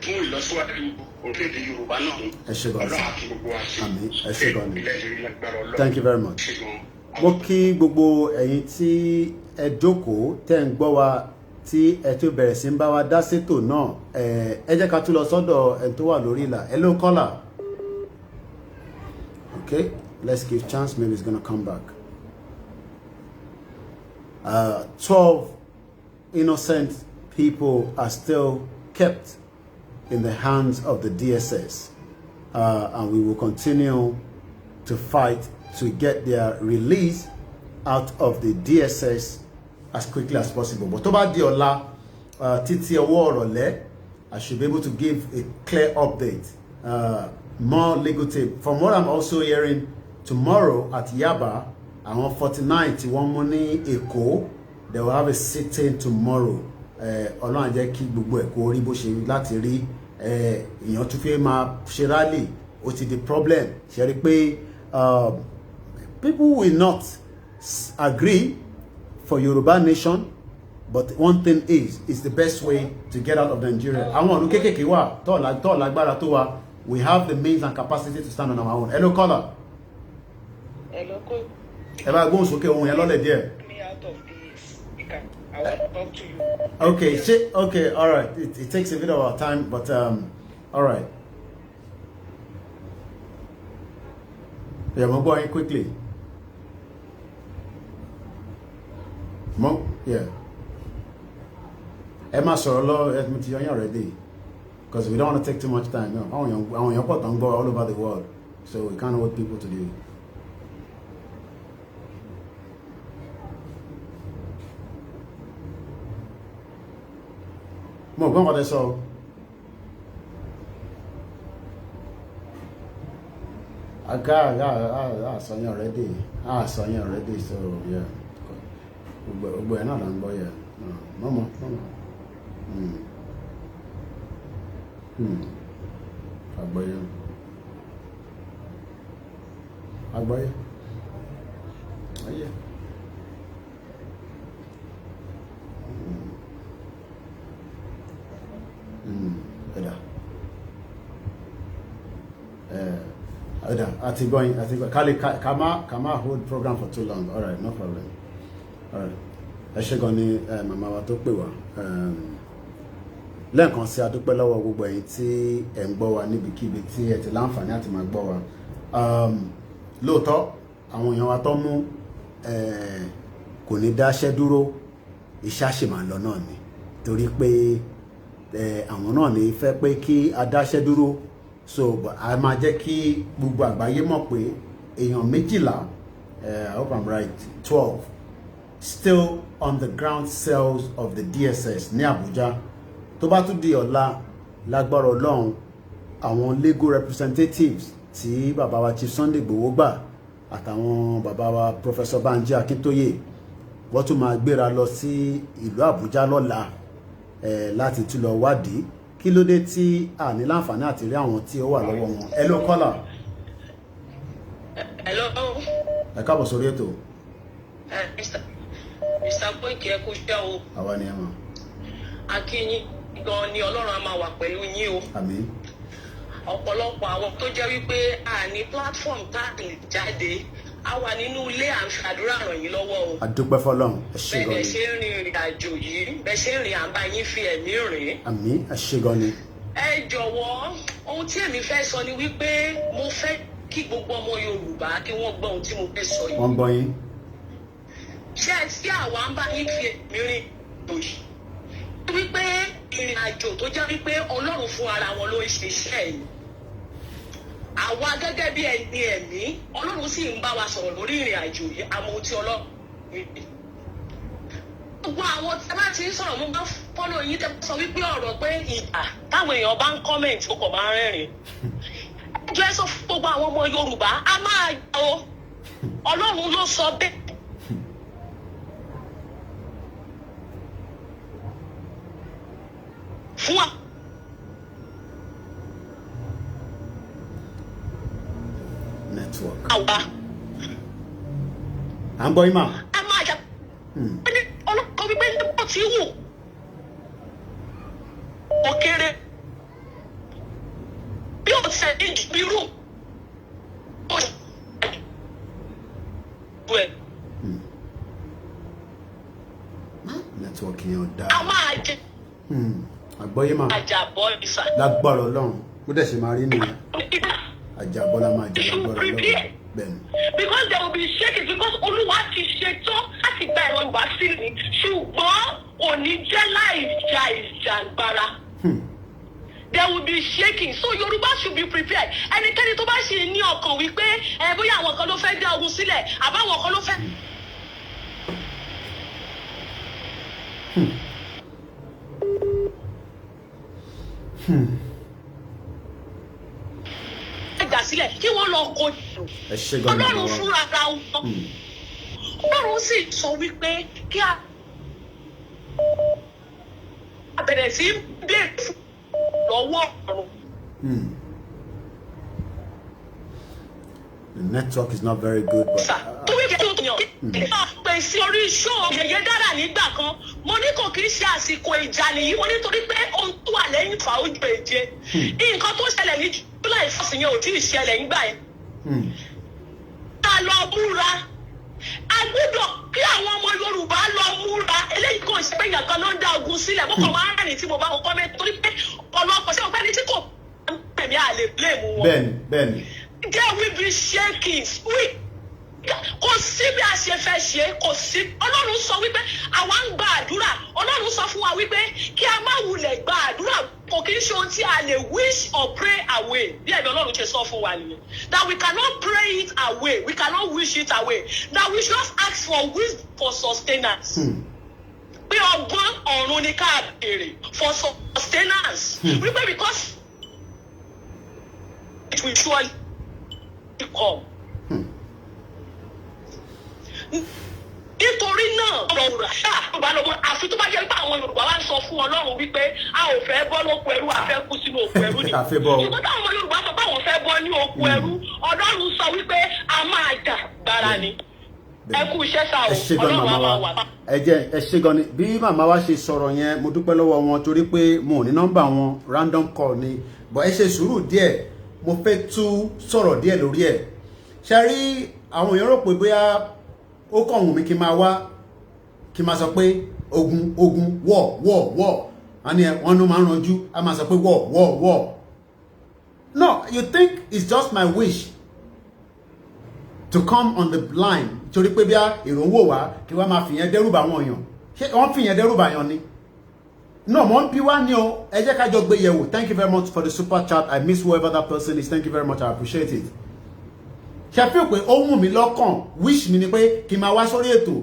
Fún ìlọsíwájú orílẹ̀-èdè Yorùbá náà ni. Ẹ ṣé gan ni. Ọlọ́run á fi gbogbo wa ṣe. Àmín. Ẹ ṣé gan ni. Ilẹ̀ ìlérí lágbára Ọlọ́run. Thank you very much. Mo kí gbogbo ẹ̀yin tí ẹ jókòó tẹ́ ń gbọ́ wa tí ẹ tó bẹ̀rẹ̀ sí ń bá wa dá sétò náà ẹ jẹ́ ká tún lọ sọ́dọ̀ ẹni tó wà lórí ìlà. Hello caller. Okay, let's give chance, maybe it's gonna come back. 12 innocent people are still kept in the hands of the DSS and we will continue to fight to get their release out of the DSS as quickly as possible. But tó bá di ọ̀la títí ọwọ́ ọ̀rọ̀lẹ́, I should be able to give a clear update, more legal tape. From what I'm also hearing, tomorrow at Yaba, àwọn 49 tí wọ́n mú ní Èkó, they will have a sitting tomorrow. Ọlọ́run á jẹ́ kí gbogbo Èkó rí bó ṣe láti rí èèyàn tún fẹ́ máa ṣe rally ó ti di problem. Ṣe rí pé people will not agree for Yoruba nation, but one thing is, it's the best way to get out of Nigeria. Àwọn ọ̀run kékèké wà tó lágbára tó wa, we have the means and capacity to stand on our own. Hello caller. Hello Koiki. Ẹ bá gbóhùn sókè ohun yẹn lọ́lẹ̀ díẹ̀. I want to talk to you. Okay, all right. It takes a bit of our time, but all right. Yeah, we're going quickly. Yeah. Emma Sorolo, admit you're already. Because we don't want to take too much time. No, I want your pot and go all over the world. So we can't hold people to do it. Mo, go on this all. I saw you already. So yeah. We're not on boy yet. No more. Agboye. Oh yeah. I think Kama hold program for too long. All right, no problem. All right. I should go ni mama wa tó pè wá. Lẹ́ẹ̀kan sí a dúpẹ́ lọ́wọ́ gbogbo ẹ̀yin tí ẹ ń gbọ́ wa níbikíbi tí ẹ ti láǹfààní àti máa gbọ́ wa. Lóòótọ́ àwọn èèyàn wa tó mú kò ní dáṣẹ́ dúró, iṣẹ́ àṣẹ máa lọ náà ni torí pé àwọn náà ní fẹ́ pé kí a dáṣẹ́ dúró, so a máa jẹ́ kí gbogbo àgbáyé mọ̀ pé èèyàn 12, I hope I'm right, 12 still on the ground cells of the DSS ní Abuja. Tó bá tún di ọ̀la lágbára Ọlọ́run, àwọn legal representatives tí bàbá wa Chief Sunday Igboho gbà àtàwọn bàbá wa Professor Banji Akintoye wọ́n tún máa gbéra lọ sí ìlú Abuja lọ́la láti tún lọ wádìí kí ló dé tí a ní láǹfààní àti rí àwọn tí ó wà lọ́wọ́ wọn. Hello caller. Hello. Ẹ káàbọ̀ sórí ètò. Mr. Koiki ẹ kú iṣẹ́ o. Àwa ni ẹ mọ̀. Akínyìn gan ni Ọlọ́run á máa wà pẹ̀lú yín o. Àmín. Ọ̀pọ̀lọpọ̀ àwọn tó jẹ́ wípé a ní platform tá a lè jáde, a wà nínú ilé à ń ṣàdúrà ràn yín lọ́wọ́ o. A dúpẹ́ f'Ọlọ́run. Ẹ ṣé gan ni. Bẹ́ẹ̀ ṣe ń rin ìrìn àjò yìí, bẹ́ẹ̀ ṣe ń rìn àbá yín fi ẹ̀mí rìn. Àmín. Ẹ ṣé gan ni. Ẹ jọ̀wọ́, ohun tí èmi fẹ́ sọ ni wípé mo fẹ́ kí gbogbo ọmọ Yorùbá kí wọ́n gbọ́ ohun tí mo fẹ́ sọ yìí. Wọ́n gbọ́ yín. Ṣé ẹ tí àwa ń bá yín fi ẹ̀mí rìn lòyìí? Wípé ìrìn àjò tó jẹ́ wípé Ọlọ́run fún ara wọn ló ń ṣe iṣẹ́ yìí. Àwa gẹ́gẹ́ bí ẹni ẹ̀mí, Ọlọ́run sì ń bá wa sọ̀rọ̀ lórí ìrìn àjò yìí, àmọ́ ohun tí Ọlọ́run rí. Gbogbo àwọn tí a bá ti ń sọ̀rọ̀ mo máa ń fọ́lọ́ yín tẹ́ sọ wípé ọ̀rọ̀ pé ìgbà táwọn èèyàn bá ń kọ́mẹ̀ntì ó kọ̀ máa ń rẹ́rìn. Ẹjọ́ ẹ sọ fún gbogbo àwọn ọmọ Yorùbá, a máa yọ o. Ọlọ́run ló sọ bẹ́ẹ̀. Fún wa. Network. Àwa. À ń gbọ́ yín mà. A máa jà. Ọlọ́kọ̀ wípé nípò tí wù. Ó kéré. Bí o ti ṣe ní irú. Ó ṣe. Network yẹn ò dáa. A máa jẹ. Àgbọ́yé mà. Àjàbọ̀ ìsà. Lágbára Ọlọ́run. Bó dẹ̀ ṣe máa rí nìyẹn. Àjàbọ̀ la máa jẹ lágbára Ọlọ́run. Bẹ́ẹ̀ni. Because they will be shaking because Olúwa ti ṣetán láti gba ẹ̀rọ ìwà sí ni ṣùgbọ́n òní jẹ́ láì ja ìjàngbara. They will be shaking, so Yoruba should be prepared. Ẹnikẹ́ni tó bá ṣe ní ọkàn wípé bóyá àwọn kan ló fẹ́ dá ogun sílẹ̀ àbáwọn kan ló fẹ́. Ẹgbà sílẹ̀ kí wọ́n lọ kó Ọlọ́run fúnra ra wọn. Ọlọ́run sì sọ wípé kí a bẹ̀rẹ̀ sí bẹ̀rẹ̀ fún lọ́wọ́ ọ̀run. The network is not very good, but pèsè orí iṣó yẹyẹ dára nígbà kan mo ní kò kí ń ṣe àsìkò ìjà nìyí mo nítorí pé ohun tó wà lẹ́yìn fà ojú èje nǹkan tó ṣẹlẹ̀ ní July 1st yẹn ò tí ì ṣẹlẹ̀ nígbà yẹn. Ta lọ múra a gbọ́dọ̀ kí àwọn ọmọ Yorùbá lọ múra eléyìí kò ṣe pé èèyàn kan ló ń dá ogun sílẹ̀ mo kàn máa ń rìn tí mo bá wọn kọ́mẹ́ torí pé ọlọ́pàá ṣé ọ̀pẹ́ ní tí kò pèmí àlè blame wọn. bẹ́ẹ̀ni. There will be shakings kò sí bí a ṣe fẹ́ ṣe kò sí Ọlọ́run sọ wípé àwa ń gba àdúrà Ọlọ́run sọ fún wa wípé kí a má wulẹ̀ gba àdúrà kò kí n ṣe ohun tí a lè wish or pray away bí ẹ̀mí Ọlọ́run ṣe sọ fún wa nìyẹn that we cannot pray it away we cannot wish it away that we just ask for wisdom for sustenance. Pé ọgbọ́n ọ̀run ni ká béèrè for sustenance wípé because it will surely come. Nítorí náà ọ̀rọ̀ rà ìbálòpọ̀ àfi tó bá jẹ́ pé àwọn Yorùbá wá ń sọ fún Ọlọ́run wípé a ò fẹ́ bọ́ lóko ẹrú a fẹ́ kú sínú oko ẹrú ni. Ṣùgbọ́n táwọn ọmọ Yorùbá sọ pé àwọn fẹ́ bọ́ ní oko ẹrú Ọlọ́run sọ wípé a máa jà gbára ni. Ẹ kú iṣẹ́ sá o Ọlọ́run á máa wà. Ẹ ṣé gan ni bí màmá wa ṣe sọ̀rọ̀ yẹn mo dúpẹ́ lọ́wọ́ wọn torí pé mo ò ní nọ́mbà wọn random call ni but ẹ ṣe sùúrù díẹ̀ mo fẹ́ tú sọ̀rọ̀ díẹ̀ lórí ẹ̀ ṣe rí àwọn èèyàn rò pé bóyá ó kàn wù mí kí n máa wá kí n máa sọ pé ogun war àní wọn ló máa ń ranjú a máa sọ pé war. No, you think it's just my wish to come on the line torí pé bí èrò ń wò wá kí wọ́n máa fìyẹn dẹ́rùbà àwọn èèyàn ṣé wọ́n fìyẹn dẹ́rùbà èèyàn ni. No, mo ń bí wá ní o ẹ jẹ́ ká jọ gbé yẹ̀wò. Thank you very much for the super chat. I miss whoever that person is. Thank you very much. I appreciate it. Ṣé fi pé ó wù mí lọ́kàn wish mi ni pé kí n máa wá sórí ètò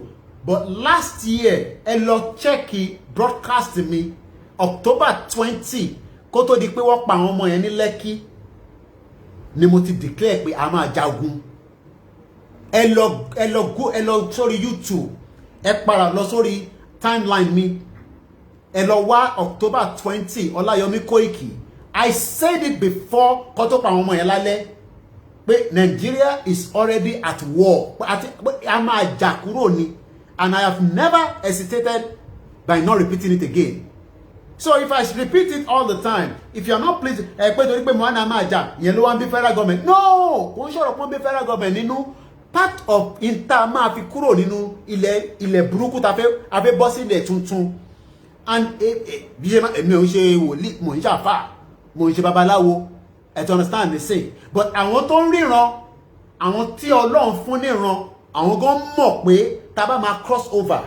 but last year ẹ lọ check broadcast mi October 20 kó tó di pé wọ́n pa àwọn ọmọ yẹn ní Lẹ́kì ni mo ti declare pé a máa jagun. Ẹ lọ sórí YouTube ẹ para lọ sórí timeline mi ẹ lọ wá October 20 Olayomi Koiki. I said it before kó tó pa àwọn ọmọ yẹn lálẹ́ pé Nigeria is already at war a máa jà kúrò ni and I have never hesitated by not repeating it again. So if I repeat it all the time, if you are not pleased pé torí pé mo na máa jà ìyẹn ló wá ń bí federal government no kò ń sọ̀rọ̀ pọ́n bí federal government nínú part of inter máa fi kúrò nínú ilẹ̀ burúkú ta fẹ́ abẹ́ bọ́ sí ilẹ̀ tuntun and bí ṣe èmi ò ń ṣe wòlíì mò ń ṣàfà mò ń ṣe babaláwo to understand the say but àwọn tó ń ríran àwọn tí Ọlọ́run fún níran àwọn gan mọ̀ pé tá bá máa cross over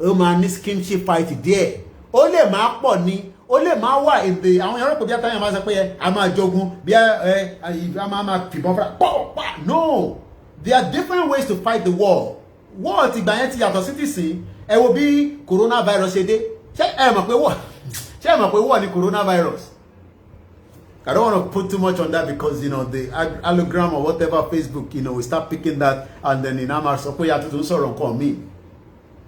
ó máa ní skinship fight díẹ̀ ó lè máa pọ̀ ní ó lè máa wà èdè àwọn yàrá pé bí àtàyàn máa sọ pé a máa jogun bí a máa fìbọn fúnra pọ̀ no there are different ways to fight the war ti gbà yẹn ti yàtọ̀ sí tìsín ẹ wo bí coronavirus ṣe dé ṣé ẹ mọ̀ pé war ni coronavirus. I don't want to put too much on that because, you know, the allogram or whatever, Facebook, you know, we start picking that and then in Amar, so we have to do so call me.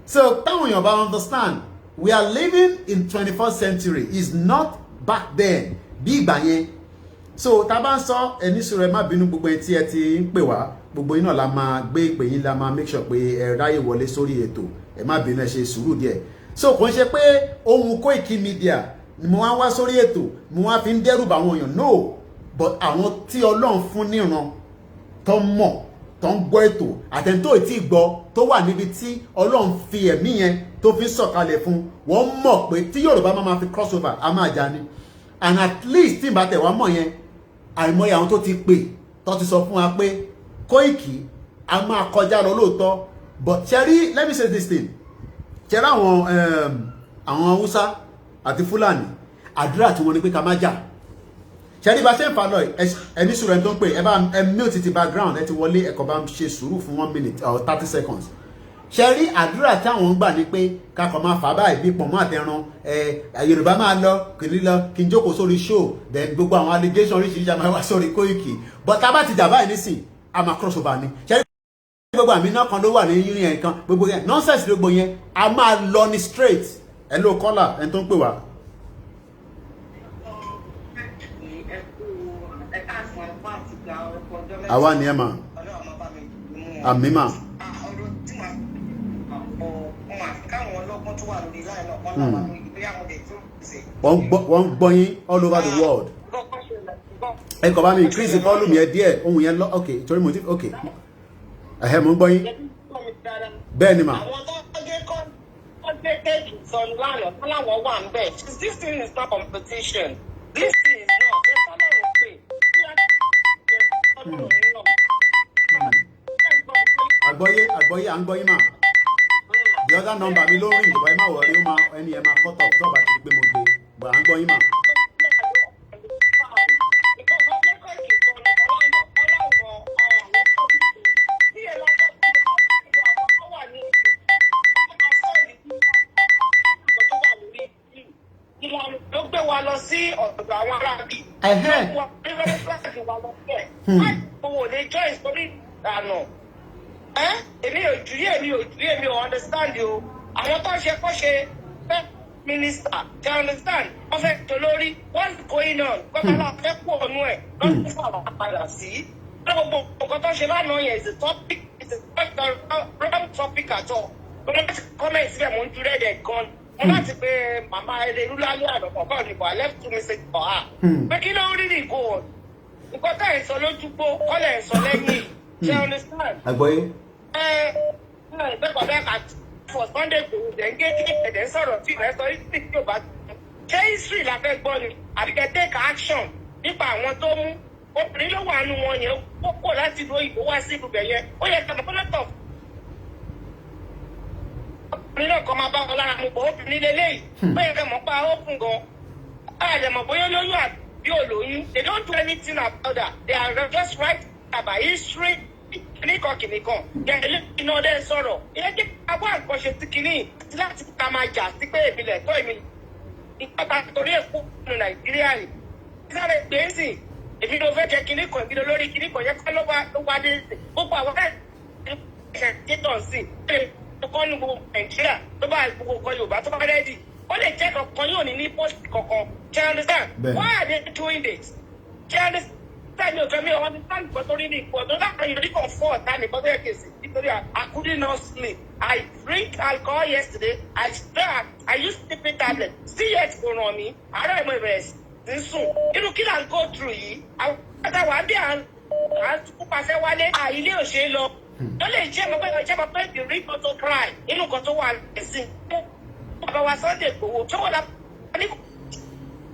So, understand, we are living in 21st century. It's not back then. Big bang. So, taban so, eni sure ma binu gbogbo eti npe wa, gbogbo ina la ma gbe pe yin la ma make sure pé ráyè wọlé sórí ètò. Ẹ má bínú ẹ ṣe sùúrù díẹ̀. So, kò ṣe pé ohun Koiki Media mo wá sórí ètò mo wá fi ń dẹ́rù bá àwọn èèyàn no but àwọn tí Ọlọ́run fún níran tó mọ̀ tó ń gbọ́ ètò àtẹ̀ntó ìtì gbọ́ tó wà níbi tí Ọlọ́run fi ẹ̀mí yẹn tó fi sọ̀kalẹ̀ fún wọ́n mọ̀ pé tí Yorùbá máa fi crossover a máa jà ní and at least tí n bá tẹ̀ wá mọ̀ yẹn àìmọye àwọn tó ti pè tó ti sọ fún wa pé Koiki a máa kọjá lọ lóòótọ́ but ṣẹ́rí let me say this thing ṣẹ́rí àwọn Hausa àti Fúlàní àdúrà tí wọ́n ní pé ká má jà ṣẹ́rí bá ṣe ń fa lọ ẹni sùúrù ẹni tó ń pè ẹ mute ti background ẹ ti wọlé ẹ̀kọ́ bá ń ṣe sùúrù fún 1 minute or 30 seconds ṣẹ́rí àdúrà tí àwọn ń gbà ní pé kakọ̀ máa fà báyìí bí pọ̀nmọ́ àtẹran Yorùbá máa lọ kìnìún lọ kí n jókòó sórí show then gbogbo àwọn allegation oríṣiríṣi àmọ́ wá sórí Koiki but tá bá ti jà báyìí nísìn a máa cross over ni ṣẹ́rí gbogbo àmì náà kan ló wà ní union kan gbogbo yẹn nonsense gbogbo yẹn a máa lọ ní straight hello caller ẹni tó ń pè wá. àwa ni ẹ mà àmì mà. wọ́n ń gbọ́ yín all over the world. ẹ kò bá mi increase volume yẹn díẹ̀ ohun yẹn lọ ok torí mo ti ok ẹ̀hẹ́ mo ń gbọ́ yín. bẹ́ẹ̀ni mà. àwọn tó gé kéèkì sọnù lánàá tó láwọn wà ń bẹ̀. This thing is not competition. This thing is not. Ẹ fọlọ́run pé àgbọ́yé à ń gbọ́ yín mà. The other number mi ló rìn ìjọba ẹ má wọrí ó máa ẹni ẹ máa cut off tó bá ti pé mo gbé gbà à ń gbọ́ yín mà. ló gbé wa lọ sí ọ̀dọ̀ àwọn aráàlú. Owó lè join sórí ìlànà. Èmi ò understand o. Àwọn tó ń ṣe kó ṣe fẹ́ minister, do you understand? Wọ́n fẹ́ tó lórí, what's going on? Kọ́tà náà fẹ́ kú ọ̀nù ẹ̀ lọ́dún fún àwọn àpàdà sí. Gbogbo nǹkan tó ṣe lánàá yẹn is a topic, it's a wrong topic at all. Mo láti comment síbẹ̀ mo ń dúró ẹ̀dẹ̀ gan. Mo láti pe màmá ẹlẹ́rú lálẹ́ àná kọ̀ọ̀kan ní I left 2 messages for her. Pé kí ló ń rí ní ìgò wọn? Nǹkan tá ẹ̀ sọ lójúgbó, kọ́lẹ̀ ẹ̀ sọ lẹ́yìn. Do you understand? Àgbọ́yé. Bẹ́ẹ̀ kà for Sunday Igboho dẹ̀ ń gé kí ẹ̀dẹ̀ ń sọ̀rọ̀ tí ìrẹsọ history tí ò bá ṣé history la fẹ́ gbọ́ ni àbíkẹ́ take action nípa àwọn tó mú obìnrin ló wà nù wọn yẹn ó kò láti lo ìbò wá sí ibùbẹ̀ yẹn ó yẹ kí ọmọkọ́lọ́tọ̀ obìnrin náà kọ́ máa bá wọn lára mu bọ̀ obìnrin lélẹ́yìí ó yẹ kí ọmọ pa ó kún gan àyẹ̀mọ̀ bóyá olóyún àbí olóyún they don't do anything about that they are just right about history kìnìkan gẹ̀ẹ́lẹ́ iná ọdẹ sọ̀rọ̀ ìyẹn jẹ́ abọ́ àkànṣe sí kìnì àti láti ká máa jà sí pé ìbílẹ̀ tó èmi ìpàtà torí èkó nínú Nàìjíríà rẹ̀ sáré gbèǹsì èmi ló fẹ́ jẹ kìnìkan ìbílẹ̀ lórí kìnìkan yẹn kọ́ ló wá dé gbogbo àwọn ẹ̀ṣẹ̀ títàn sí ẹ̀kọ́ ní gbogbo Nàìjíríà tó bá gbogbo nǹkan Yorùbá tó bá rẹ́dì ó lè jẹ́ kankan yóò ní post kankan do you understand why are they doing this do you understand? Tell me, I understand but only the for don't have you comfort and the other case. I couldn't not sleep. I drink alcohol yesterday. I used sleeping tablet. See yet going on me. I don't know rest. This soon. You know, kill and go through ye. I want to pass away. I ilé òṣè lọ. Don't let jam about the read to cry. You know, got to one thing. About what Sunday go. So what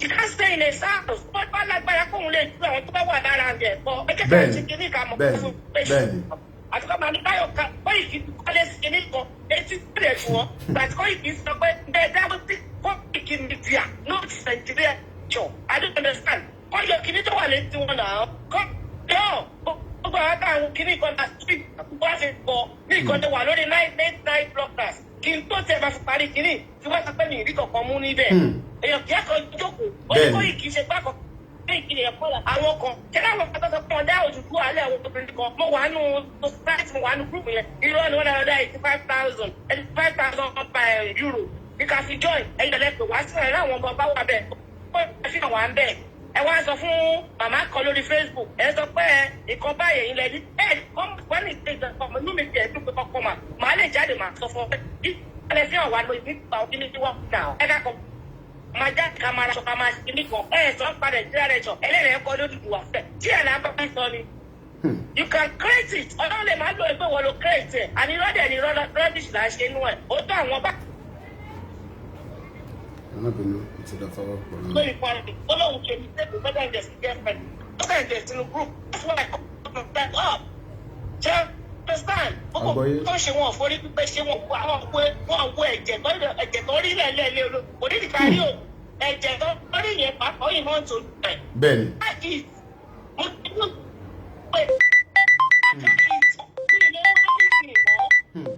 you can't stay in a house. But I like by a phone late. I want to go around there. But I can't see any come of I come and buy a car. Why if you call us in it for 80 minutes for that Koiki is the way that was the Koiki in India, not Nigeria. I don't understand. Why you're killing the one to one now? Come, no. But I can't kill it on that street. What's it for? We got the one only night blockers. Kí n tó tẹ̀ bá fi parí kínní tí wọ́n ti pẹ́ ní ìrí kankan mú níbẹ̀. Èèyàn kí á kan jókòó. Ó ní Koiki ṣe gbá kan. Ní ìkíni ẹ̀kọ́ la. Àwọn kan kẹ́lá àwọn kan tó sọ pé ọ̀dà òtútù alẹ́ àwọn obìnrin kan. Mo wà nù society mo wà nù group yẹn. Irọ́ ni wọ́n dára dá 85,000 €85,000 ní ká fi join. Ẹ̀yin lẹ́pẹ̀ wá sí ẹ̀rọ àwọn ọmọ bá wà bẹ́ẹ̀. Ó yẹ kí àwọn à ń bẹ̀. Ẹ wá sọ fún màmá kan lórí Facebook. Ẹ sọ pé ìkan báyìí ilẹ̀ ní wọ́n ní ìgbésẹ̀ ọmọ inú mi ti ẹ̀ dúpẹ́ kọ́kọ́ mà. Màá lè jáde màá sọ fún ọ ẹ fi hàn wá lórí nípa òkìní tí wọ́n gbà ọ́. Ẹ ká kọ́ máa jáde ká máa raṣọ ká máa ṣe nìkan. Sọ ń padà ìdílé rẹ̀ sọ ẹlẹ́rìí ẹ̀kọ́ lórí ìwà fẹ́. Tí ẹ̀ náà bá fẹ́ sọ ni. You can create it. Ọlọ́run lè máa lo ẹgbẹ́ wọn lo create ẹ̀. Àní rọ́dẹ̀ ni rubbish là ń ṣe inú ẹ̀. Ó tó àwọn bá. Ọlọ́bìnrin ti dá fọwọ́ pọ̀ náà. Lórí pọ́ńdì, Ọlọ́run ṣe ní sẹ́kù better than just girlfriend. Better than just in a group. That's why I come back up. Understand? Tó ṣe wọn forí pípẹ́ ṣe wọn wo ẹ̀jẹ̀ tó rí lẹ́lẹ́lẹ́ olóògùn. Kò ní ìka rí o. Ẹ̀jẹ̀ tó rí yẹn pàápàá yìí máa ń tó lẹ̀. Bẹ́ẹ̀ni. Mo ti mú pé àkáàkì ní ilé wọn ní ìsìn mọ́.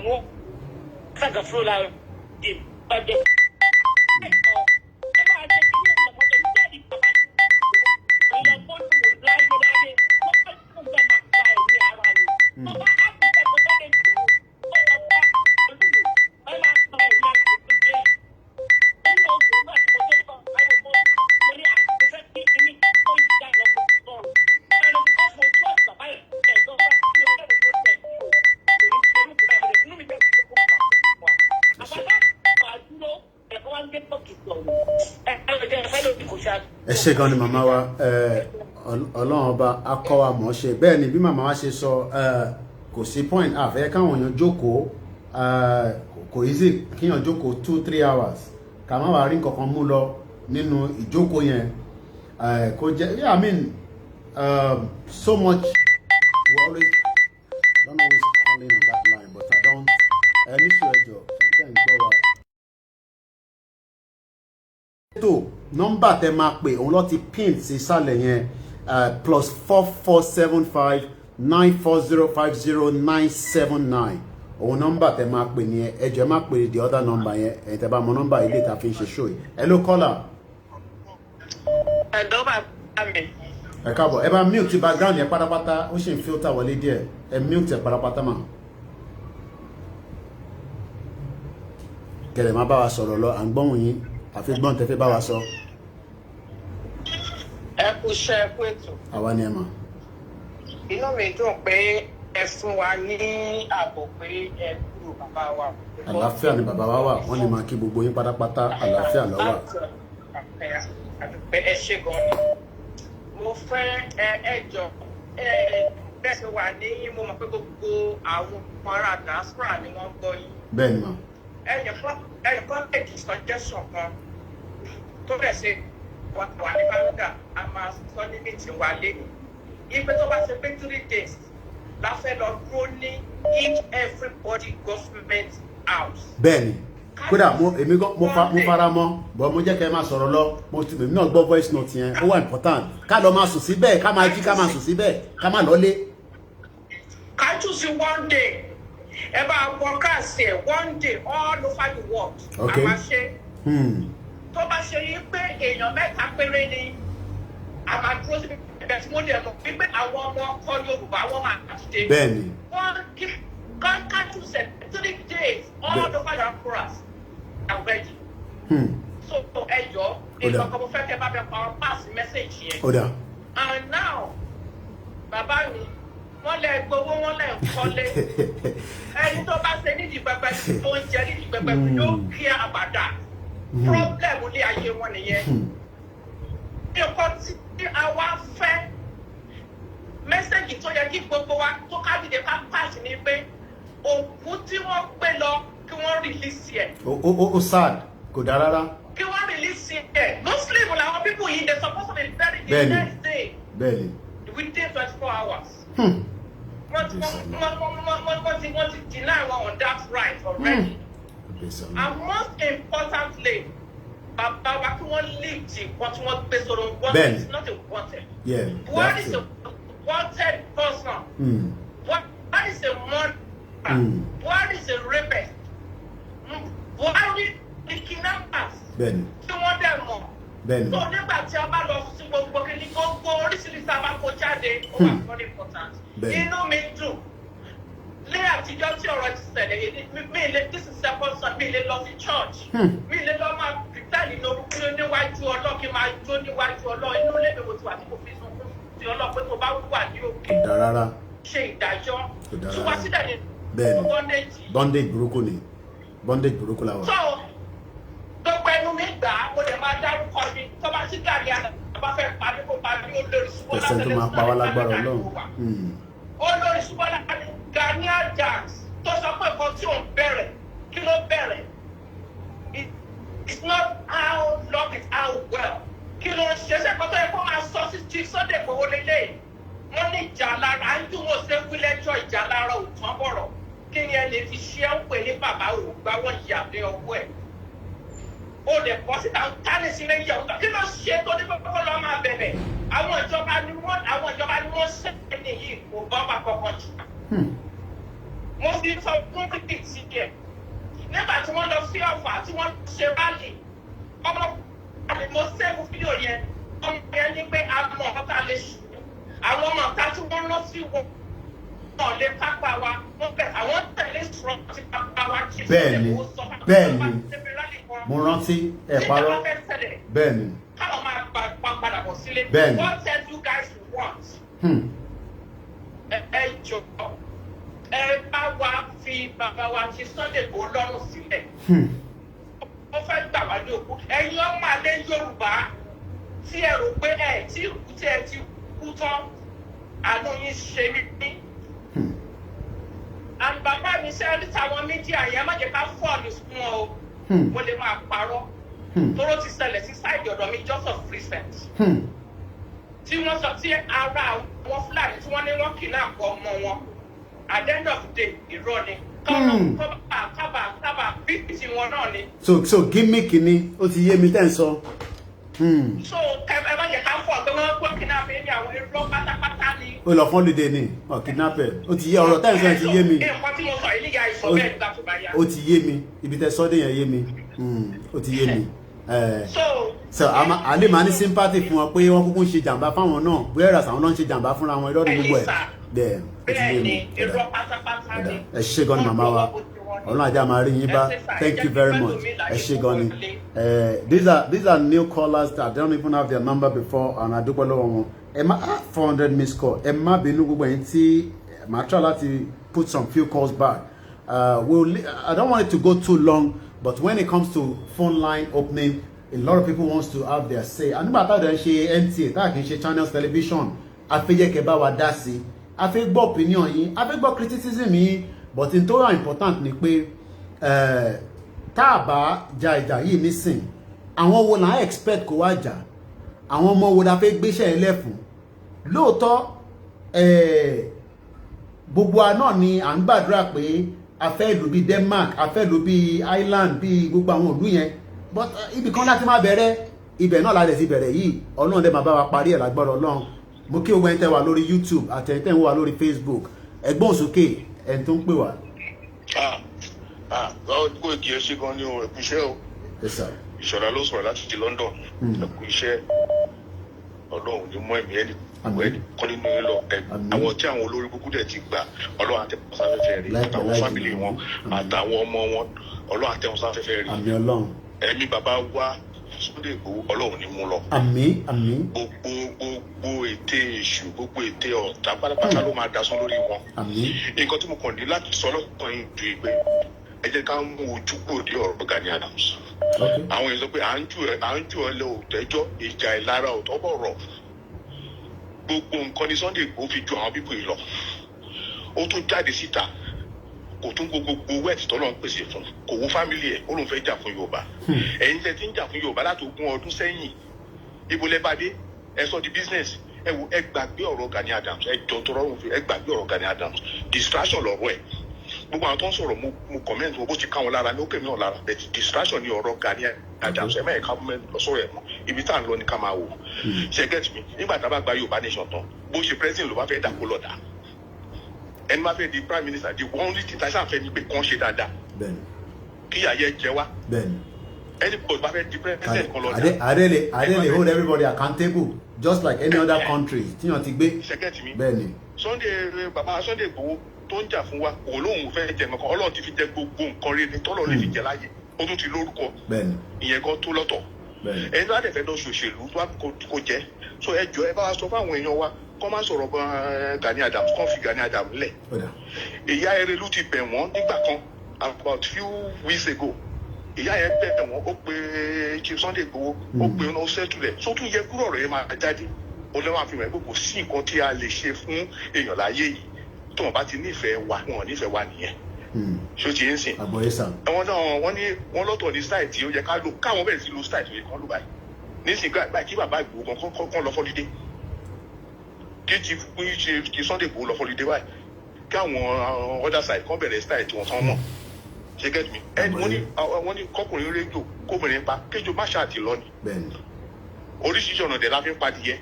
mo saka flow la di ọdẹ. ẹ ṣé gan ni màmá wa ọlọ́run ọba akọ́ wa mọ̀ ṣe bẹ́ẹ̀ ni bí màmá wa ṣe sọ kò sí point àfẹ́ káwọn èèyàn jókòó kò easy kíyàn jókòó 2-3 hours ká má wàá rí nǹkankan mú lọ nínú ìjókòó yẹn kò jẹ́ yeah I mean so much we always don't always call in on that line but I don't ní sùúrù ẹjọ́ ẹ̀jẹ̀ ń gbọ́ wa. tó nọ́mbà tẹ máa pè òun lọ ti pin sí ìsàlẹ̀ yẹn +4475 94050 òun nọ́mbà tẹ máa pè ní ẹjọ́ má pè the other number yẹn ẹ̀yin tẹ bá mọ nọ́mbà ilé ìta fi ń ṣe show yìí. Hello caller. ẹ káàbọ̀ ẹ bá mute background yẹn pátápátá ó sì ń filter wọlé díẹ̀ ẹ mute ẹ pátápátá mà. kẹlẹ̀ má bá wa sọ̀rọ̀ lọ à ń gbọ́hùn yín àfi gbọ́n tẹ́fẹ́ bá wa sọ. ẹ kú iṣẹ́ ẹ kú ètò. àwa ni ẹ mọ̀. inú mi dùn pé ẹ fún wa ní ààbò pé ẹ kúrò bàbá wa. àlàáfíà ni bàbá wa wà wọ́n ní máa kí gbogbo yín pátápátá àlàáfíà ló wà. àdùpẹ́ ẹ ṣe gan ni. mo fẹ́ ẹ jọ bẹ́ẹ̀ ṣe wà ní mo mọ̀ pé gbogbo àwọn ará diaspora ni wọ́n gbọ́ yín. bẹ́ẹ̀ ni mà. ẹnìkan méjì suggestion kan tó bẹ̀ ṣe wà ní Canada a máa sọ ní meeting wa lẹ́nu ipe tó bá ṣe pé 3 days la fẹ́ lọ dúró ní each everybody government house. bẹ́ẹ̀ni kódà èmi mo fara mọ́ bọ́ mo jẹ́ kẹ́ máa sọ̀rọ̀ lọ mo ti èmi náà gbọ́ voice note yẹn ó wà important ká lọ máa sùn síbẹ̀ ká máa jí ká máa sùn síbẹ̀ ká máa lọlé. ká tún sí one day ẹ bá wọ káàsì ẹ one day all over the world. okay àmàṣe tó bá ṣe yí pé èèyàn mẹ́ta péré ni àmàdúró sí ẹgbẹ́ tí mo lè mọ̀ wípé àwọn ọmọ ọkọ Yorùbá wọn máa dìde. bẹ́ẹ̀ni. wọ́n kí kájú sẹ̀ 3 days all over the forest are ready. so ẹ jọ ìlọkọ mo fẹ́ kẹ́ bá bẹ pa ọ pass message yẹn. and now bàbá mi wọ́n lẹ gbowó wọ́n lẹ kọ́lé ẹni tó bá ṣe nídìí pẹpẹ tó ń jẹ nídìí pẹpẹ yóò kí àbàdà problem ní ayé wọn nìyẹn. nǹkan tí a wá fẹ́ mẹ́sẹ̀gì tó yẹ kí gbogbo wa tó kábìdé ká pàṣẹ ni pé òkú tí wọ́n gbé lọ kí wọ́n release ẹ̀. ó sad kò dáa rárá. kí wọ́n release ẹ̀ muslim làwọn people yìí they supposed to be buried the next day. bẹ́ẹ̀ni. within 24 hours. wọ́n ti deny wọn on that right already. And most importantly, bàbá wa kí wọ́n leave the what wọ́n gbé sọ̀rọ̀ wanted is not a wanted. What is a wanted person? What is a murderer? What is a rapist? What are the kidnappers? Tí wọ́n dẹ̀ mọ̀. So nígbà tí a bá lọ sí gbogbo kìíní gbogbo oríṣiríṣi àbákò jáde, ó wà very important. Inú mi dùn. Lé àtijọ́ tí ọ̀rọ̀ ti ṣẹlẹ̀ mi lè this is second son mi lè lọ sí church. Mi lè lọ máa pretend ní orúkọ níwájú Ọlọ́run kí n máa jó níwájú Ọlọ́run inú ilé mi mo ti wà tí mo fi sùn fún ti Ọlọ́run pé mo bá wà ní òkè. Ṣe ìdájọ́. Ṣùgbọ́n sílẹ̀ ní bondage burúkú la wà. So gbogbo ẹnu mi gbà á mo lè máa dárúkọ mi tó bá sí gàrí àná bá fẹ́ parí kó parí olórí ṣùgbọ́n láti lè máa pa wá lágbára Ọlọ́run. olórí ṣùgbọ́n láti Gani Adams tó sọ pé nǹkan tí òun bẹ̀rẹ̀ kí ló bẹ̀rẹ̀ it's not how long it's how well kí ló ń ṣe ṣe kó tó yẹ kó máa sọ sí Chief Sunday Igboho lélẹ̀ wọ́n ní ìjà lára à ń dùn wọ́n ṣe wí lẹ́jọ́ ìjà lára òtún bọ̀rọ̀ kí ni ẹ lè fi ṣe ń pè ní bàbá òrùgbá wọ́n yà ní ọwọ́ ẹ̀ ó lè bọ́ síta tálẹ̀ sí ilé ìyàwó kí ló ṣe tó ní kókó lọ́ máa bẹ̀rẹ̀ àwọn ìjọba ni wọ́n ṣe ní yìí kò bá bá kọ́kọ́ jù. mo ti sọ fún critics yẹn nígbà tí wọ́n lọ sí Ọ̀fà tí wọ́n ṣe rally ọmọ àti mo sẹ́gun fídíò yẹn ọmọ yẹn ní pé a mọ̀ ọ́ta lè ṣe àwọn ọmọ ọ̀tá tí wọ́n lọ sí wọn náà lè kápá wa wọ́n bẹ̀ àwọn tẹ̀lé sọ̀rọ̀ ti kápá wa kí bẹ́ẹ̀ni mo rántí ẹ parọ́ bẹ́ẹ̀ni káwọn máa padà bọ̀ sílé bẹ́ẹ̀ni what tell you guys want ẹ jọ ẹ bá wa fi bàbá wa ti Sunday Igboho lọ́rùn sílẹ̀ ó fẹ́ gbà wá ní òkú ẹ̀yin ọmọ alẹ́ Yorùbá tí ẹ rò pé ẹ tí ìkú tí ẹ ti kú tán àánú yín ṣe mí. And bàbá mi ṣe rí táwọn mídíà yẹn má jẹ́ ká fọ́ọ̀lù fún ọ o wọ́n lè máa parọ́ tóró ti ṣẹlẹ̀ sí sáìdì ọ̀dọ̀ mi just of recent. Tí wọ́n sọ tí ara àwọn Fúlàní tí wọ́n ní wọ́n kidnap ọmọ wọn at the end of the day irọ́ ni kábà bíbí wọn náà ni. So gimmick ni ó ti yé mi tẹ́ ń sọ. So ẹ má jẹ́ ká fọ́ ọ̀gbẹ́ wọn gbọ́ kidnap ní àwọn irọ́ pátápátá ni. Ó lọ fún holiday ni kidnapper ó ti yé ọ̀rọ̀ tẹ́ ń sọ ẹ ti yé mi. Nǹkan tí mo sọ yìí níyà ìsọ bẹ́ẹ̀ nígbà tó bá yá. Ó ti yé mi ibi tẹ́ sọ́dẹ̀ yẹn yé mi ó ti yé mi. So a lè máa ní sympathy fún wọn pé wọ́n kúkú ń ṣe jàǹbá fáwọn náà whereas àwọn náà ń ṣe jàǹbá fúnra wọn irọ́ ní gbogbo ẹ̀. Bẹ́ẹ̀ ni irọ́ pátápátá ni. Ẹ ṣé gan ni màmá wa ọlọ́run ajá máa rí yín bá thank you very much ẹ ṣé gan ni. These are new callers that I don't even have their number before and adúpẹ́ lọ́wọ́ wọn. Ẹ má 400 missed call ẹ má bínú gbogbo yín tí màá try láti put some few calls back. I don't want it to go too long but when it comes to phone line opening a lot of people wants to have their say. Nígbà táwọn ẹ̀ ń ṣe NTA táwọn kì í ṣe channels television afẹ́jẹ́kẹ́ bá wa dá sí a fẹ́ gbọ́ opinion yín a fẹ́ gbọ́ criticism yín but n tó wà important ni pé tá a bá ja ìjà yìí nísìn àwọn wo là ń expect kó wá jà àwọn ọmọ wo la fẹ́ gbéṣẹ́ ẹlẹ́fun lóòótọ́ gbogbo wa náà ni à ń gbàdúrà pé a fẹ́ ìlú bíi Denmark a fẹ́ ìlú bíi Ireland bíi gbogbo àwọn ìlú yẹn but ibì kan láti máa bẹ̀rẹ̀ ibẹ̀ náà la dẹ̀ ti bẹ̀rẹ̀ yìí ọlọ́run dẹ̀ máa bá wa parí ẹ̀ lágbára ọlọ́run mo kí ogun ẹni tẹ́ wà lórí YouTube àtẹ̀yìn tẹ́ ń wà lórí Facebook ẹgbọ́n sókè ẹni tó ń pè wá. Koiki ẹ ṣe gan ni o ẹkú iṣẹ́ o Ìṣọ̀lá ló sọ̀rọ̀ láti ti London ẹkú iṣẹ́ Ọlọ́run ní mọ́ ẹ̀mí ẹni kọ́ nínú yín lọ àwọn tí àwọn olórí kúkú dẹ̀ ti gbà Ọlọ́run àtẹ̀wọ́n sáfẹ́fẹ́ rí àtàwọn fámìlì wọn àtàwọn ọmọ wọn Ọlọ́run àtẹ̀wọ́n sáfẹ́fẹ́ rí ẹ̀mí bàbá wa Sunday Igboho Ọlọ́run ní mú lọ. Àmín àmín. Gbogbo ète èṣù gbogbo ète ọ̀tá pátápátá ló máa dasán lórí wọn. Àmín. Nǹkan tí mo kàn ní láti sọ lọ́kàn yín ju ìgbé ẹ jẹ́ ká mú ojú kúrò dé ọ̀rọ̀ Gani Adams. Àwọn èèyàn sọ pé à ń jù ẹ lọ òtẹ́jọ́ ìjà ìlara òtọ́bọ̀rọ̀ gbogbo nǹkan ní Sunday Igboho fi ju àwọn bíbò yìí lọ. Ó tún jáde síta kò tún gbogbo wẹ́ẹ̀tì tọ́lọ́ ń pèsè fún kò wo fámìlì ẹ̀ ó lóun fẹ́ jà fún Yorùbá ẹ̀yin tẹ́ ti ń jà fún Yorùbá láti 20 ọdún sẹ́yìn ibo lẹ́ bá dé ẹ sọ di business ẹ wo ẹ gbàgbé ọ̀rọ̀ Gani Adams ẹ jọ tọrọ ọ̀run ẹ gbàgbé ọ̀rọ̀ Gani Adams distraction lọ́rọ̀ ẹ̀ gbogbo àwọn tó ń sọ̀rọ̀ mo comment mo bó ti ká wọn lára ní ó kèmí náà lára but distraction ni ọ̀rọ̀ Gani Adams ẹ mẹ́rin ká lọ sọ̀rọ̀ ẹ̀ mọ́ ibi tá à ń lọ ní ká máa wò ṣe get me nígbà tá a bá gba Yorùbá nation tán bó ṣe president ló bá fẹ́ dà kó lọ dà ẹni máa fẹ́ di prime minister di one only thing tá a ṣàfẹ́ ni pé kàn ṣe dáadáa kí àyẹ jẹ wá anybody bá fẹ́ di president kan lọ dà. Adele hold everybody accountable just like any other country tíyan ti gbé. ṣẹ́gẹ́tì mi bẹ́ẹ̀ni. bàbá Sunday Igboho tó ń jà fún wa òun lóun fẹ́ jẹ nǹkan Ọlọ́run ti fi jẹ gbogbo nǹkan rere tọ́lọ́ lè fi jẹ láàyè ó tún ti lórúkọ ìyẹn kan tó lọ́tọ̀ ẹni tó bá dẹ̀ fẹ́ lọ ṣòṣèlú tó bá kó jẹ́ so ẹ jọ ẹ bá wa sọ fún àwọn èèyàn wa kọ́ máa sọ̀rọ̀ Gani Adams kọ́ fi Gani Adams lẹ̀ ìyá Erelu ti bẹ̀ wọ́n nígbà kan about few weeks ago ìyá yẹn bẹ̀ wọ́n ó pe Chief Sunday Igboho ó pe ọ̀nà ṣẹ́tulẹ̀ tó tún yẹ kúrò ọ̀rọ̀ yẹn máa jáde ó lẹ́wọ̀n àfihàn ẹgbẹ́ kò sí nǹkan tí a lè ṣe fún èèyàn láyé yìí tó wọn bá ti nífẹ̀ẹ́ wa wọn nífẹ̀ẹ́ wa nìyẹn ṣó ti ń sìn ẹ̀wọ̀n náà wọ́n lọ́tọ̀ ní style tí ó yẹ ká lò káwọn bẹ̀rẹ̀ sí lo style tó yẹ kán lò báyìí nísìnyí báyìí kí bàbá Igboho kan lọ fọ́lídé kí Sunday Igboho lọ fọ́lídé báyìí kí àwọn other side kan bẹ̀rẹ̀ style tí wọ́n tán mọ̀ ṣe get me wọ́n ní kọkùnrin rédíò kóbìnrin pa kéjò má ṣáà ti lọ ni oríṣiríṣi ọ̀nà dẹ̀ la fi ń padìyẹ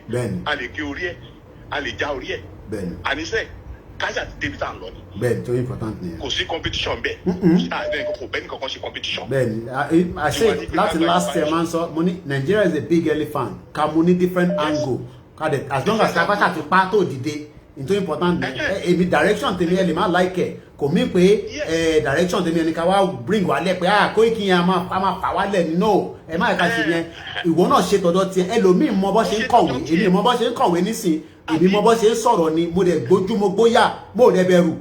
a lè gé orí ẹ̀ a lè já orí ẹ̀ àníṣe kájà ti débi tá à ń lọ ni. bẹ́ẹ̀ni tó important ni. kò sí competition bẹ́ẹ̀. kò bẹ́ẹ̀ ni kankan ṣe competition. bẹ́ẹ̀ni I say láti last year man sọ mo ní Nigeria is a big elephant ka mo ní different angle ka de as long as kaba ṣàti pa tó dìde into important ni èmi direction tèmi ẹ lè má like ẹ kò mí pé direction tèmi ẹni ká wá bring wálẹ̀ pé Koiki yẹn a máa fà wálẹ̀ ni no ẹ má ẹ̀ka ṣe yẹn ìwọ náà ṣe tọ̀dọ̀ tiẹ̀ ẹlòmíì mọ bọ́ ṣe ń kọ̀wé èmi mọ bọ́ ṣe ń kọ̀wé nísìn èmi mọ bọ́ ṣe ń sọ̀rọ̀ ni mo dẹ̀ gbójú mo gbóyà mo dẹ̀ bẹ̀rù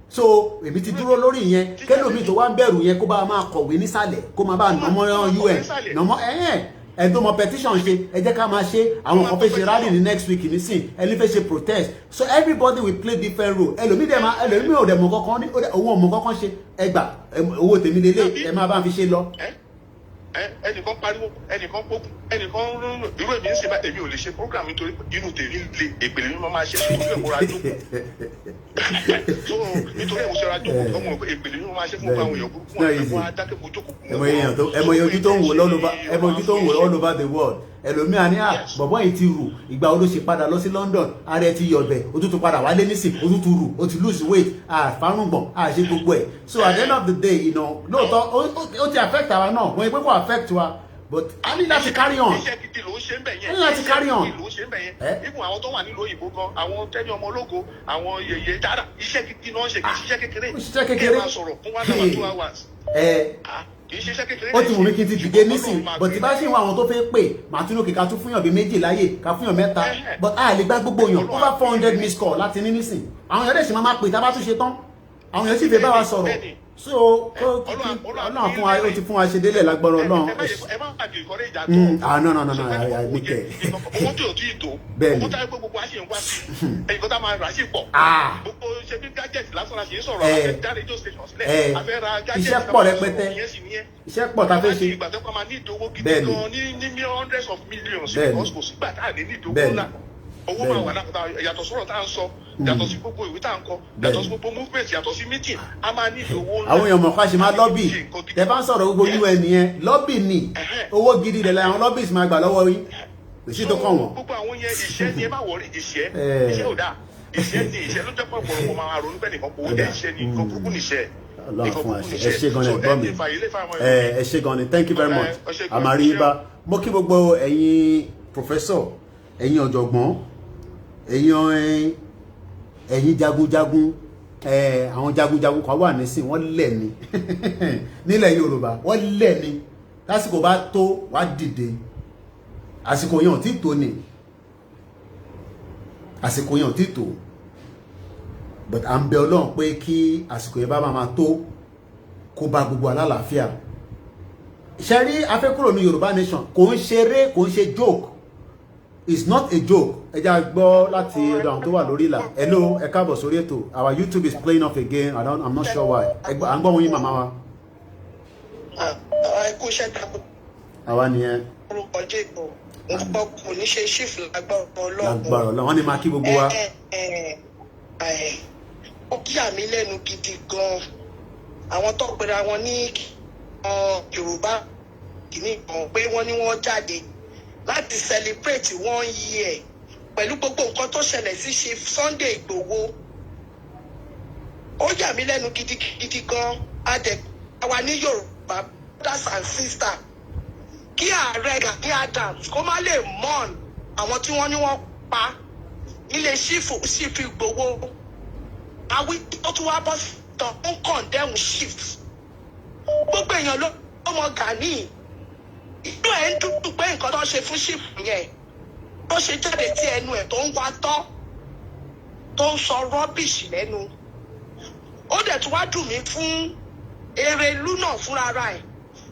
so èmi ti dúró lórí yẹn kẹlòmíì tó wá ń bẹ̀rù yẹn kó bá máa kọ̀wé nísàlẹ̀ kó máa bá nọmọ UN nọmọ ẹ tó mọ petition ṣe ẹ jẹ́ ká máa ṣe àwọn kan fẹ́ ṣe rally ní next week nísìn ẹni fẹ́ ṣe protest so everybody will play different role ẹlòmíì ò dẹ̀ mọ kankan ní òun ò mọ kankan ṣe ẹgbà owó tèmi lélẹ̀ ẹ máa bá fi ṣe lọ. ẹnìkan pariwo ẹnìkan gbógun ẹnìkan irú èmi ń ṣe báyìí èmi ò lè ṣe program nítorí inú tèmi le èpèlè mi máa ṣe fún ìwé ìmúra jókòó nítorí ẹ̀mú ṣẹra jókòó ọmọ èpèlè mi máa ṣe fún àwọn èèyàn burúkú wọn ẹ̀fọn adákẹ́kọ̀ọ́ jókòó. ẹmọ ojú tó ń wò all over the world ẹlòmíà ní bọ̀bọ̀ yìí ti rù ìgbà wo ló ṣe padà lọ sí London ààrẹ ti yọ̀bẹ̀ ó tún padà wálé nísìn ó tún rù ó ti lose weight àfárùngbọ̀n àṣe gbogbo ẹ̀ so at the end of the day you know lóòótọ́ ó ti affect àwa náà wọ́n ẹgbẹ́ kò affect wa but a ní láti carry on. iṣẹ́ gidi ló ń ṣe ń bẹ̀ yẹn. a ní láti carry on. iṣẹ́ gidi ló ń ṣe ń bẹ̀ yẹn. ibùn àwọn tó wà nílùú òyìnbó gan àwọn tẹ́ni ọmọ ológo àwọn yèyé dára iṣẹ́ gidi náà ń ṣe kì í ṣiṣẹ́ kékeré. iṣẹ́ kékeré. kí ẹ máa sọ̀rọ̀ fún 1 hour 2 hours. kì í ṣiṣẹ́ kékeré. ó ti wù mí kí n ti dìde nísìn but tí bá ṣì ń wá àwọn tó fẹ́ pè màá tún lókè ká tún fúnyàn bíi méjì láyè ká fúnyàn mẹ́ta but a lè gbá gbogbo yàn over 400 missed call láti ní nísìn àwọn èèyàn dẹ̀ sì máa pè tá a bá tún ṣe tán àwọn èèyàn sì fẹ́ bá wa sọ̀rọ̀ so ọlọ́run fún wa ó ti fún wa ṣe délẹ̀ lágbára ọlọ́run. ẹ má gbàgbé ìkọ́lé ìjà tó. no mi kẹ. owó tí o tí ì tó. bẹ́ẹ̀ni owó táyé pé gbogbo wa ṣe ń wá sí ẹ̀yìn kọ́tà máa rà sí pọ̀. gbogbo ṣe bí gadget lásán la ṣe ń sọ̀rọ̀ àfẹ́ já radio station sílẹ̀ àfẹ́ ra gadget. iṣẹ́ pọ̀ rẹpẹtẹ iṣẹ́ pọ̀ tá a fẹ́ ṣe. ìgbà tó kọ́ máa ní ìdówó gidi gan ní hundreds of millions because kò sígbà tá a lè ní ìdówó ńlá owó máa wà lápá yàtọ̀ sọ̀rọ̀ tá à ń sọ yàtọ̀ sí gbogbo ìwé tá à ń kọ yàtọ̀ sí gbogbo movement yàtọ̀ sí meeting a máa ní owó ńlá. àwọn èèyàn mọ̀ ká ṣe máa lọ́bì tẹ bá ń sọ̀rọ̀ gbogbo UN yẹn lọ́bì ni owó gidi rẹ̀ làwọn lọ́bìs máa gbà lọ́wọ́ yín èsì tó kàn wọ́n. gbogbo àwọn yẹn iṣẹ́ ni ẹ má wọrí iṣẹ́ ò dáa iṣẹ́ ló jẹ́ pọ̀ pọ̀ máa ronú bẹ́ẹ̀ nìkan kó o dẹ̀ iṣẹ́ ni nǹkan burúkú níṣẹ́ Ọlọ́run fún wa ẹ ṣé gan ni ẹ̀gbọ́n mi ẹ ṣé gan ni thank you very much àmàrí ibà mo kí gbogbo ẹ̀yin professor ẹ̀yin ọ̀jọ̀gbọ́n ẹ̀yin jagunjagun àwọn jagunjagun kan wà nísìn wọ́n lẹ̀ ni nílẹ̀ Yorùbá wọ́n lẹ̀ ni lásìkò bá tó wá dìde àsìkò yẹn ò tí tó ni àsìkò yẹn ò tí tó but à ń bẹ Ọlọ́run pé kí àsìkò yẹn bá máa tó kó bá gbogbo alálàáfíà ṣe rí afẹ́kúrò ní Yorùbá nation kò ń ṣeré kò ń ṣe joke it's not a joke ẹ já gbọ́ láti ọ̀dọ̀ àwọn tó wà lórí ìlà hello ẹ káàbọ̀ sórí ètò our YouTube is playing off again I'm not sure why à ń gbọ́ wọn yín màmá wa. kó ṣe tako. àwa nìyẹn. orúkọ jẹ́ ìbò nǹkan kò ní ṣe ṣífù lágbára Ọlọ́run. lágbára Ọlọ́run wọ́n ní máa kí gbogbo wa. ó yà mí lẹ́nu gidi gan-an àwọn tó pera wọn ní Yorùbá kìíní kan pé wọ́n ní wọ́n jáde láti celebrate 1 year pẹ̀lú gbogbo nǹkan tó ṣẹlẹ̀ sí ṣe Sunday Igboho ó yà mí lẹ́nu gidigidi gan àwa ní Yorùbá brothers and sisters kí ààrẹ Gani Adams kó má lè mourn àwọn tí wọ́n ní wọ́n pa nílé ṣífù Igboho àwí tó tún wá bọ́ sí tán ń condemn shift gbogbo èèyàn ló mọ Gani inú ẹ̀ ń dúdú pé nǹkan tó ṣe fún ṣífù yẹn tó ṣe jáde tí ẹnu ẹ̀ tó ń wá tọ́ tó ń sọ rọ́bìṣì lẹ́nu ó dẹ̀ tún wá dùn mí fún Erelu náà fúnra ra ẹ̀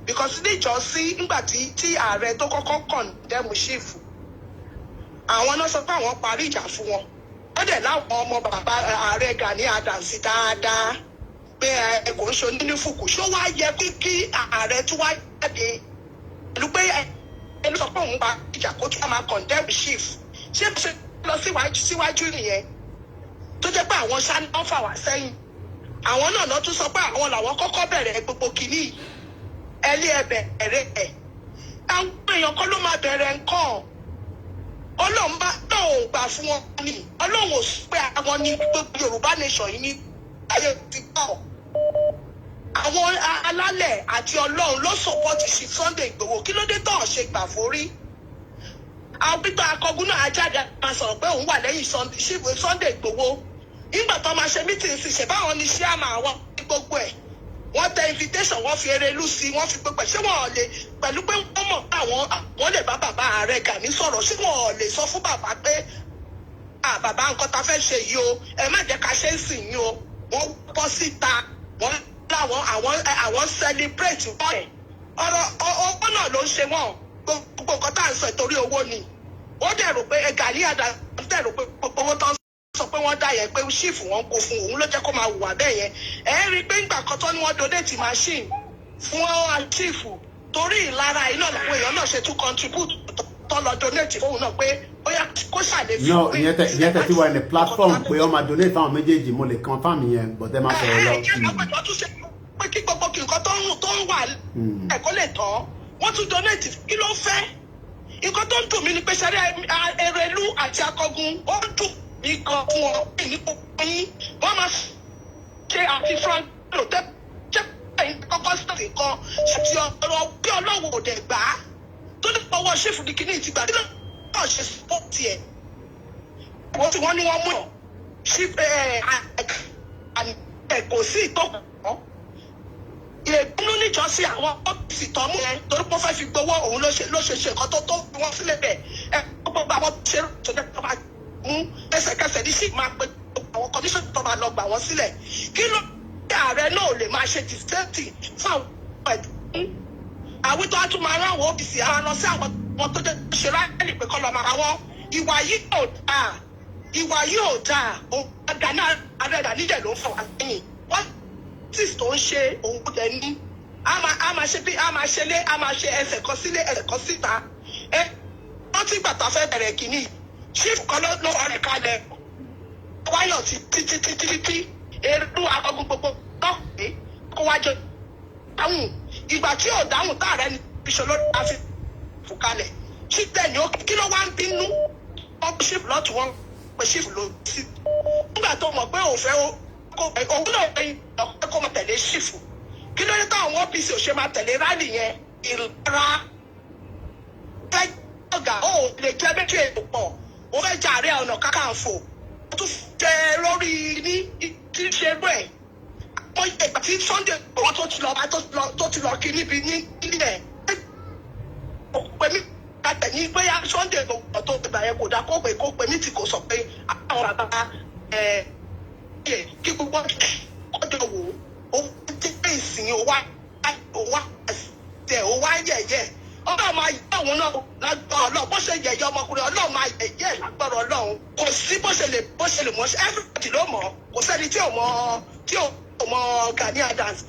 because níjọ́sí nígbà tí ààrẹ tó kọ́kọ́ condemn ṣífù àwọn náà sọ pé àwọn parí ìjà fún wọn ó dẹ̀ láwọn ọmọ bàbá ààrẹ Gani Adams dáadáa pé ẹ kò ń ṣe onínífùkù ṣó wá yẹ kí ààrẹ tún wá jáde pẹ̀lú pé ẹ ló sọ pé òun pa ìjà kó tún máa condemn chief ṣé bó ṣe lọ síwájú nìyẹn tó jẹ́ pé àwọn sáni wọ́n fà wá sẹ́yìn àwọn náà lọ tún sọ pé àwọn làwọn kọ́kọ́ bẹ̀rẹ̀ gbogbo kìíní ẹlẹ́ ẹ̀bẹ̀ ẹ̀rẹ́ ẹ̀ àwọn èèyàn kan ló máa bẹ̀rẹ̀ nǹkan Ọlọ́run bá tóun gbà fún wọn ni Ọlọ́run ò sọ pé àwọn ní gbogbo Yorùbá nation yìí ní ayé ti gbọ́. Àwọn alálẹ̀ àti Ọlọ́run ló sọ̀pọ̀tì sí Sunday Igboho kí ló dé tó ṣe gbà forí. Àwọn pípa akọgun náà ajáde máa sọ̀rọ̀ pé òun wà lẹ́yìn Sunday Igboho. Nígbà tó máa ṣe mítìrì sí ṣe báwọn ní ṣíàmà àwọn gbogbo ẹ̀. Wọ́n tẹ invitation wọ́n fi erelú sí wọ́n fi gbogbo ẹ̀ ṣé wọ́n lè pẹ̀lú pé wọ́n mọ̀ àwọn lè bá bàbá ààrẹ Gani sọ̀rọ̀ ṣé wọ́n lè sọ fún bàbá pé bàbá nǹkan ta fẹ́ ṣe yìí o ẹ má jẹ́ ká ṣe ń sìn yín o wọ́n bọ́ síta wọ́n láwọn àwọn celebrate wọ́n ẹ̀ ọ̀rọ̀ owó náà ló ń ṣe wọ́n gbogbo nǹkan tá à ń sọ ìtorí owó ni ó dẹ̀ rò pé Gani Adams dẹ̀ rò pé gbogbo owó tán sọ pé wọ́n dá yẹn pé ṣífù wọn kò fún òun ló jẹ́ kó máa hùwà bẹ́ẹ̀ yẹn ẹ̀ rí i pé ìgbà kan tó ní wọ́n donate machine fún ṣífù torí ìlara iná làwọn èèyàn náà ṣe tún contribute tó lọ donate fóun náà pé bóyá kó ṣàlè fi. no ìyẹn tẹ tí wà ní platform pé ó máa donate fáwọn méjèèjì mo lè confirm yẹn but ẹ máa sọ̀rọ̀ lọ. ìyẹn àpẹjọ tún ṣe pé kí gbogbo nǹkan tó ń wà ẹ̀kọ́ lè tán wọ́n tún donate kí ló fẹ́ nǹkan tó ń dùn mí ni pé ṣẹ́rí Erelu àti Akọgun ó ń dùn mí gan fún wọn pé ní gbogbo yín wọ́n máa ṣe àti frank lò tẹ́ kọ́kọ́ sọ̀rọ̀ kan àti ọ̀rọ̀ bí Ọlọ́run ò dẹ̀ gbà á tó ní pọ̀wọ́ ṣèfù ní kíní ìtìgbà tí náà ṣe spọ́ọ̀tì ẹ̀ wọ́n tí wọ́n ní wọ́n mú ẹ̀ kò sí ìtọ́kùn ìgbónú níjọ́sí àwọn ọ́fíìsì tó mú ẹ torí pé ó fẹ́ fi gbowó òun ló ṣe nǹkan tó fi wọ́n sílẹ̀ bẹ̀ ẹ gbogbo àwọn ṣe tó jẹ́ tó máa mú ẹsẹ̀kẹsẹ̀ ní sí máa pe àwọn kọ́míṣọ́ tó máa lọ gbà wọ́n sílẹ̀ kí ló dé ààrẹ náà lè máa ṣe dìsẹ́ǹtì fún àwọn ẹ̀dùn àwọn tó á tún máa rán àwọn ọ́fíìsì ara lọ sí àwọn tó jẹ́ ṣe ráìlì pé kọ́ lọ máa wọ́n ìwà yìí ò dáa òun Gani Adams níjẹ̀ ló ń fọ àgbẹ̀yìn wọ́n tó ń ṣe òun kò tẹ̀ ní a máa ṣe bí a máa ṣe lé a máa ṣe ẹsẹ̀ kan sílé ẹsẹ̀ kan síta wọ́n ti gbàtà fẹ́ bẹ̀rẹ̀ kìíní chief kan ló wà rẹ̀ kalẹ̀ wáyọ̀ títí Erelu Akọgun gbogbo náà pé kó wá jẹ dáhùn ìgbà tí ò dáhùn tá ààrẹ ní bíṣọ ló dá sí fún kalẹ̀ chief bẹ́ẹ̀ ni ó kí ló wá ń bínú wọ́n chief lọ́tù wọn pé chief ló sí nígbà tó mọ̀ pé òun fẹ́ òun náà fẹ́ kó máa tẹ̀lé ṣìfù kí ló dé táwọn ọ́fíìsì ò ṣe máa tẹ̀lé rálì yẹn ìlara fẹ́ ọ̀gá ó lè jẹ́ méjì èèyàn pọ̀ ó fẹ́ jà Ààrẹ Ọ̀nà Kakanfò ó tún jẹ lórí ní tí ń ṣe rẹ̀ wọ́n ìgbà tí Sunday wọn tó ti lọ kí níbi nílẹ̀ pẹ̀mí àtẹ̀yìn bóyá Sunday wọn tó gbà yẹn kò dá kó pè mí tí kò sọ pé àwọn bàbá kí gbogbo ọjọ́ wo ó ti gbé ìsìn òwá yẹ̀yẹ́ ọlọ́run máa yẹ àwọn náà lágbára Ọlọ́run bó ṣe yẹ̀yẹ́ ọmọkùnrin Ọlọ́run máa yẹ̀yẹ́ lágbára Ọlọ́run kò sí bó ṣe lè mọ̀ ṣe everybody ló mọ̀ kò sẹ́ni tí ò mọ̀ Gani Adams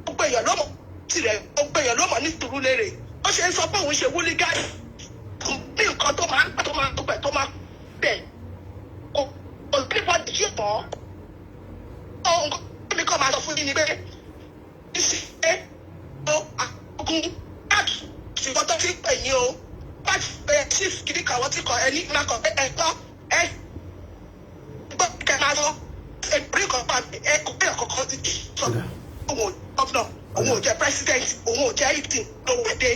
gbogbo èèyàn ló mọ̀ tirẹ̀ gbogbo èèyàn ló mọ̀ ní Surulere bó ṣe ń sọ pé òun ṣe wúlí gáàsì ní nǹkan tó máa bẹ̀ kò sí bọ́dì tí ò mọ̀ ohun tó ní kọ́ máa sọ fún yín ni pé ṣe Akọgun láti ṣùgbọ́n tó fi pè yín o láti pè chief kìíní kàwọ́ tí kò ẹni máa kọ̀ pé ẹ̀tọ́ gbọ́ kẹ́ máa sọ èbúrí kan pa kò pé ọ̀kọ̀ọ̀kan ti sọ òun ò gọ́vnọ̀ òun ò jẹ́ president òun ò jẹ́ ìtì lówó ẹ̀dẹ́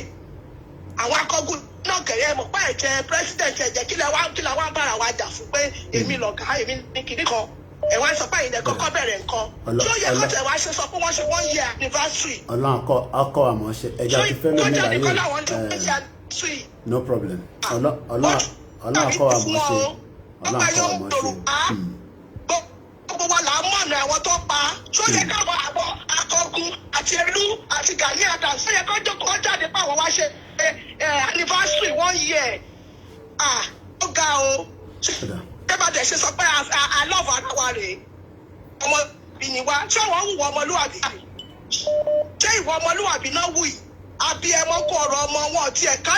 àwọn Akọgun náà kẹ̀rẹ́ mọ̀ pé ẹ̀jẹ̀ president ẹ̀jẹ̀ kí la wá bára wa jà fún pé èmi lọ̀gá èmi ní kìíní kan ẹ wá sọ pé ìdẹ kọ́kọ́ bẹ̀rẹ̀ nǹkan tí ó yẹ kó tẹ wá ṣe sọ pé wọ́n ṣe 1 year anniversary. Ọlọ́run akọ àmọ́ ṣe ẹja ti fẹ́ lómi láyé no problem Ọlọ́run akọ àmọ́ ṣe Ọlọ́run akọ àmọ́ ṣe. gbogbo wa là ń mọ̀nà ẹ̀wọ̀n tó pa tó yẹ káwọn àbọ̀ Akọgun àti Erelu àti Gani Adams tó yẹ kó jókòó jáde pé àwọn wá ṣe anniversary 1 year ó ga o. Tẹ́bàdẹ̀ ṣe sọ pé àlọ́ọ̀fù ara wa rèé ọmọ ìní wa ṣé wọ́n wù ọmọlúwàbí ṣé ìwọ ọmọlúwàbí náà wù yìí àbí ẹmọ kó ọ̀rọ̀ ọmọ wọn tí ẹ̀ ká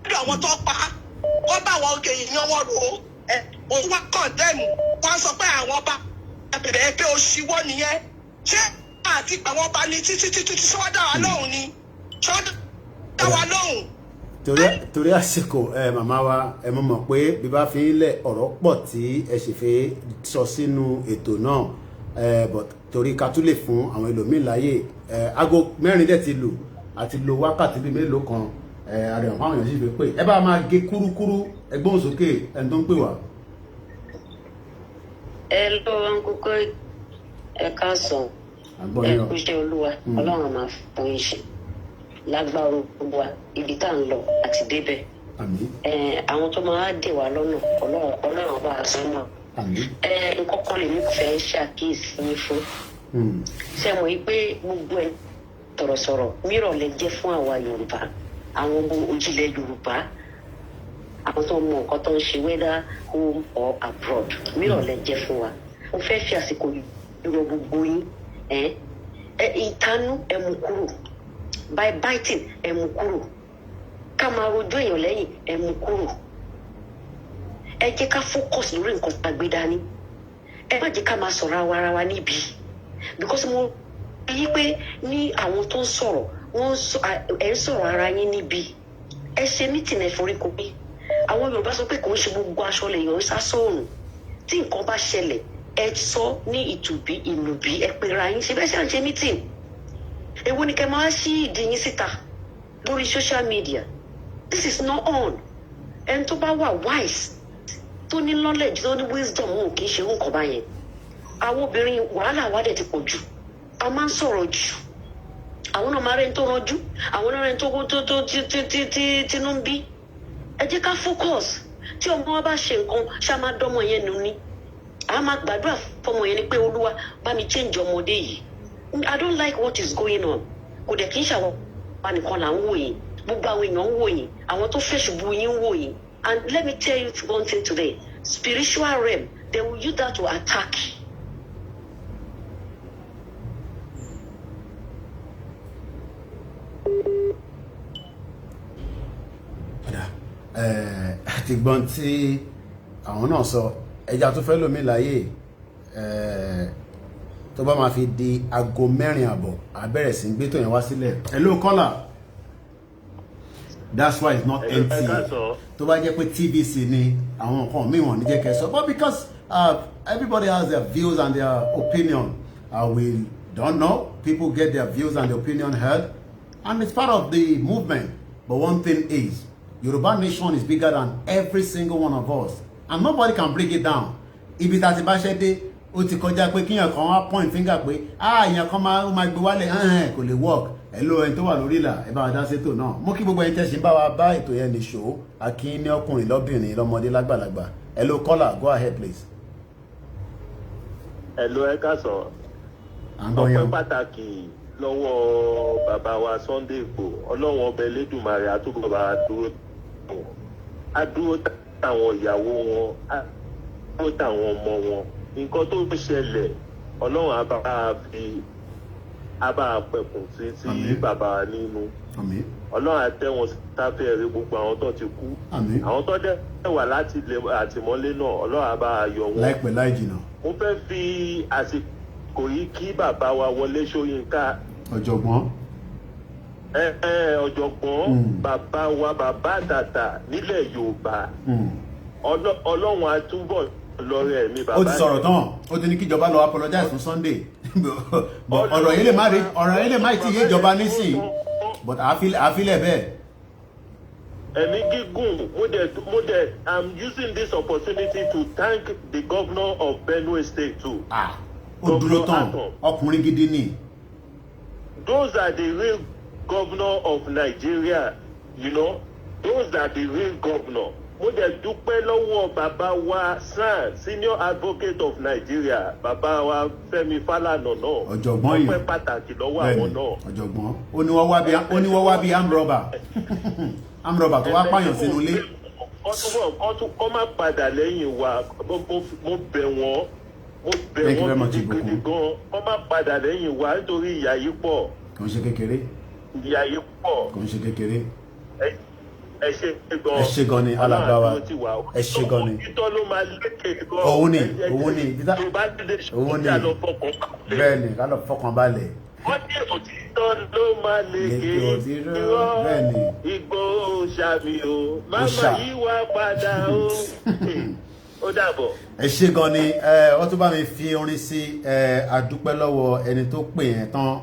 dùn àwọn tó pa wọ́n bá àwọn èèyàn wọn rò ó òun wá kàn dẹ́mu wọ́n sọ pé àwọn bá bẹ̀rẹ̀ pé òṣìwọ́ nìyẹn ṣé àti àwọn bá ní títí tí wọ́n dá wa lóhùn ni ṣé wọ́n dá wa lóhùn torí àsìkò màmá wa ẹ mọ̀ pé bí bá fi ń lẹ̀ ọ̀rọ̀ pọ̀ tí ẹ sì fẹ́ sọ sínú ètò náà but torí ká tún lè fún àwọn ẹlòmíì láyè aago 4 dẹ̀ ti lù àti lo wákàtí bíi mélòó kan àrẹ̀wọ̀n fáwọn èèyàn sì fi pé ẹ bá máa gé kúrúkúrú ẹgbọ́n sókè ẹni tó ń pè wá. ẹ lọ ń kókó ẹ káàsán ẹ kúṣẹ́ olúwa ọlọ́run máa fún yín ṣe lágbára gbogbo wa ibi tá à ń lọ àti débẹ̀ àwọn tó máa dè wá lọ́nà ọlọ́run bá a sọ́nà nǹkan kan lèmi fẹ́ ṣàkíyèsí yín fún ṣe mọ̀ yí pé gbogbo ẹ sọ̀rọ̀sọ̀rọ̀ mìíràn lè jẹ́ fún àwa yorùbá àwọn ọmọ òjìlẹ̀ yorùbá àwọn tó mọ nǹkan tó ń ṣe whether home or abroad mìíràn lè jẹ́ fún wa mo fẹ́ fi àsìkò ìrọ̀ gbogbo yín ìtanú ẹ mú kúrò by biting ẹ mú kúrò ká máa rojọ́ èèyàn lẹ́yìn ẹ mú kúrò ẹ jẹ́ ká focus lórí nǹkan tá a gbé dání ẹ má jẹ́ ká máa sọ̀rọ̀ ara wa níbi because mo rí pé ní àwọn tó ń sọ̀rọ̀ ẹ ń sọ̀rọ̀ ara yín níbi ẹ ṣe mítìn ẹ forí kó pé àwọn yorùbá sọ pé kò ń ṣe gbogbo aṣọ lèèyàn ń sá sóòrùn tí nǹkan bá ṣẹlẹ̀ ẹ sọ ní ìtùbí ìnùbí ẹ pera yín ṣe bẹ́ẹ̀ ṣe à ń ṣe mítìn èwo ni kẹ́ máa ṣí ìdí yín síta lórí social media this is not on ẹni tó bá wà wise tó ní knowledge tó ní wisdom wọn kì í ṣe nǹkan báyẹn àwọn obìnrin wàhálà wa dẹ̀ ti pọ̀ jù a máa ń sọ̀rọ̀ jù àwọn náà máa rẹ̀ ń tó ranjú àwọn náà rẹ̀ ń tó tínú ń bí ẹ jẹ́ ká focus tí ọmọ wa bá ṣe nǹkan ṣá máa dọ́mọ yẹn nù ní a máa gbàdúrà fọmọ yẹn ni pé olúwa bá mi change ọmọdé yìí I don't like what is going on kò dẹ̀ kí n ṣàwọn wa nìkan là ń wò yín gbogbo àwọn èèyàn ń wò yín àwọn tó fẹ́ ṣubú yín ń wò yín and let me tell you one thing today spiritual realm they will use that to attack you. àti gbọ́n tí àwọn náà sọ ẹja tó fẹ́ lómi láyé tó bá máa fi di aago 4:00 àbẹ̀rẹ̀ sí gbé tó yẹn wá sílẹ̀ hello caller that's why it's not empty tó bá jẹ́ pé TVC ni àwọn nǹkan míì wọ́n ní jẹ́ kẹ́ sọ but because everybody has their views and their opinion we don't know people get their views and their opinion heard and it's part of the movement but one thing is Yoruba nation is bigger than every single one of us and nobody can break it down ibi tá ti bá ṣe dé ó ti kọjá pé kíyàn kan wá point finger pé èèyàn kan máa gbé wálẹ̀ kò lè work hello ẹni tó wà lórí ìlà ẹ bá wa dá sétò náà mú kí gbogbo ẹni tẹ́sí bá wa bá ètò yẹn ní ṣó akín ní ọkùnrin lọ́bìnrin lọ́mọdé lágbàlagbà hello caller go ahead please. hello ẹ káàsán ọpẹ́ pàtàkì lọ́wọ́ bàbá wa Sunday Igboho ọlọ́run ọba Elédùmarè àtúbọ̀ bá dúró táwọn ìyàwó wọn dúró táwọn ọmọ wọn nǹkan tó ṣẹlẹ̀ ọlọ́run á bá pẹ̀kùn sí bàbá wa nínú ọlọ́run á tẹ́ wọn sáfẹ́ rí gbogbo àwọn tó ti kú àwọn tó dẹ̀ wà láti àtìmọ́lé náà ọlọ́run á bá yọ wọn láìpẹ́ láì jìnnà. mo fẹ́ fi àsìkò yìí kí bàbá wa Wọlé Ṣóyínká ọ̀jọ̀gbọ́n ọ̀jọ̀gbọ́n bàbá wa bàbá àtàtà nílẹ̀ Yorùbá ọlọ́run á túbọ̀ lọ́rẹ̀ mi bàbá. ó ti sọ̀rọ̀ tán ó ti ní kíjọba lọ apologize fún Sunday ọ̀rọ̀ yẹn lè má ti yé ìjọba nísìn but àfilẹ̀ bẹ́ẹ̀. ẹ̀mí gígùn mo dẹ̀ I'm using this opportunity to thank the governor of Benue State too. ó dúró tán ọkùnrin gidi ni. Those are the real governor of Nigeria, you know. Those are the real governor. Mo dẹ̀ dúpẹ́ lọ́wọ́ bàbá wa SAN, Senior Advocate of Nigeria, bàbá wa Fẹ́mi Fálànà náà. Ọ̀jọ̀gbọ́n yìí. Ọpẹ́ pàtàkì lọ́wọ́ àwọn náà. Ọ̀jọ̀gbọ́n. Ó ní wọ́n wá bí amrọ̀bà. Amrọ̀bà tó wá pààyàn sínú ilé. Kọ́ má padà lẹ́yìn wa, mo bẹ̀ wọ́n. Mo bẹ̀ wọ́n gidigidi gan. Kọ́ má padà lẹ́yìn wa nítorí ìyà yìí pọ̀. Kò ń ṣe kékeré. Ìyà yìí pọ̀. Kò ń ṣe kékeré. Ẹ ṣe gan ni alágbára ẹ ṣe gan ni òun ni bẹ́ẹ̀ ni ká lọ fọkàn balẹ̀. wọ́n ní òtítọ́ ló máa lè ké irọ́ Ìgbòho ṣá padà mi o mama yìí wá padà o ó dàbọ̀. ẹ ṣé gan ni wọ́n tún bá mi fi orin sí àdúpẹ́ lọ́wọ́ ẹni tó pè yẹn tán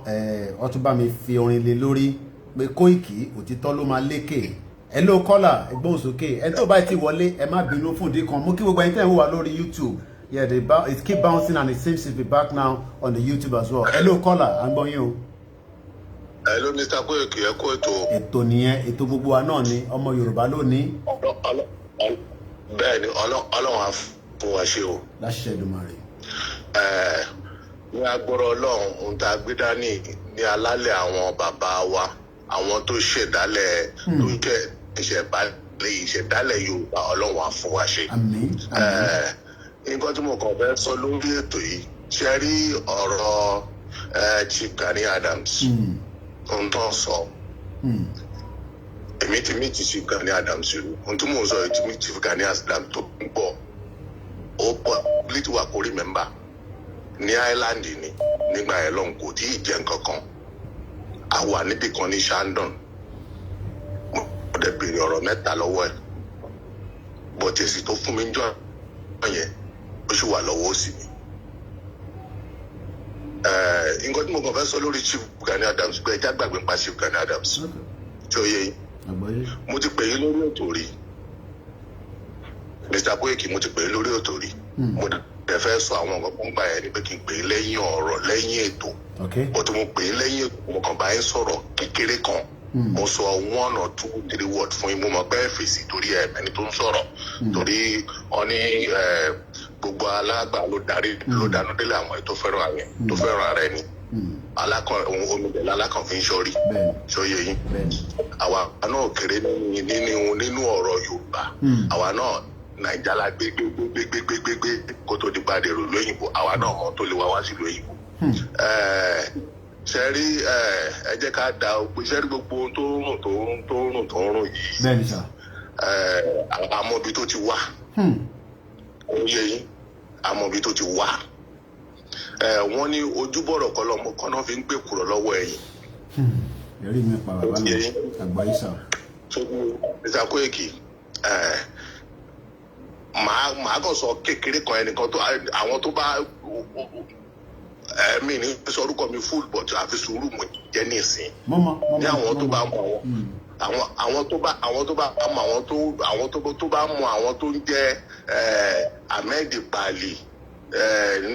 wọ́n tún bá mi fi orin lé lórí pé Koiki òtítọ́ ló máa lékè ẹ ló kọ́là ẹgbọ́n sókè ẹni tó bá ti wọlé ẹ má bínú fún ìdí kan mú kí gbogbo ẹni tẹ́ ń wà lórí YouTube. Yeah, it keep bouncing and it seems to be back now on the YouTube as well. Hello, caller. I'm going you. Hello, Mr. Koiki. Ẹ kú ètò. Ètò nìyẹn, ètò gbogbo wa náà ni ọmọ Yorùbá lónìí. Bẹ́ẹ̀ni, Ọlọ́run á fún wa ṣe o. Láṣẹ Èdùmàrè. Ní agbọ́rọ̀ Ọlọ́run, ohun tá a gbé dání ní alálẹ̀ àwọn bàbá wa, àwọn tó ṣẹ̀dálẹ̀ tó jẹ́ ìṣẹ̀dálẹ̀ Yorùbá, Ọlọ́run á fún wa ṣe. Àmín. Nǹkan tí mo kàn fẹ́ sọ lórí ètò yìí ṣe rí ọ̀rọ̀ Chief Gani Adams ohun tó ń sọ èmi ti meet Chief Gani Adams rí ohun tí mò ń sọ èyí ti meet Chief Gani Adams tó ń bọ̀ ó pọ̀ létí wa kò rí mẹ́mbà ní Island ni nígbà yẹn lọ́hùn kò tí ì jẹ́ nǹkan kan a wà níbì kan ní Shandon mo dẹ̀ béèrè ọ̀rọ̀ mẹ́ta lọ́wọ́ ẹ̀ bọ̀tẹ̀sì tó fún mi ń jọ yẹn ó sì wà lọ́wọ́ òsì mi. Nǹkan tí mo kàn fẹ́ sọ lórí Chief Gani Adams pé ẹja gbàgbé ń pa Chief Gani Adams tí ó yẹ yín mo ti pè é lórí ètò rí Mr. Koiki mo ti pè é lórí ètò rí mo dẹ̀ fẹ́ sọ àwọn nǹkan kan gbà yẹn ni pé kí n pè é lẹ́yìn ọ̀rọ̀ lẹ́yìn ètò bó ti mo pè é lẹ́yìn ètò mo kàn bá yín sọ̀rọ̀ kékeré kan mo sọ 1 or 2 3 words fún yín mo mọ̀ pé fèsì torí ẹni tó ń sọ̀rọ̀ torí ọ ní gbogbo alágbà ló dánú délé àwọn tó fẹ́ràn ara ẹni alákan omidẹ̀lá alákan fi ń ṣọ́rí ṣóyè yín àwa náà kéré nínú ọ̀rọ̀ Yorùbá àwa náà Nàìjíríà la gbégbégbégbégbé kó tó di padà èrò lóyìnbó àwa náà mọ̀ tó lè wá sí lóyìnbó sẹ́rí ẹ jẹ́ ká da òpè sẹ́rí gbogbo ohun tó rùn yìí àmọ́ ibi tó ti wá oyè yín àmọ́ ibi tó ti wá wọ́n ní ojúbọ̀rọ̀ kọlọ́mọ kan náà fi ń gbé kúrò lọ́wọ́ ẹ̀yìn. ẹ̀rí mi pa bàbá mi àgbáyé sà. Mr. Koiki màá kàn sọ kékeré kan ẹnìkan tó àwọn tó bá mi ní sọrúkọ mi full but àfi sùúrù mo jẹ ní ìsìn ní àwọn tó bá mọ àwọn tó bá mọ àwọn tó bá mọ àwọn tó ń jẹ Ahmed Pali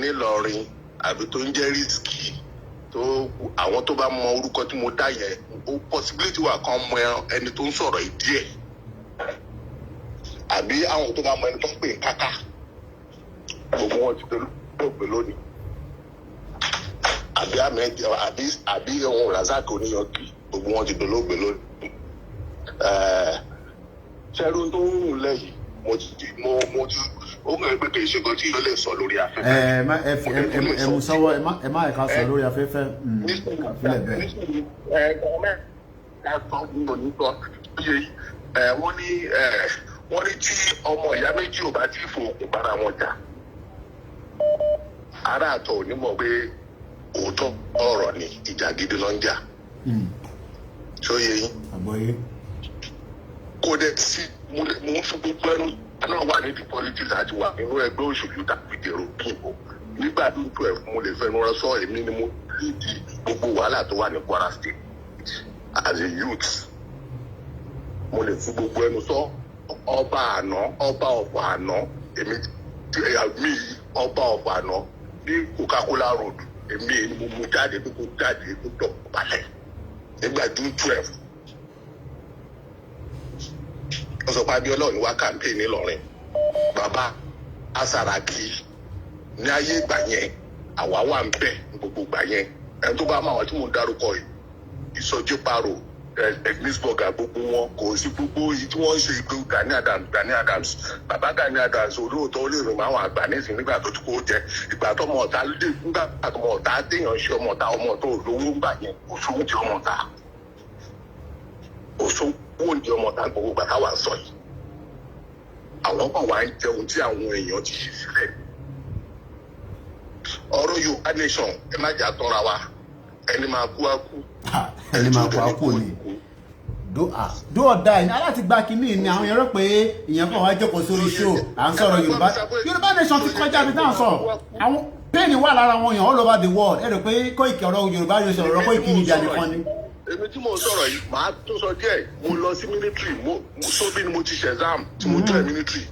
nílọrin àbí tó ń jẹ Risky tó àwọn tó bá mọ orúkọ tí mo dá yẹn ó possibility wà kan mọ ẹni tó ń sọ̀rọ̀ yìí díẹ̀ àbí àwọn tó bá mọ ẹni tó ń pè ń káká gbogbo wọn ti pè lónìí àbí ohun Razak oníyanjú gbogbo wọn ti dolóògbé lónìí ṣẹ́rú tó ń rùn lẹ́yìn mo ti ó kàn pé kì í ṣe nǹkan tí yóò lè sọ lórí afẹ́fẹ́. ẹ mú sọ́wọ́ ẹ má ẹ̀ka sọ lórí afẹ́fẹ́ kàfílẹ̀ bẹ́ẹ̀. wọ́n ní tí ọmọ ìyá méjì ò bá tí ì fòkùn bára wọn jà ará àtọ̀ ò ní mọ̀ pé òótọ́ ọ̀rọ̀ ni ìjà gidi ló ń jà ṣóyè yín kò dẹ̀ sí mo ń fi gbogbo ẹnu náà wà nídìí politics àti wà nínú ẹgbẹ́ òṣèlú tàbí dèrò bíbò nígbà tó ẹ̀ mo lè fẹnu rẹ sọ èmi ni mo lídìí gbogbo wàhálà tó wà ní Kwara State as a youth mo lè fi gbogbo ẹnu sọ ọba ọ̀pọ̀ àná èmi ọba ọ̀pọ̀ àná ní Coca-Cola road èmi ni mo mú jáde tó dọ̀ balẹ̀ nígbà June 12 wọ́n sọ pé Abíọ́lá ní wá campaign nílọrin bàbá Asaraki ní ayé ìgbà yẹn àwa wà ń bẹ̀ gbogbo ìgbà yẹn ẹni tó bá máa wọ́n tí mo dárúkọ Ìsọjí Paro Nisboga gbogbo wọn kò sí gbogbo èyí tí wọ́n ń ṣe ìgbé Gani Adams bàbá Gani Adams olóòótọ́ ó lè rìn máwọn àgbà nísìn nígbà tó ti kó jẹ ìgbà tó ọmọ ọ̀tá lè nígbà tó ọmọ ọ̀tá téèyàn ṣe ọmọ ọ̀tá olówó ń gbà yẹn òṣòwò ti ọmọ ọ̀tá òṣòwò ń di ọmọ ọ̀tá gbogbo gbà táwa sọ yìí àwọn kan wà ń jẹun tí àwọn èèyàn ti ṣe sílẹ̀ ọ̀rọ̀ Yorùbá nation ẹ má jà tọ́ra wa ẹni máa kú á kú ẹni máa kú á kú ni do or die ní aláti gba kínní ni àwọn èèyàn rò pé èèyàn kan wá jókòó sórí show à ń sọ̀rọ̀ Yorùbá nation ti kọjá bí táwọn sọ àwọn pain wà lára wọn èèyàn all over the world ẹ rò pé Koiki ọ̀rọ̀ Yorùbá nation ọ̀rọ̀ Koiki media nìkan ni. èmi tí mo sọ̀rọ̀ yìí màá tó sọ díẹ̀ mo lọ sí military sóbì ni mo ti ṣe exam tí mo tẹ̀ military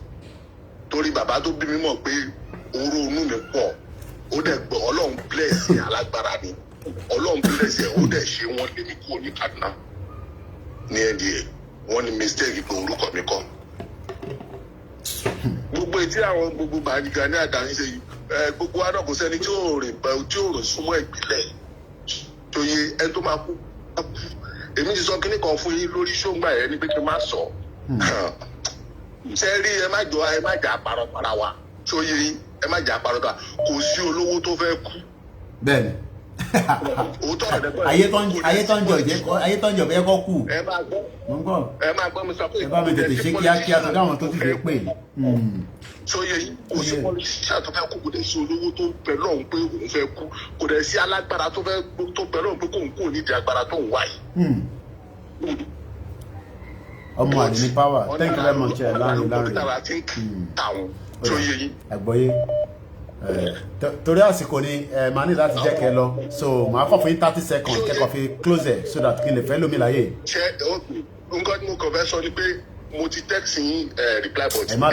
torí bàbá tó bí mi mọ̀ pé oró inú mi pọ̀ ó dẹ̀ gbọ́ Ọlọ́run bless ẹ̀ alágbára ni Ọlọ́run bless ẹ̀ ó dẹ̀ ṣe wọ́n lé mi kúrò ní Kaduna ní NDA wọ́n ní mistake pé orúkọ mi kọ́ gbogbo etí àwọn gbogbo bàjẹ́ ní àdáni ṣe gbogbo wa náà kò sẹ́ni tí ó rìn súnmọ́ ìpínlẹ̀ tó yẹ ẹ tó máa kú èmi ti sọ kíní kan fún yín lórí ṣóńgbà yẹn ní pé kí n má sọ ṣe rí ẹ má jà parọ́ para wa tó yẹ yín ẹ má jà parọ́ para kò sí olówó tó fẹ́ kú. bẹ́ẹ̀ni ayé tó ń jọ bẹ́ẹ̀ kọ́ kù. ẹ máa gbọ́ mi sọ pé ẹ bá mi tètè ṣe kíákíá tó dáwọn tó ti fi pè. tó yẹ yín kò sí pọlísíà tó fẹ́ kú kò dẹ̀ sí olówó tó bẹ̀ lọ́hùn pé òun fẹ́ kú kò dẹ̀ sí alágbára tó bẹ̀ lọ́hùn pé kóun kò nídìí agbára tó ń wá yìí. ọmọ àlè ní power thank you very much láàrin. àgbọ̀yé torí àsìkò ni màá ní láti jẹ́ kẹ́ lọ so màá kọ́ fún yín 30 seconds kẹ́kọ̀ọ́ fi close ẹ̀ so that kí n lè fẹ́ lómi láyè. ṣé nǹkan tí mo kàn fẹ́ sọ ni pé mo ti text yín reply button ẹ má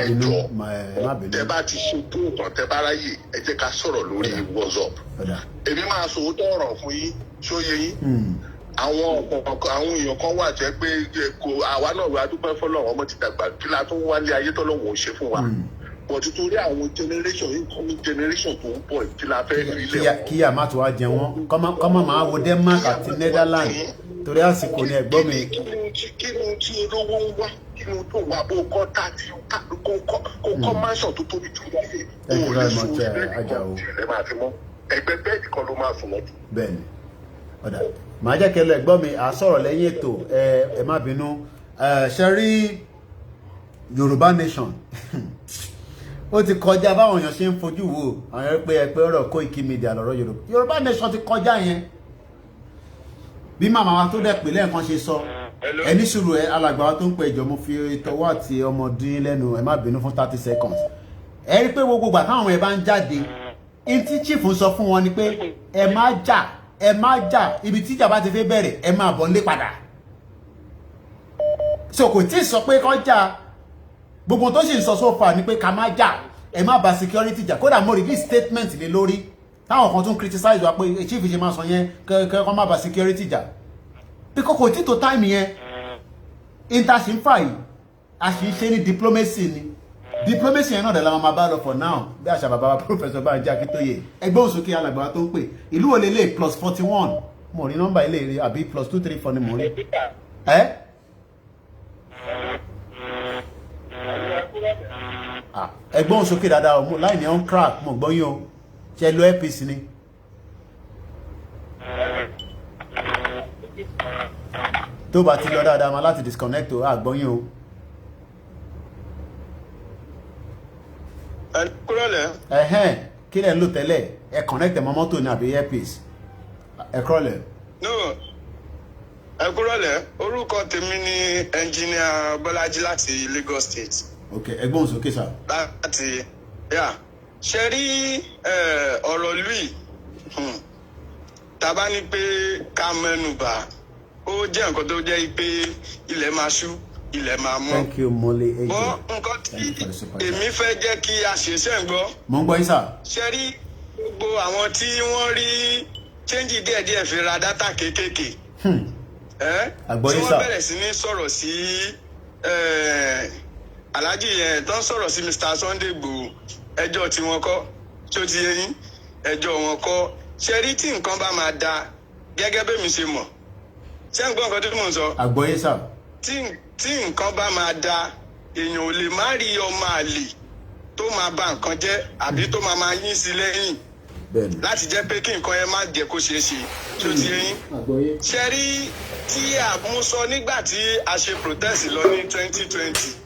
bínú. tẹ bá ti ṣe tó nǹkan tẹ bá ráyè ẹ jẹ́ ká sọ̀rọ̀ lórí WhatsApp èmi máa sọ òótọ́ ọ̀rọ̀ fún yín ṣóyè yín àwọn èèyàn kan wà jẹ́ pé àwa náà wà á dúpẹ́ fọlọ́run ọmọ ti dàgbà kí la tó wálé ayé tọ́lọ́run ò ṣe fún wa bọ̀dù torí àwọn generation incoming generation tó ń bọ̀ kí la fẹ́ rí lẹ̀. kíyà má tó wá jẹ wọn kọ́mọ máa wo Denmark àti Netherlands torí àsìkò ni ẹ̀gbọ́n mi. kí ni tí olówó ń wá kí ni tó wà bó kọ́ tàbí kó kọ́ máṣọ̀ tó tóbi jù láyé. ẹ kúrò ẹ mọ̀ tẹ Ajáò. ẹ máa fi mọ́ ẹgbẹ́ bẹ́ẹ̀dì kan ló máa sùn lọ́dún. bẹ́ẹ̀ni ọ̀dà màá jẹ́ kẹlẹ́ ẹ̀gbọ́n mi à sọ̀rọ̀ lẹ́yìn ètò ẹ má bínú ṣe rí Yorùbá nation ó ti kọjá báwọn èèyàn ṣe ń fojú wo àwọn ẹgbẹ́ ọ̀rọ̀ Koiki media lọ́rọ̀ Yorùbá nation ti kọjá yẹn bí màmá wa tó dẹ̀ pé lẹ́ẹ̀kan ṣe sọ ẹni sùúrù alàgbà wa tó ń pè ìjọ mo fi tọwọ́ àti ọmọdún lẹ́nu ẹ má bínú fún 30 seconds ẹ rí pé gbogbo ìgbà táwọn ẹ bá ń jáde in tí chief ń sọ fún wọn ni pé ẹ má jà ibi tí ìjà bá ti fẹ́ bẹ̀rẹ̀ ẹ máa bọ̀ nílé padà so kò tí ì sọ pé kọjá gbogbo tó sì ń sọ so far ni pé ká má jà ẹ má bà security jà kódà mo release statement lé lórí táwọn kan tún criticize wa pé chief ṣe máa sọ yẹn kọ́ má bà security jà because kò tí tó time yẹn internship fà yìí a sì ń ṣe ní diplomacy ni diplomacy yẹn náà dẹ̀ la máa bá lọ for now bí àṣà bàbá professor Banji Akíntóyè ẹgbẹ́ òsókè alàgbà tó ń pè ìlú wo lélẹ̀ +41 mo rí nọ́mbà ilé rẹ̀ àbí +234 ni mo rí ẹgbọ́n sókè dáadáa ọmọ láì ní on crack mọ̀ gbọ́yìn o ṣe lo APC ni tó bá ti lọ dáadáa ma láti disconnect o àgbọ́yìn o ẹ̀hẹ́n kí lẹ́ ń lò tẹ́lẹ̀ ẹ connect mọ́ mọ́tò ní àbí APC ẹ kúrọ̀lẹ́. no ẹ kúrọ̀lẹ́ orúkọ tèmi ni engineer Bọ́lájí láti Lagos State. ok ẹgbọ́n sókè sá. láti ṣe rí ọ̀rọ̀ louis tàbá ní pé ká mẹ́nu bà ó jẹ́ nǹkan tó jẹ́ pé ilẹ̀ máa ṣú ilẹ̀ máa mọ́. thank you Mole AJ. bọ́ nǹkan tí èmi fẹ́ jẹ́ kí a ṣe ṣe ń gbọ́. mo ń gbọ́ yín sà. ṣe rí gbogbo àwọn tí wọ́n rí chẹ́ńjì díẹ̀díẹ̀ fi ra dátà kéékèèké. àgbọ̀yé tí sà. wọ́n bẹ̀rẹ̀ sí ní sọ̀rọ̀ sí Alhaji yẹn tó ń sọ̀rọ̀ sí Mr. Sunday Igboho ẹjọ́ tí wọ́n kọ́ tí ó ti yé yín ẹjọ́ wọn kọ́ ṣe rí tí nǹkan bá máa da gẹ́gẹ́ bẹ́ẹ̀ mi ṣe mọ̀ ṣé ń gbọ́ nǹkan tí mò ń sọ. àgbọ̀yé sà. tí nǹkan bá máa da èèyàn ò lè má rí ọmọ àlè tó máa ba nǹkan jẹ́ àbí tó máa yín sí lẹ́yìn láti jẹ́ pé kí nǹkan yẹn má jẹ́ kó ṣeé ṣe tí ó ti yé yín. ṣe rí tí àmúsọ nígbà tí a ṣe protest lọ ní 2020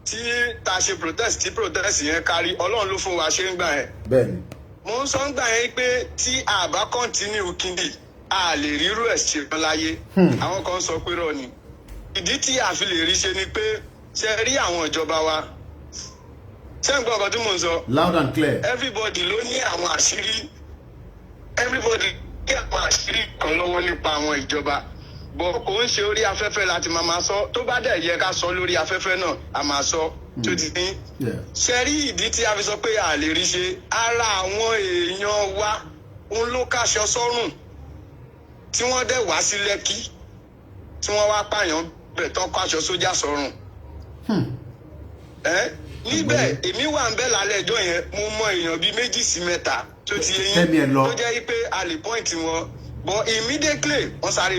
tí ta ṣe protest tí protest yẹn kárí Ọlọ́run ló fún wa ṣe ń gbà yẹn. bẹ́ẹ̀ni. mo ń sọ ń gbà yẹn pé tí a bá continue kíndì a lè rírú ẹ̀ ṣe tán láyé àwọn kan sọ pé rọ ni ìdí tí a fi lè rí ṣe ni pé ṣe rí àwọn ìjọba wa ṣé ń gbọ́ ọkọ̀ tí mò ń sọ. Loud and clear. Everybody ló ní àwọn àṣírí kan lọ́wọ́ nípa àwọn ìjọba bọ̀ kò ń ṣe orí afẹ́fẹ́ láti máa sọ tó bá dẹ̀ yẹ ká sọ lórí afẹ́fẹ́ náà a máa sọ tó ti ní. ṣe rí ìdí tí a fi sọ pé a lè rí ṣe ara àwọn èèyàn wa ń ló káṣọ sọ́rùn tí wọ́n dẹ̀ wá sí Lẹ́kì tí wọ́n wá pààyàn bẹ̀ tán káṣọ sójà sọ́rùn. Níbẹ̀ èmi wà ń bẹ̀ lálẹ́ ẹjọ́ yẹn mo mọ èèyàn bíi 2 sí 3 tó ti yẹn tó jẹ́ pé a lè point wọn but immediately wọ́n sáré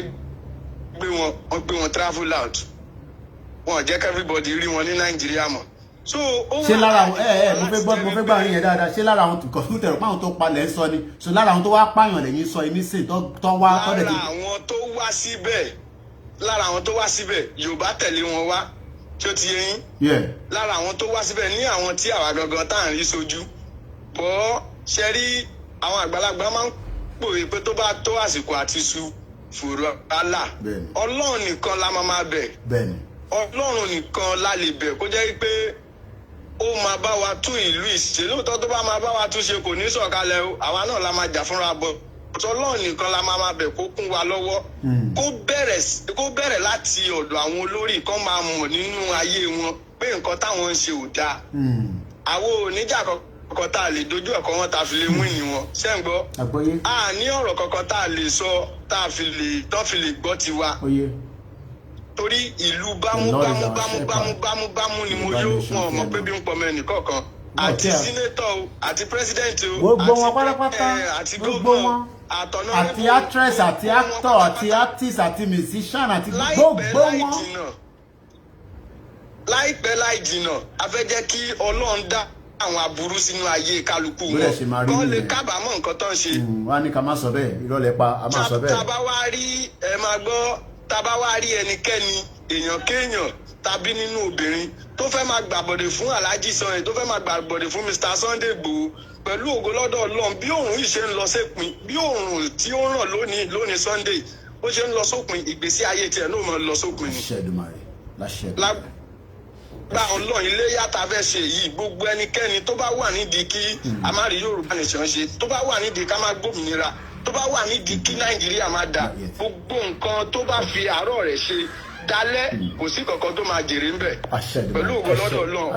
gbé wọn travel out wọn jẹ́ kí everybody rí wọn ní Nàìjíríà mọ́. So ṣé lára àwọn mo fẹ́ gbà yín yẹn dáadáa ṣé lára àwọn kọ̀ọ̀tù tẹ̀rọ páwọn tó palẹ̀ ń sọ ni so lára àwọn tó wá pààyàn lẹ́yìn sọ yìí nísìn tó wá tọ́lẹ̀ tí. lára àwọn tó wá síbẹ̀ Yorùbá tẹ̀lé wọn wá tí ó ti yẹn lára àwọn tó wá síbẹ̀ ní àwọn tí àwa gangan tá à ń rí sójú bọ́ ṣe rí àwọn àgbàlagbà máa ń pòwe pé tó bá tó àsìkò àti su fòrò àlà Ọlọ́run nìkan la máa bẹ̀ Ọlọ́run nìkan la lè bẹ̀ kó jẹ́ pé ó máa bá wa tún ìlú ìṣe lóòótọ́ tó bá máa bá wa tún ṣe kò ní sọ̀kalẹ̀ o àwa náà la máa jà fúnra bọ̀ Ọlọ́run nìkan la máa bẹ̀ kó kún wa lọ́wọ́ kó bẹ̀rẹ̀ láti ọ̀dọ̀ àwọn olórí kan máa mọ̀ nínú ayé wọn pé nǹkan táwọn ń ṣe ò dáa àwọn oníjà kankan tá a lè dojú ẹ̀kọ́ wọn tá a fi lè mú ìní wọn ṣé ń gbọ́ a ní ọ̀rọ̀ kankan tá a lè sọ tá a fi lè gbọ́ tiwa torí ìlú bámúbámú ni mo yó wọn mọ̀ pé bí ń pọmọ ẹnì kọ̀ọ̀kan àti sínétọ̀ o àti pírẹsidẹ́ǹtì o gbogbo wọn pátápátá gbogbo wọn àti actress àti actor àti artist àti musician àti gbogbo wọn. láìpẹ́ láì jìnnà a fẹ́ jẹ́ kí Ọlọ́run dá àwọn aburú sínú ayé kálukú wọn kọ́ lè kábàámọ̀ nǹkan tó ń ṣe. wọ́n á ní ká má sọ bẹ́ẹ̀ irọ́ lẹ pa a má sọ bẹ́ẹ̀. tá a bá wá rí ẹnikẹ́ni èèyàn kéèyàn tàbí nínú obìnrin tó fẹ́ máa gbàbọ̀dẹ̀ fún Alhaji Sunday tó fẹ́ máa gbàbọ̀dẹ̀ fún Mr. Sunday Igboho pẹ̀lú ògo lọ́dọ̀ Ọlọ́run bí òòrùn yìí ṣe ń lọ sépin bí òòrùn tí ó ràn lónìí Sunday ó ṣe ń lọ sópin ìgbésí ayé tiẹ̀ náà máa lọ sópin ni. Gba Ọlọ́run ilé yàtà fẹ́ ṣe yìí gbogbo ẹnikẹ́ni tó bá wà nídìí kí a má rí Yorùbá nation ṣe tó bá wà nídìí ká má gbòmìnira tó bá wà nídìí kí Nàìjíríà má dà gbogbo nǹkan tó bá fi àárọ̀ rẹ̀ ṣe dalẹ̀ kò sí kankan tó máa jèrè ńbẹ̀ pẹ̀lú ògo lọ́dọ̀ Ọlọ́run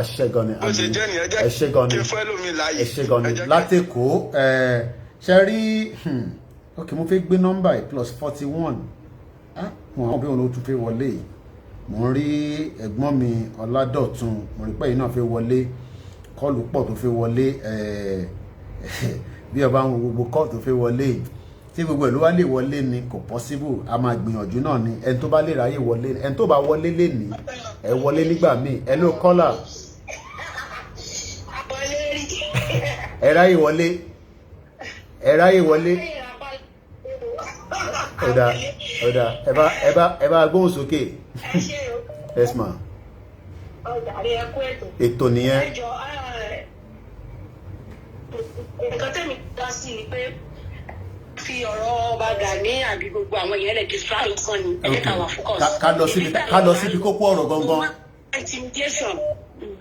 bó ṣe jẹ́ nìyẹn jẹ́ kí n fẹ́ lómi láàyè. látẹ̀kọ́ ṣe rí ok mo fẹ́ gbé nọ́mbà +41 wọn àwọn bí wọn ló tún fẹ́ wọlé mo rí ẹ̀gbọ́n mi Ọládọ̀tun mo rí pé yìí náà fẹ́ wọlé kọ́ọ̀lù pọ̀ tó fẹ́ wọlé bí ọba ń wo gbogbo kọ́ọ̀lù tó fẹ́ wọlé tí gbogbo ìlú wa lè wọlé ni kò possible a máa gbìyànjú náà ni ẹni tó bá lè ráyè wọlé ẹni tó bá wọlé lè ní ẹ wọlé nígbà míì ẹ ló kọ́là ẹ ráyè wọlé ọ̀dà ẹ bá gbóhùn sókè yes ma ètò nìyẹn. nǹkan tẹ́mi dá sí ni pé fi ọ̀rọ̀ ọba Gani àbí gbogbo àwọn èèyàn lè distract kan ni ẹ̀jẹ̀ ká wà focus. ká lọ síbi kókó ọ̀rọ̀ gangan. intimidation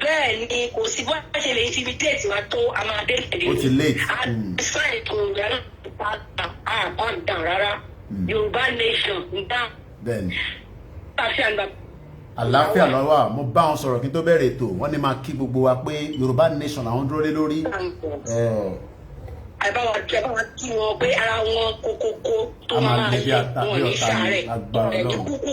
bẹ́ẹ̀ ni kò sí bó ṣe lè intimidate wa tó a máa dé ìpèdè. ó ti late. àìsàn ètò ìyàrá àpá rárá Yorùbá nation ń dá. bẹ́ẹ̀ni àlàáfíà lọ́wọ́ mo bá wọn sọ̀rọ̀ kí n tó bẹ̀rẹ̀ ètò wọ́n ní máa kí gbogbo wa pé Yorùbá nation làwọn dúró lé lórí. àbáwá kí wọn pé ara wọn kókókó tó máa ṣe wọn ní sàárẹ̀ ẹ̀mí kúkú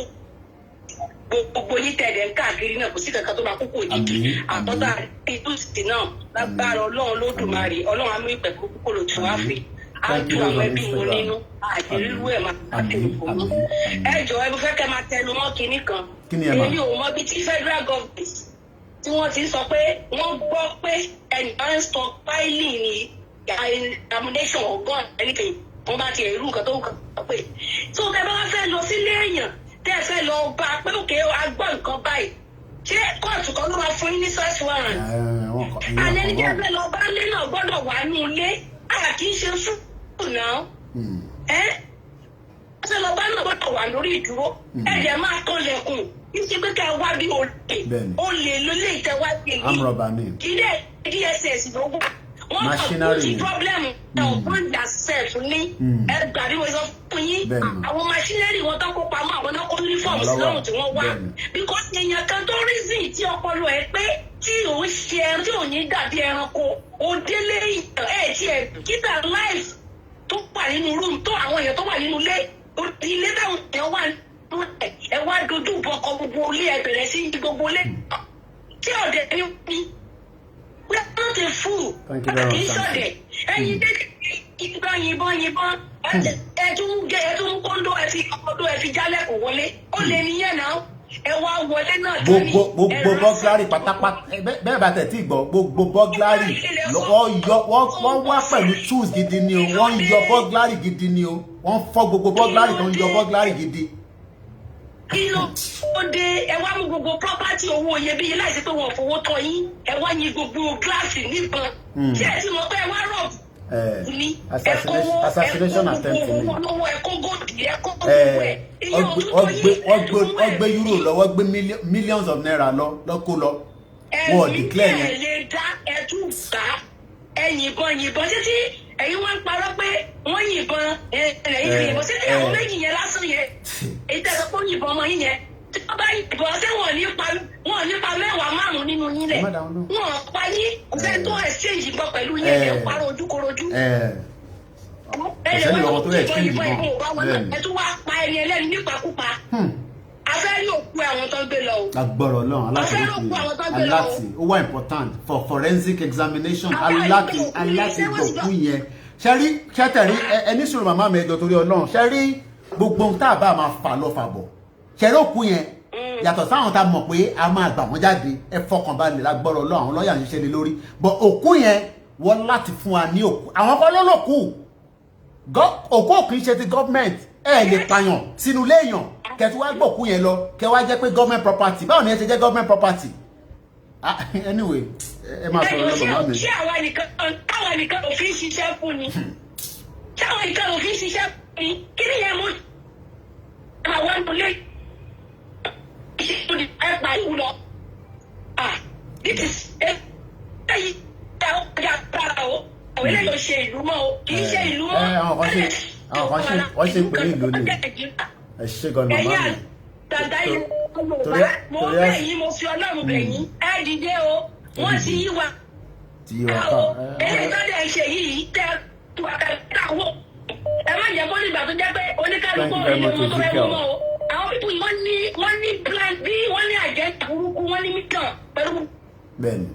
gbogbo yìí tẹ̀lé ń káàkiri náà kò sí kankan tó máa kúkú òjijì àtọ́ta ìtúsí náà lágbára Ọlọ́run Lódùmarè Ọlọ́run á mú ìpẹ́ kúkú lò tún wá fi á ju àwọn ẹbí wọn nínú àdìrírú ẹ̀ máa tẹ̀lé fún wọn. ẹ jọ̀ọ́ ẹ fẹ́ kẹ́ máa tẹnu mọ́ kinní kan èmi ò mọ bí tí federal government tí wọ́n ti sọ pé wọ́n gbọ́ pé ẹnìkan stock piling ní ammunition ọgọ́n ẹnìkan wọ́n bá ti ẹ̀rú nǹkan tó ń kàn pé tó kẹ́ bá fẹ́ lọ sílé èèyàn tẹ́ ẹ fẹ́ lọ bá pé òkè agbọ́ nǹkan báyìí ṣé kóòtù kan ló máa fún yín ní search warrant alẹ́ ní kí ẹ fẹ́ lọ bá lé náà gbọ́dọ̀ wà nù ilé àyà kì í ṣe fún náà ṣe lọ bá náà gbọ́dọ̀ wà lórí ìdúró ẹ̀jẹ̀ máa kọ́lẹ̀kùn if bí olè ló lè tẹ́wá gbé yìí. Kí lè DSS ló wà. Wọ́n kàn kú problem wọ́n dà self ní ẹgbàá bí wọ́n sọ fún yín. Àwọn machinery wọn tó kó pamọ́ àwọn náà kó uniform sí lọ́rùn tí wọ́n wá. Because èèyàn kan tó reason tí ọpọlọ ẹ pé tí òun ṣe ẹran tí òun ní dàbí ẹranko òdélé ẹ̀ tí ẹ̀ kíta life tó wà nínú room tó àwọn èèyàn tó wà nínú ilé táwọn èèyàn wà nínú ẹ wá dojú bọkọ gbogbo ilé ẹ bẹ̀rẹ̀ sí gbogbo ilé tí ọ̀dẹ̀ ní. We are not a fool. Thank you very much. Ẹyin yìnbọn ẹtún kóńdó ẹfi jálẹ̀ kò wọlé ó lè níyẹn náà ẹ wá wọlé náà. gbogbo bọ́gláàrì pátápátá bẹ́ẹ̀ bá tẹ̀tí gbọ́ gbogbo bọ́gláàrì wọ́n wá pẹ̀lú tools gidi ni o wọ́n ń yọ bọ́gláàrì gidi ni o wọ́n fọ́ gbogbo bọ́gláàrì tó ń yọ bọ́gláàrì gidi. Kí ló dé ẹ wá mú gbogbo property owó iyebíye láìsí pé wọn ò fowó tọ́ yín ẹ wá yin gbogbo gíláàsì níbọn tí ẹ ti mọ̀ pé ẹ wá rọ̀ ní assassination attempt ni ẹ̀kọ́ gòdì ẹ̀kọ́ gbogbo wọ́n gbé euro lọ wọ́n gbé millions of naira lọ kó lọ wọ́n declare yẹn. ẹ lè dá ẹdún gbà ẹ yìnbọn títí ẹ̀yin wọ́n ń parọ́ pé wọ́n yìnbọn ẹ̀yin yìnbọn títí àwọn méjì yẹn lásán yẹn èyí tẹ́ ẹ sọ pé yìnbọn ọmọ yín yẹn tí wọ́n bá yìnbọn ṣé wọ́n nípa mẹ́wàá márùn-ún nínú yín lẹ̀ wọ́n pa yín ọ̀sẹ̀ tó exchange yìnbọn pẹ̀lú yín ẹ̀ parọ́ ojúkorojú. ọ̀sẹ̀ ní ọmọ tó exchange yìnbọn ẹ tún wá pa ẹni ẹlẹ́ni nípakúpa afẹ́rí òkú àwọn tó ń gbé lọ o. agbọ̀rọ̀ náà aláti ó wà important for forensic examination aláti gbọ̀kú yẹn ṣẹ́rí ṣẹ́tẹ̀rí ẹni sùúrù màmá mi ẹjọ́ torí ọlọ́run ṣẹ́rí gbogbo ohun tá a bá máa fà lọ fà bọ̀ ṣẹ́rí òkú yẹn yàtọ̀ sáwọn tá a mọ̀ pé a máa gbà wọ́n jáde ẹ fọkànbalẹ̀ lágbọ́rọ̀ ọlọ́run àwọn lọ́ọ̀yà ń ṣe lé lórí bọ̀ òkú yẹn wọ́n láti fún wa ní òkú àwọn kan ló lòkú òkú òkú ń ṣe ti gọ́ọ̀mẹ̀ntì ẹ lè pààyàn sínú ilé èèyàn kẹtù wá gbòkú yẹn lọ kẹ wá jẹ́ pé government property báwo ni ẹ ṣe jẹ́ government property anyway ẹ máa sọ̀rọ̀ lọ́gbọ̀n máa mi. ṣé àwa nìkan ò fi ń ṣiṣẹ́ fún ni ṣé àwa nìkan ò fi ń ṣiṣẹ́ fún ni kí ni yẹn mú àwọn ọmọlé ìṣèlú ẹ pa ìwú lọ this is ẹyí ẹ ó kọjá para o àwọn eléyìí ò ṣe ìlú mọ́ o kì í ṣe ìlú mọ́. àwọn kan ṣe ń pè ní ìlú ni ẹ ṣe gan màmá mi. dàda yìí mo bẹ̀ yín mo fi ọlọ́run bẹ̀ yín ẹ dìde o wọ́n ti yí wa. ti yí wa ká. ẹni tó lè ṣe yìí tẹ wákàtàwọ ẹ má jẹ́ kó nígbà tó jẹ́ pé oníkálukú òní mo tó fẹ́ mú mọ́ o àwọn pípọ̀ yìí wọ́n ní plan b wọ́n ní àjẹ́ burúkú wọ́n ní mission pẹ̀lú. bẹ́ẹ̀ni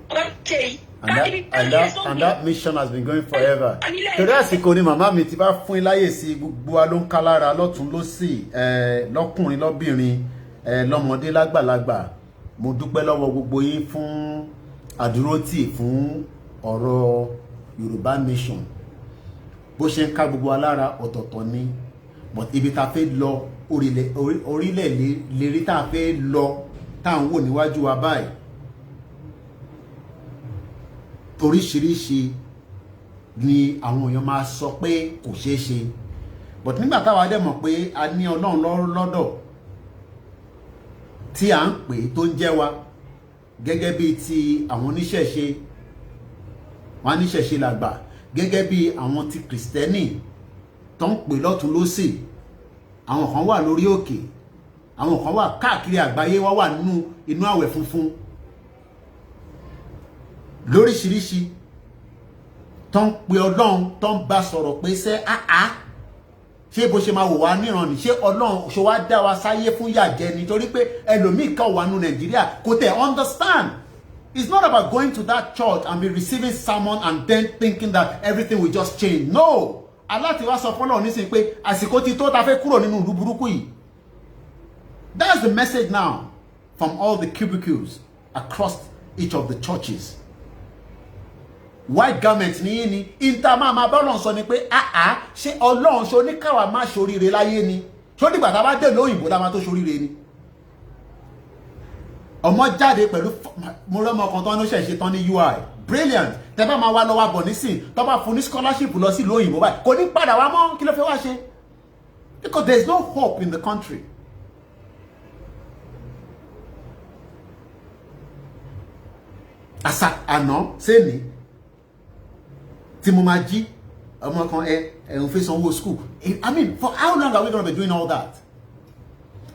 and that mission has been going forever. torí àsìkò ni màmá mi ti bá fún iláyè sí gbogbo wa ló ń ká lára lọ́tún lọ́sì lọ́kùnrin lọ́bìnrin lọ́mọdé lágbàlagbà mo dúpẹ́ lọ́wọ́ gbogbo yín fún àdúrótì fún ọ̀rọ̀ Yorùbá nation bó ṣe ń ká gbogbo wa lára ọ̀tọ̀ọ̀tọ̀ ni but ibi tá a fẹ́ lọ orílẹ̀ lérí tá a fẹ́ lọ tá à ń wò níwájú wa báyìí oríṣiríṣi ni àwọn èèyàn máa sọ pé kò ṣeé ṣe but nígbà táwa dẹ̀ mọ̀ pé a ní Ọlọ́run lọ́dọ̀ tí à ń pè tó ń jẹ́ wa gẹ́gẹ́ bí ti àwọn oníṣẹ̀ṣe wọn oníṣẹ̀ṣe làgbà gẹ́gẹ́ bí àwọn ti Kristẹni tó ń pè lọ́tún lósì àwọn kan wà lórí òkè àwọn kan wà káàkiri àgbáyé wọ́n wà nínú inú àwẹ̀ funfun lóríṣiríṣi tó ń pe Ọlọ́run tó ń bá sọ̀rọ̀ pé ṣé ṣé bó ṣe máa wò wá níran ni ṣé Ọlọ́run ṣe wá dá wa sáyé fún yàjẹ́ nítorí pé ẹlòmíì kan wà nù Nàìjíríà kò tẹ̀ understand it's not about going to that church and be receiving sermon and then thinking that everything will just change no aláti wá sọ fọlọ́ nísìnyí pé àsìkò ti tó ta fẹ́ kúrò nínú ìlú burúkú yìí that's the message now from all the cubicles across each of the churches. White garment ní ní ìta máa bọ́lọ̀ sọ ni pé ṣé Ọlọ́run ṣe oníkàwá má ṣoríire láyé ni ṣó dìgbà tá a bá dé lóyìnbó la máa tó ṣoríire ni ọmọ jáde pẹ̀lú mo rọ́mọ kan tán ló ṣẹ̀ṣẹ̀ tán ní UI brilliant tẹ bá máa wá lọ́wọ́ bọ̀ nísìn tó bá fún ní scholarship lọ sí lóyìnbó báyìí kò ní padà wá mọ́ kí ló fẹ́ wá ṣe because there is no hope in the country àná sẹ́ni tí mo máa jí ọmọ kan ẹ̀hún fi sanwó school. I mean, for how long are we going to be doing all that?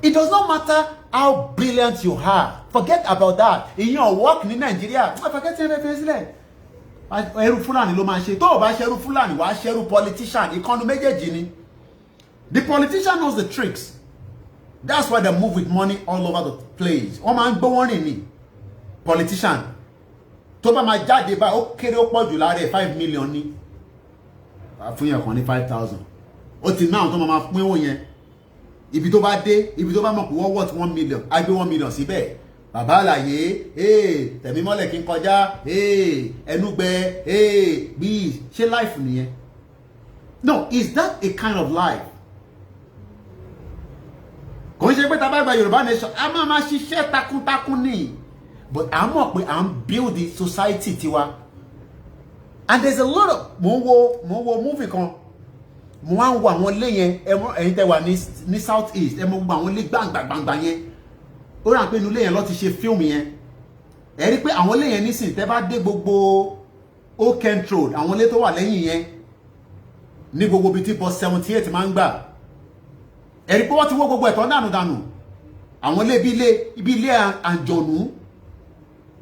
It does not matter how brilliant you are. Forget about that. In your work in Nigeria, forget it. Ẹrú Fúlàní ló máa ṣe. Tó o bá ṣerú Fúlàní, wàá ṣerú politician. Ìkànnì méjèèjì ni. The politician knows the tricks. That's why they move with money all over the place. Wọ́n máa ń gbọ́ wọ́n rìn ní. Politician. Tó bá máa jáde bá ó kéré ó pọ̀ jù láàárẹ̀ 5 million ní. Fún yẹn kan ní 5,000. Ó ti náà tó máa pín owó yẹn. Ibi tó bá dé, ibi tó bá mọ̀ pé wọ́n worth 1 million. Á gbé 1 million síbẹ̀. Bàbá àlàyé, tẹ̀mí mọ́lẹ̀ kí n kọjá, ẹnugbẹ, bí ṣe life nìyẹn. No, is that a kind of life? Kò ń ṣe pé tá bá gba Yorùbá nation, a máa ṣiṣẹ́ takuntakun ni. But a mọ̀ pé à ń build the society tiwa. And there's a lot of mo wo movie kan. Mo wá ń wo àwọn ilé yẹn, ẹ̀yin tẹ́ wà ní South East, ẹ mọ̀ gbogbo àwọn ilé gbàngbàngbà yẹn. Ó rà pé inú ilé yẹn ló ti ṣe fíìmù yẹn. Ẹ rí pé àwọn ilé yẹn nísìn tẹ́ bá dé gbogbo Old Kent Road, àwọn ilé tó wà lẹ́yìn yẹn ní gbogbo bíi tí bus 78 máa ń gbà. Ẹ rí pé wọ́n ti wó gbogbo ẹ̀tọ́ dànù. Àwọn ilé ibi ilé àjọ̀nú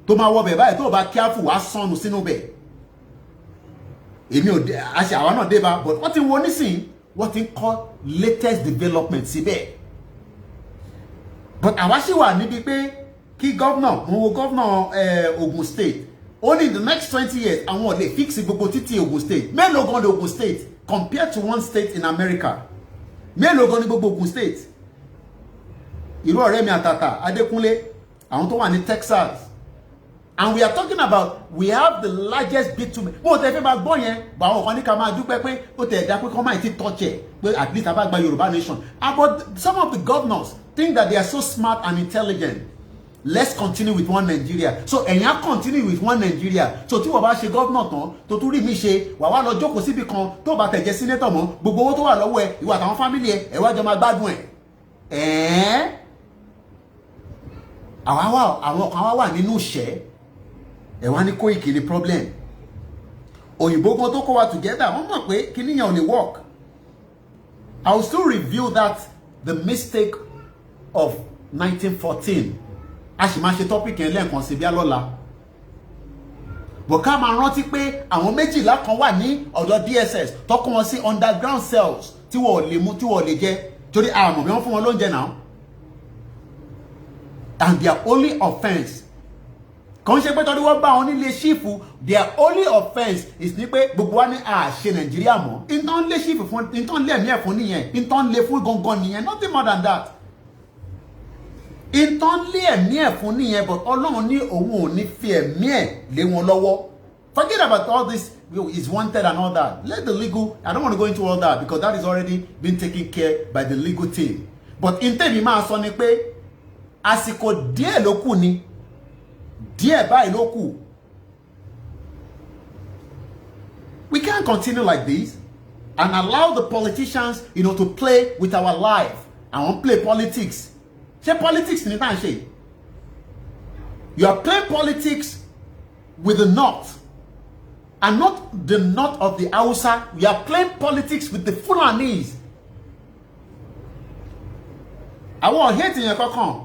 tó máa wọ bẹ̀ báyìí tó bá kíáfù wá sọnù sínú bẹ̀. Èmi ò dé àṣà àwa náà dé bá, but wọ́n ti wo nísìn wọ́n ti ń kọ́ latest development síbẹ̀. But àwa ṣì wà níbi pé kí governor, mo wo governor Ogun State, only in the next 20 years àwọn ò lè fix gbogbo títì Ogun State. Mélòó gan ni Ogun State compared to one state in America? Mélòó gan ni gbogbo Ogun State? Irú ọ̀rẹ́ mi àtàtà Adékúnlé, àwọn tó wà ní Texas. And we are talking about, we have the largest bitumen. Bó tẹ́ fẹ́ máa gbọ́ yẹn, bá àwọn kan ní ká máa dúpẹ́ pé ó tẹ̀ ẹ̀dá pé kọ́ máa ti touch ẹ̀, pé at least abá gba Yorùbá nation. But some of the governors think that they are so smart and intelligent. Let's continue with one Nigeria. So ẹ̀yin á continue with one Nigeria. So tí wọ́n bá ṣe governor tán, tó tún rí mi ṣe, wà wá lọ jókòó síbi kan, tó bá tẹ̀ jẹ́ senator mọ́, gbogbo owó tó wà lọ́wọ́ ẹ̀, ìwà àtàwọn family ẹ̀ wá jọ máa gbádùn ẹ̀. Àwọn kan wà nínú ìṣẹ́. Ẹ wá ní Koiki ní problem. Òyìnbó kan tó kó wa together, wọ́n mọ̀ pé kíní yẹn ò lè work. I will still review the mistake of 1914. A sì máa ṣe topic yẹn lẹ́ẹ̀kan sí bí alọ́la. But ká máa rántí pé àwọn méjìlá kan wà ní ọ̀dọ̀ DSS tó kó wọn sí underground cells tí wọ́n ò lè mú, tí wọ́n ò lè jẹ. Torí àmọ̀ bí wọ́n fún wọn lóúnjẹ náà. And their only offense, kàn ṣe pé tọ́jú wọ́n bá wọn nílé ṣífù, their only offense is ní pé gbogbo wa ní àṣẹ Nàìjíríà mọ́. Ìtàn lé ṣífù fún, ìtàn lé ẹ̀mí ẹ̀ fún nìyẹn, ìtàn lé fún gangan nìyẹn, nothing more than that. Ìtàn lé ẹ̀mí ẹ̀ fún nìyẹn, but Ọlọ́run ní òun ò ní fi ẹ̀mí ẹ̀ lé wọn lọ́wọ́. Forget about all this is wanted and all that. Let the legal, I don't want to go into all that because that is already been taken care by the legal team. But in tèmi máa sọ ni pé àsìkò díẹ̀ ló kù ni. Díẹ̀ báyìí ló kù. We can't continue like this and allow the politicians, to play with our life. I want to play politics. Ṣé politics ni tá ń ṣe? You are playing politics with the north and not the north of the Hausa. You are playing politics with the Fulanis. I won't hate in your kankan.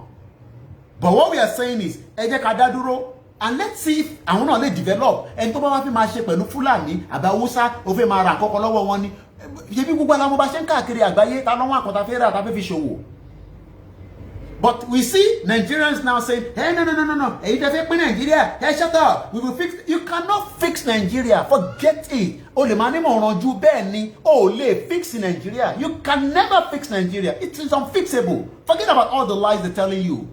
But what we are saying is, ẹ jẹ́ ká dá dúró and let's see if àwọn náà lè develop. Ẹni tó bá wá fi máa ṣe pẹ̀lú Fúlàní àbí Haúsá, ó fẹ́ máa ra àkọ́kọ́ lọ́wọ́ wọn ni. Ṣé bí gbogbo àwọn bá ṣe ń káàkiri àgbáyé, ta lọ́wọ́ àkọ́ta fẹ́ rà tàbí fi ṣòwò. But we see Nigerians now saying, hey, no. Hey, if you Nigeria, hey, shut up. We will fix. You cannot fix Nigeria. Forget it. Oh, le mani mo ranju bẹ́ẹ̀ ni. Oh, le fix Nigeria. You can never fix Nigeria. It is unfixable. Forget about all the lies they're telling you.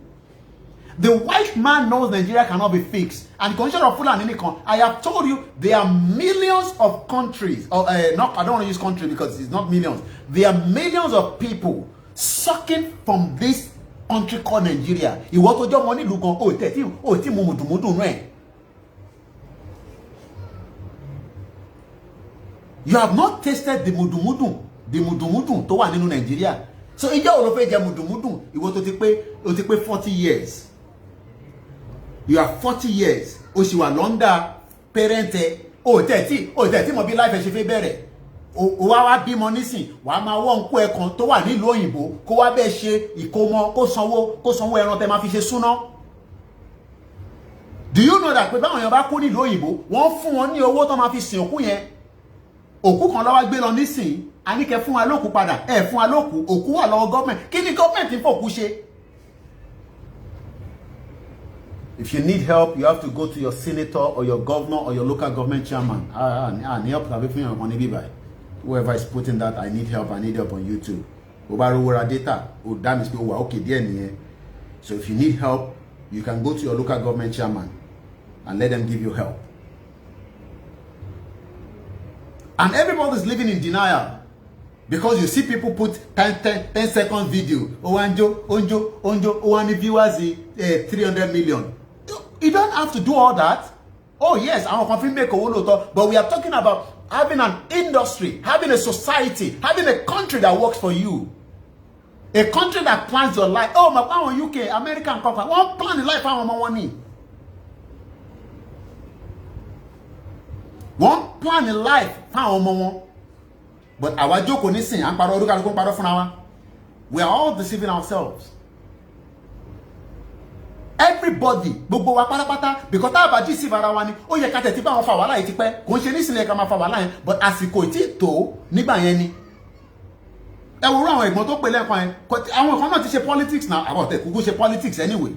The white man knows Nigeria cannot be fixed. And the condition of Fulani, I have told you, there are millions of countries. I don't want to use country because it's not millions. There are millions of people sucking from this country called Nigeria. Ìwọ tó jọ mọ́ nílùú kan, ó tí mú mùdùmùdù rẹ̀. You have not tasted the mùdùmùdù tó wà nínú Nigeria. So ìjọ ò ló fẹ́ jẹ mùdùmùdù, ìwọ tó ti pé 40 years. You are 40 years. O ṣì wà lọ́ndà parent ẹ. O tẹ̀ tí mo bí life ẹ ṣe fẹ́ bẹ̀rẹ̀. O wá bímọ nísìn. Wà á máa wọ́ nkú ẹ kan tó wà nílùú òyìnbó. Kó wá bẹ́ẹ̀ ṣe ìkómọ kó sanwó ẹran tẹ máa fi ṣe súná. Do you know that pé báwọn èèyàn bá kú nílùú òyìnbó, wọ́n fún wọn ní owó tó máa fi sin òkú yẹn. Òkú kan lọ́wọ́ gbé lọ nísìn. A ní kẹ́ fún wa lókù padà. Ẹ fún wa lókù. Òkú wà lọ́wọ́ gọ́ọ̀mẹ̀ntì. Kí ni gọ́ọ̀mẹ̀ntì ń fòkú ṣe? If you need help, you have to go to your senator or your governor or your local government chairman. I need help. Whoever is putting that, I need help on YouTube. Data. Okay, so if you need help, you can go to your local government chairman and let them give you help. And everybody's living in denial because you see people put 10 second video. Only viewers 300 million. You don't have to do all that. Oh yes, I'm confirm make a lot, but we are talking about having an industry, having a society, having a country that works for you. A country that plans your life. Oh, my power UK, American company. One plan the life for money. One plan the life for money. But our joke on this thing, we are all deceiving ourselves. Everybody, gbogbo wa pátápátá, because tá bá deceive ara wa ni, ó yẹ ká tètè bá wọn fa wàhálà yìí ti pẹ́, kò ń ṣe nísìnyí ká máa fa wàhálà yẹn, but àsìkò tí tó nígbà yẹn ni. Ẹ wo àwọn ìgbọ́n tó pè lẹ́ẹ̀kan yẹn, àwọn kan náà ti ṣe politics now, àwọn ọ̀tẹ̀ kúkú ṣe politics anyway.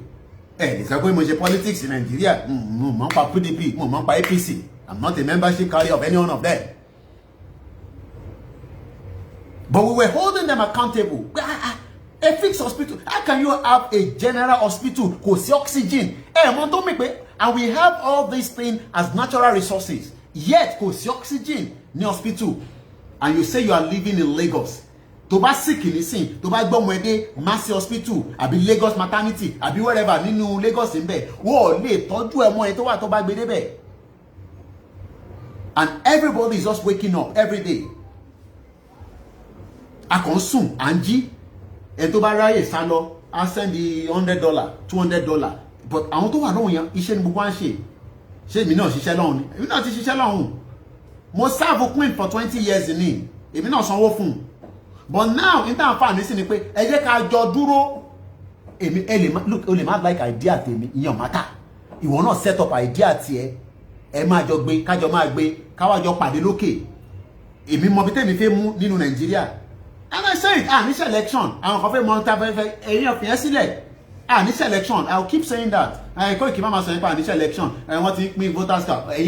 Lè sọ pé mo ṣe politics in Nigeria, mo mọ̀ pa PDP, mo mọ̀ pa APC, I'm not a membership carrier of any one of them. But we were holding them accountable. A fixed hospital. How can you have a general hospital? Kò sí oxygen. And we have all these things as natural resources. Yet, kò sí oxygen ní hospital. And you say you are living in Lagos. Tó bá sick nísìn, tó bá gbọ́ mọ̀ẹ́dé Mercy Hospital, àbí Lagos Maternity, àbí wherever nínú Lagos ńbẹ̀, wọ́n lè tọ́jú ẹmọ ẹ̀ tó wà tó bá gbé débẹ̀. And everybody is just waking up every day. A kàn sùn, à ń jí. And to buy a salo, I send the $100, $200. But I want to know you, iṣẹ́ ni gbogbo an ṣe. Ṣé mi náà ṣiṣẹ́ lọ́hùn. Èmi náà ti ṣiṣẹ́ lọ́hùn. Mo serve Queen for 20 years in it. Èmi náà sanwó fún. But now, in time fan nísìn ni pé ẹ jẹ́ ká jọ dúró. Look, o lè má like idea tèmi, ìyẹn matter. Ìwọ náà set up idea tiẹ̀. Ẹ máa jọ gbé, ká jọ máa gbé, ká wá jọ pàdé lókè. Èmi mọ̀ bí tèmi fẹ́ mú nínú Nàìjíríà. And I say it, this election, I'm going to this election, I'll keep saying that. I Koiki mama saying this election, I want to make voters card. And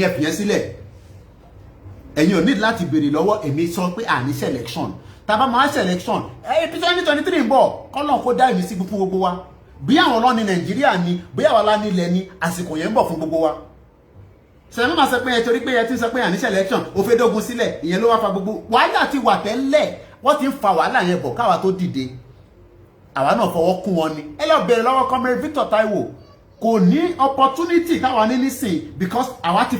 you need láti béèrè lọ́wọ́ èmi sọ pé this election. Taba ma election, 2023 ń bọ̀, kọ́lọ́n kó dá èmi sí gbogbo wa. Bí àwọn lọ ní Nàìjíríà ni, bí àwọn lá ní ilẹ̀ ni, àsìkò yẹn ń bọ̀ fún gbogbo wa. So ẹ má sọ pé ẹ torí pé ẹ ti sọ pé this election, ó fẹ́ dógun sílẹ̀, ìyẹn ló wá fa gbogbo. Wàhálà ti wà tẹ́lẹ̀. Wọ́n ti ń fa wàhálà yẹn bọ̀ káwa tó dìde. Àwa náà fọwọ́ kún wọn ni. Ẹ lọ bẹ̀rẹ̀ lọ́wọ́ Comrade Victor Taiwo. Kò ní opportunity káwa ní nísìn because àwa ti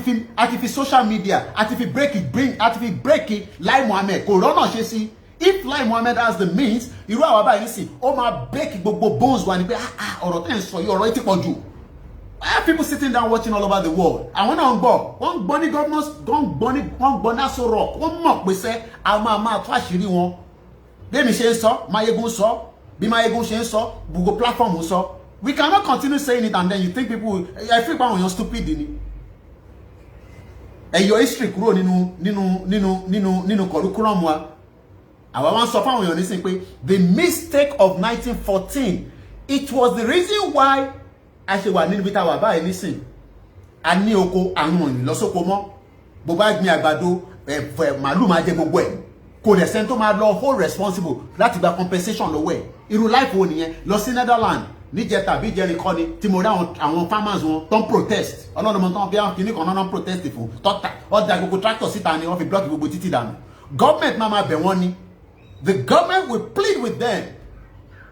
fi social media àti fi break it Lai Mohammed kò rọ́nà ṣe sí. If Lai Mohammed has the means, irú àwa báyìí nísìn, ó máa break gbogbo bones wa ni pé ọ̀rọ̀ tẹ́ ń sọ yìí ọ̀rọ̀ yìí ti pọ̀ jù. I have people sitting down watching all over the world. Àwọn náà ń gbọ́. Wọ́n gbọ́ ní governors, wọ́n gbọ́ Naso Rock. Wọ́n mọ̀ pé sẹ́, a máa tó àṣírí wọn. Bí mi ṣe ń sọ, Mayegun sọ, bí Mayegun ṣe ń sọ, gbogbo platform sọ. We cannot continue saying it and then you think people, I feel like you're stupid ni. Your history kúrò nínú curriculum wa. Àwa wá ń sọ fáwọn èèyàn nísìn pé the mistake of 1914, it was the reason why a ṣe wà nínú bíta wà báyìí nísìn. A ní oko àwọn ìlọsóko mọ́. Bó bá gbin àgbàdo, màálù máa jẹ gbogbo ẹ̀. Kò dẹ̀ sẹ́ni tó máa lọ hold responsible láti gba compensation lọ́wọ́ ẹ̀. Irú life wo nìyẹn? Lọ sí Netherlands, níjẹ tàbí jẹrin kọ́ ni tí mo rí àwọn farmers wọn tó ń protest. Ọlọ́run mọ̀ tán bí àwọn kìíní kan náà protest fún. Tọ́ta ọ̀dà gbogbo tractor síta ni wọ́n fi block gbogbo títì dànù. Government máa bẹ̀ wọ́n ni. The government will plead with them.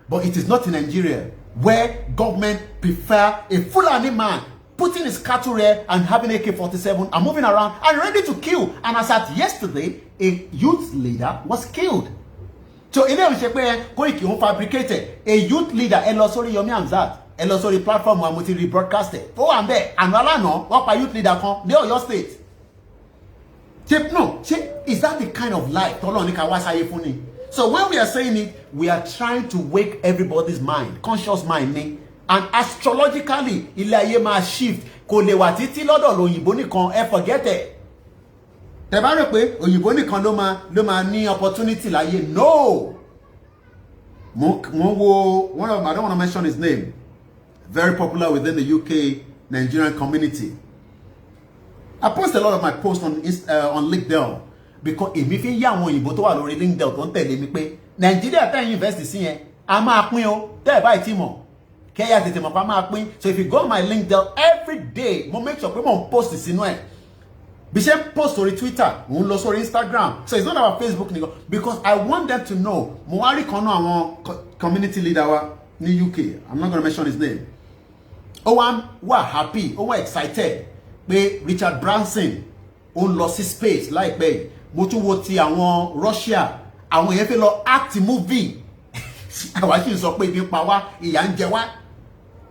But it is not in Nigeria where government prefer a Fulani man putting his cattle there and having AK-47 and moving around and ready to kill. And as at yesterday, a youth leader was killed. So ilé ìṣe pé Koiki ó fabricated a youth leader ẹ lọ sórí Yomi Hamzat ẹ lọ sórí platform wa mo ti rebroadcast ẹ̀ ó wà ń bẹ̀ àná alánà wọ́n pa youth leader kan ní Ọ̀yọ́ state is that the kind of life tọ́lọ́ ní ká wá sáyé fún ni? So when we are saying it, we are trying to wake everybody's mind, conscious mind ni, and astrologically ilé ayé máa shift kò lè wà títí lọ́dọ̀ òyìnbó nìkan ẹ forget it. Tẹ́ bá rò pé òyìnbó nìkan ló máa ní opportunity láyé. No. Mo wo one of, I don't want to mention his name, very popular within the UK Nigerian community. I post a lot of my posts on LinkedIn because èmi fi ń yá àwọn òyìnbó tó wà lórí LinkedIn tó ń tẹ̀lé mi pé Nàìjíríà tẹ́ invest sí yẹn a máa pín o tẹ́ ẹ̀ báyìí tí mọ̀ kẹ́yà tètè mọ̀ pa máa pín. So if you go on my LinkedIn every day mo make sure pé mo ń post sínú ẹ̀ bí ṣe ń post sórí Twitter mo ń lọ sórí Instagram. So it's not about Facebook nìkan because I want them to know. Mo wá rí kan náà àwọn community leader wa ní UK, I'm not gonna mention his name. Ó wá happy, ó wá excited pé Richard Branson ó ń lọ sí space láìpẹ́. Mo tún wo ti àwọn Russia, àwọn yẹn fẹ́ lọ act movie. Àwa sì ń sọ pé ibi ń pa wá, ìyà ń jẹ wá.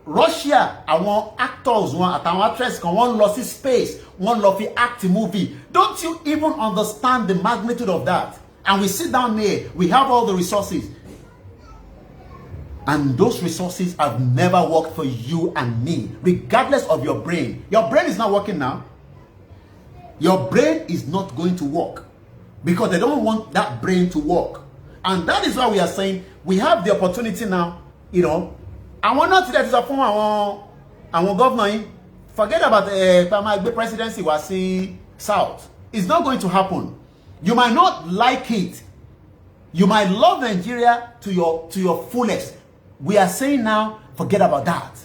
Russia, àwọn actors wọn àtàwọn actress kan wọ́n lọ sí space, wọ́n lọ fi act movie. Don't you even understand the magnitude of that? And we sit down there, we have all the resources. And those resources have never worked for you and me, regardless of your brain. Your brain is not working now. Your brain is not going to work because they don't want that brain to work. And that is why we are saying we have the opportunity now, you know. I want not to that is a form our governor. Forget about the presidency was see South. It's not going to happen. You might not like it. You might love Nigeria to your fullest. We are saying now, forget about that.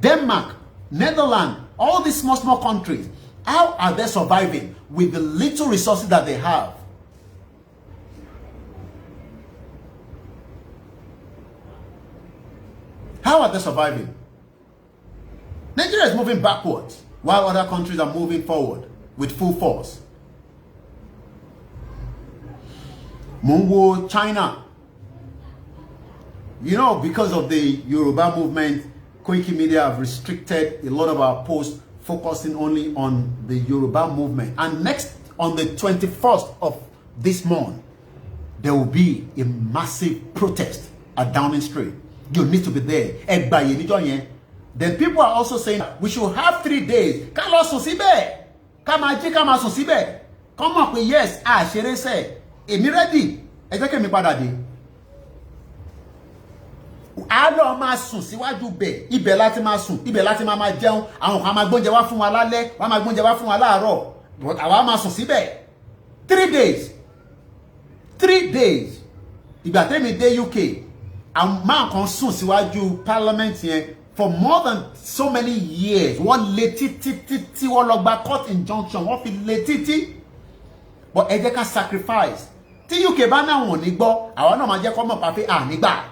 Denmark, Netherlands, all these small countries, how are they surviving with the little resources that they have? How are they surviving? Nigeria is moving backwards while other countries are moving forward with full force. Mongo, China. You know, because of the Yoruba movement, Koiki media have restricted a lot of our posts focusing only on the Yoruba movement. And next, on the 21st of this month, there will be a massive protest at Downing Street. You need to be there. Then people are also saying we should have 3 days. Come up with yes. Shere say, "Emi ready." Mi padà dé. A lọ máa sùn síwájú bẹ̀. Ibẹ̀ láti máa sùn. Ibẹ̀ láti máa jẹun. Àwọn kan máa gbóúnjẹ wá fún wa lálẹ́. Wọ́n máa gbóúnjẹ wá fún wa láàárọ̀. But àwa máa sùn síbẹ̀. 3 days. 3 days. Ìgbà tẹ́mi dé UK. And man kan sùn síwájú parliament yẹn for more than so many years. Wọ́n lé títí wọ́n lọ gba court injunction. Wọ́n fi lé títí. But ẹ jẹ́ ká sacrifice. Tí UK bá náà wọ̀n ní gbọ́, àwọn náà máa jẹ́ kọ́ mọ̀ pàfẹ́ nígbà.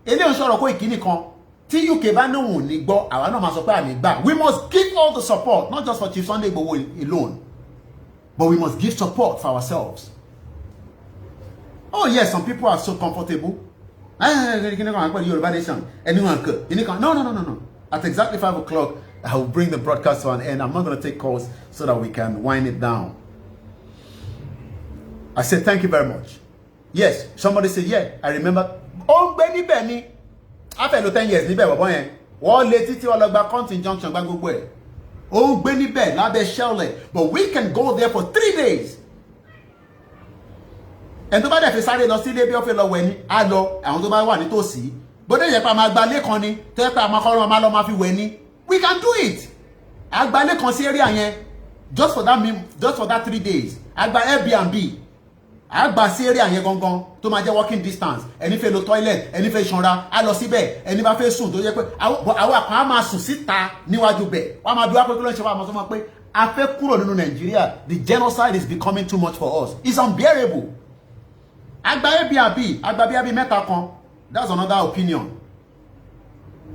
Eléyìí sọ̀rọ̀ Koiki nìkan. Tí UK bá náà wọ̀n ní gbọ́, àwọn náà máa sọ pé nígbà. We must give all the support, not just for Chief Sunday Igboho alone, but we must give support for ourselves. Oh yes, some people are so comfortable. Yoruba nation. Anyone could. No. At exactly 5 o'clock, I will bring the broadcast to an end. I'm not going to take calls so that we can wind it down. I said, thank you very much. Yes, somebody said, yeah, I remember. Oh, Benny Benny. After 10 years, Nibe Waboyen. Wọ́n lé títí wọ́n lọ gba court injunction gba gbogbo ẹ̀. Oh, Benny Ben, lábẹ́ Shelley. But we can go there for 3 days. And tó bá dẹ̀ fi sáré lọ sí ilé bí ó fi lọ wẹ̀ ni, á lọ àwọn tó bá wà nítòsí. Bóde yẹ pa máa gba ilé kan ni, tó yẹ pa máa kọ́ máa lọ máa fi wẹ̀ ni. We can do it. A gba ilé kan sí area yẹn just for that 3 days. A gba Airbnb. A gba sí area yẹn gangan tó máa jẹ́ walking distance. Ẹni fẹ́ lo toilet, ẹni fẹ́ ṣanra, á lọ síbẹ̀. Ẹni bá fẹ́ sùn tó yẹ pé àwọn kan á máa sùn síta níwájú bẹ̀. Wọ́n máa bí wá pé kí ló ń ṣe wá àmọ́ sọ pé a fẹ́ kúrò nínú Nigeria. The genocide is becoming too much for us. It's unbearable. Agba Airbnb, agba Airbnb mẹ́ta kan. That's another opinion.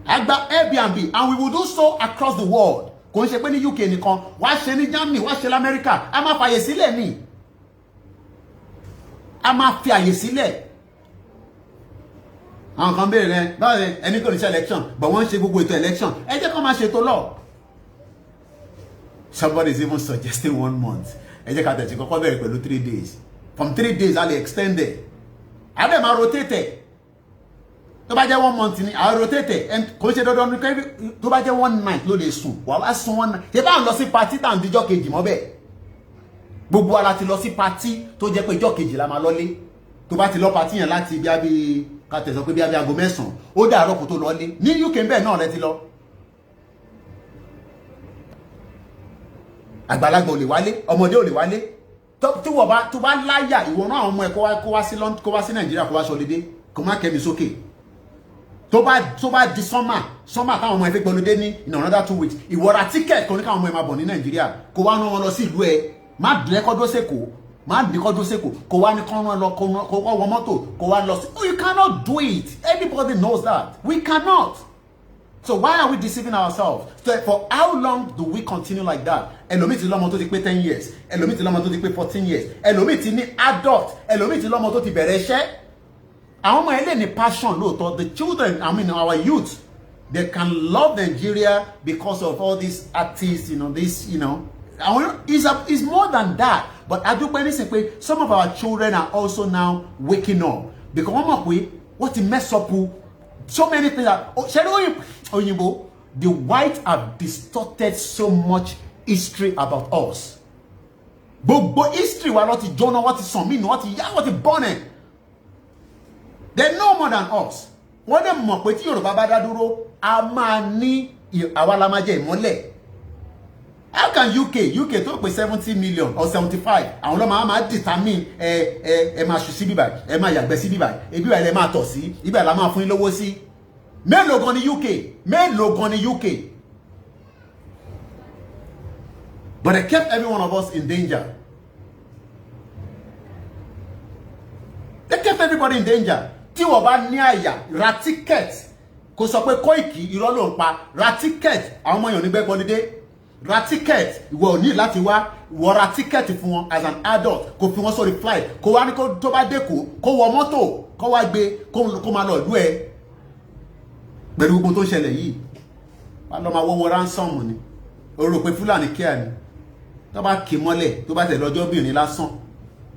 Agba Airbnb, and we will do so across the world. Kò ń ṣe pé ní UK nìkan, wá ṣe ní Germany, wá ṣe l'America. A máa fàyè sílẹ̀ ni. A máa fi àyè sílẹ̀. àwọn kan béèrè rẹ báwo ẹni kò ní ṣe election but wọ́n ń ṣe gbogbo ètò election ẹ jẹ́ kó máa ṣètò lọ. Somebody is even suggesting 1 month. Ẹ jẹ́ ká tẹ̀sí kọ́kọ́ bẹ̀rẹ̀ pẹ̀lú 3 days. From 3 days I'll extend it. I dem ma rotate. Tó bá jẹ́ 1 month ni I rotate and kò ṣe dandan ni tó bá jẹ́ 1 night ló lè sùn. Wà wá sùn 1 night. Ṣé bá ń lọ sí party tá ń dijọ́ kejì mọ́ bẹ́ẹ̀. Gbogbo ala ti lọ sí party tó jẹ́ pé ìjọ́ kejì la máa lọlé. Tó bá ti lọ party yẹn láti bí abi ká tẹ̀sọ́ pé bí abi aago 9 ó dàárọ̀ kó tó lọlé. Ní UK bẹ́ẹ̀ náà rẹ ti lọ. Àgbàlagbà ò lè wálé, ọmọdé ò lè wálé. Tí wọ́n bá tó bá láyà ìwọ náà ọmọ ẹ̀ kó wá sí Nàìjíríà kó wá ṣọlidé kó má kẹ́mi sókè. Tó bá di summer táwọn ọmọ ẹ̀ fẹ́ gbọ́lódé ní in another 2 weeks. Ìwọ ra ticket kan ní káwọn ọmọ ẹ̀ máa bọ̀ ní Nàìjíríà kó wá rán wọn lọ sí ìlú ẹ̀. Má dùn ẹkọ́ dó sèkó, má dùn ẹkọ́ dó sèkó kó wá ní kán rán lọ kó wọ mọ́tò kó wá lọ sí. Oh, you cannot do it. Everybody knows that. We cannot. So why are we deceiving ourselves? So for how long do we continue like that? Ẹlòmíì ti lọ́mọ tó ti pé 10 years. Ẹlòmíì ti lọ́mọ tó ti pé 14 years. Ẹlòmíì ti ní adult. Ẹlòmíì ti lọ́mọ tó ti bẹ̀rẹ̀ iṣẹ́. Àwọn ọmọ ilé ní passion lóòótọ́. The children, I mean our youth, they can love Nigeria because of all these artists, It's more than that. But I do say some of our children are also now waking up. Because one more way, what a mess up. So many things are the whites have distorted so much history about us. But history wa lọ ti jóná wọ́n ti sàn mí wọ́n ti yá wọ́n ti bọ́nẹ̀. They know more than us. Wọ́n dẹ̀ mọ̀ pé tí Yorùbá bá dá dúró a máa ní àwa la máa jẹ ìmọ́lẹ̀. How can UK tó pé 70 million or 75 àwọn ló máa determine ẹ máa ṣù sí bíbà ẹ máa yàgbẹ́ sí bíbà ebi wa ẹ máa tọ̀ sí ibà la máa fún yín lówó sí. Mélòó gan ni UK. But they kept every one of us in danger. They kept everybody in danger. Tí wọ́n bá ní àyà ra ticket kò sọ pé Koiki irọ́ ló ń pa ra ticket àwọn ọmọ èèyàn ní gbẹ́gbọ́n dédé. Ra ticket ìwọ ò ní láti wá wọ ra ticket fún wọn as an adult kò fi wọn sórí flight kò wá ní kó tó bá dẹ́kọ̀ kó wọ mọ́tò kó wá gbé kó máa lọ ìlú ẹ pẹ̀lú gbogbo tó ń ṣẹlẹ̀ yìí wá lọ máa wọ́wọ́ ransom ni o rò pé Fúlàní kíá ni tó bá kì mọ́lẹ̀ tó bá tẹ̀ lọ́jọ́ bìnrin lásán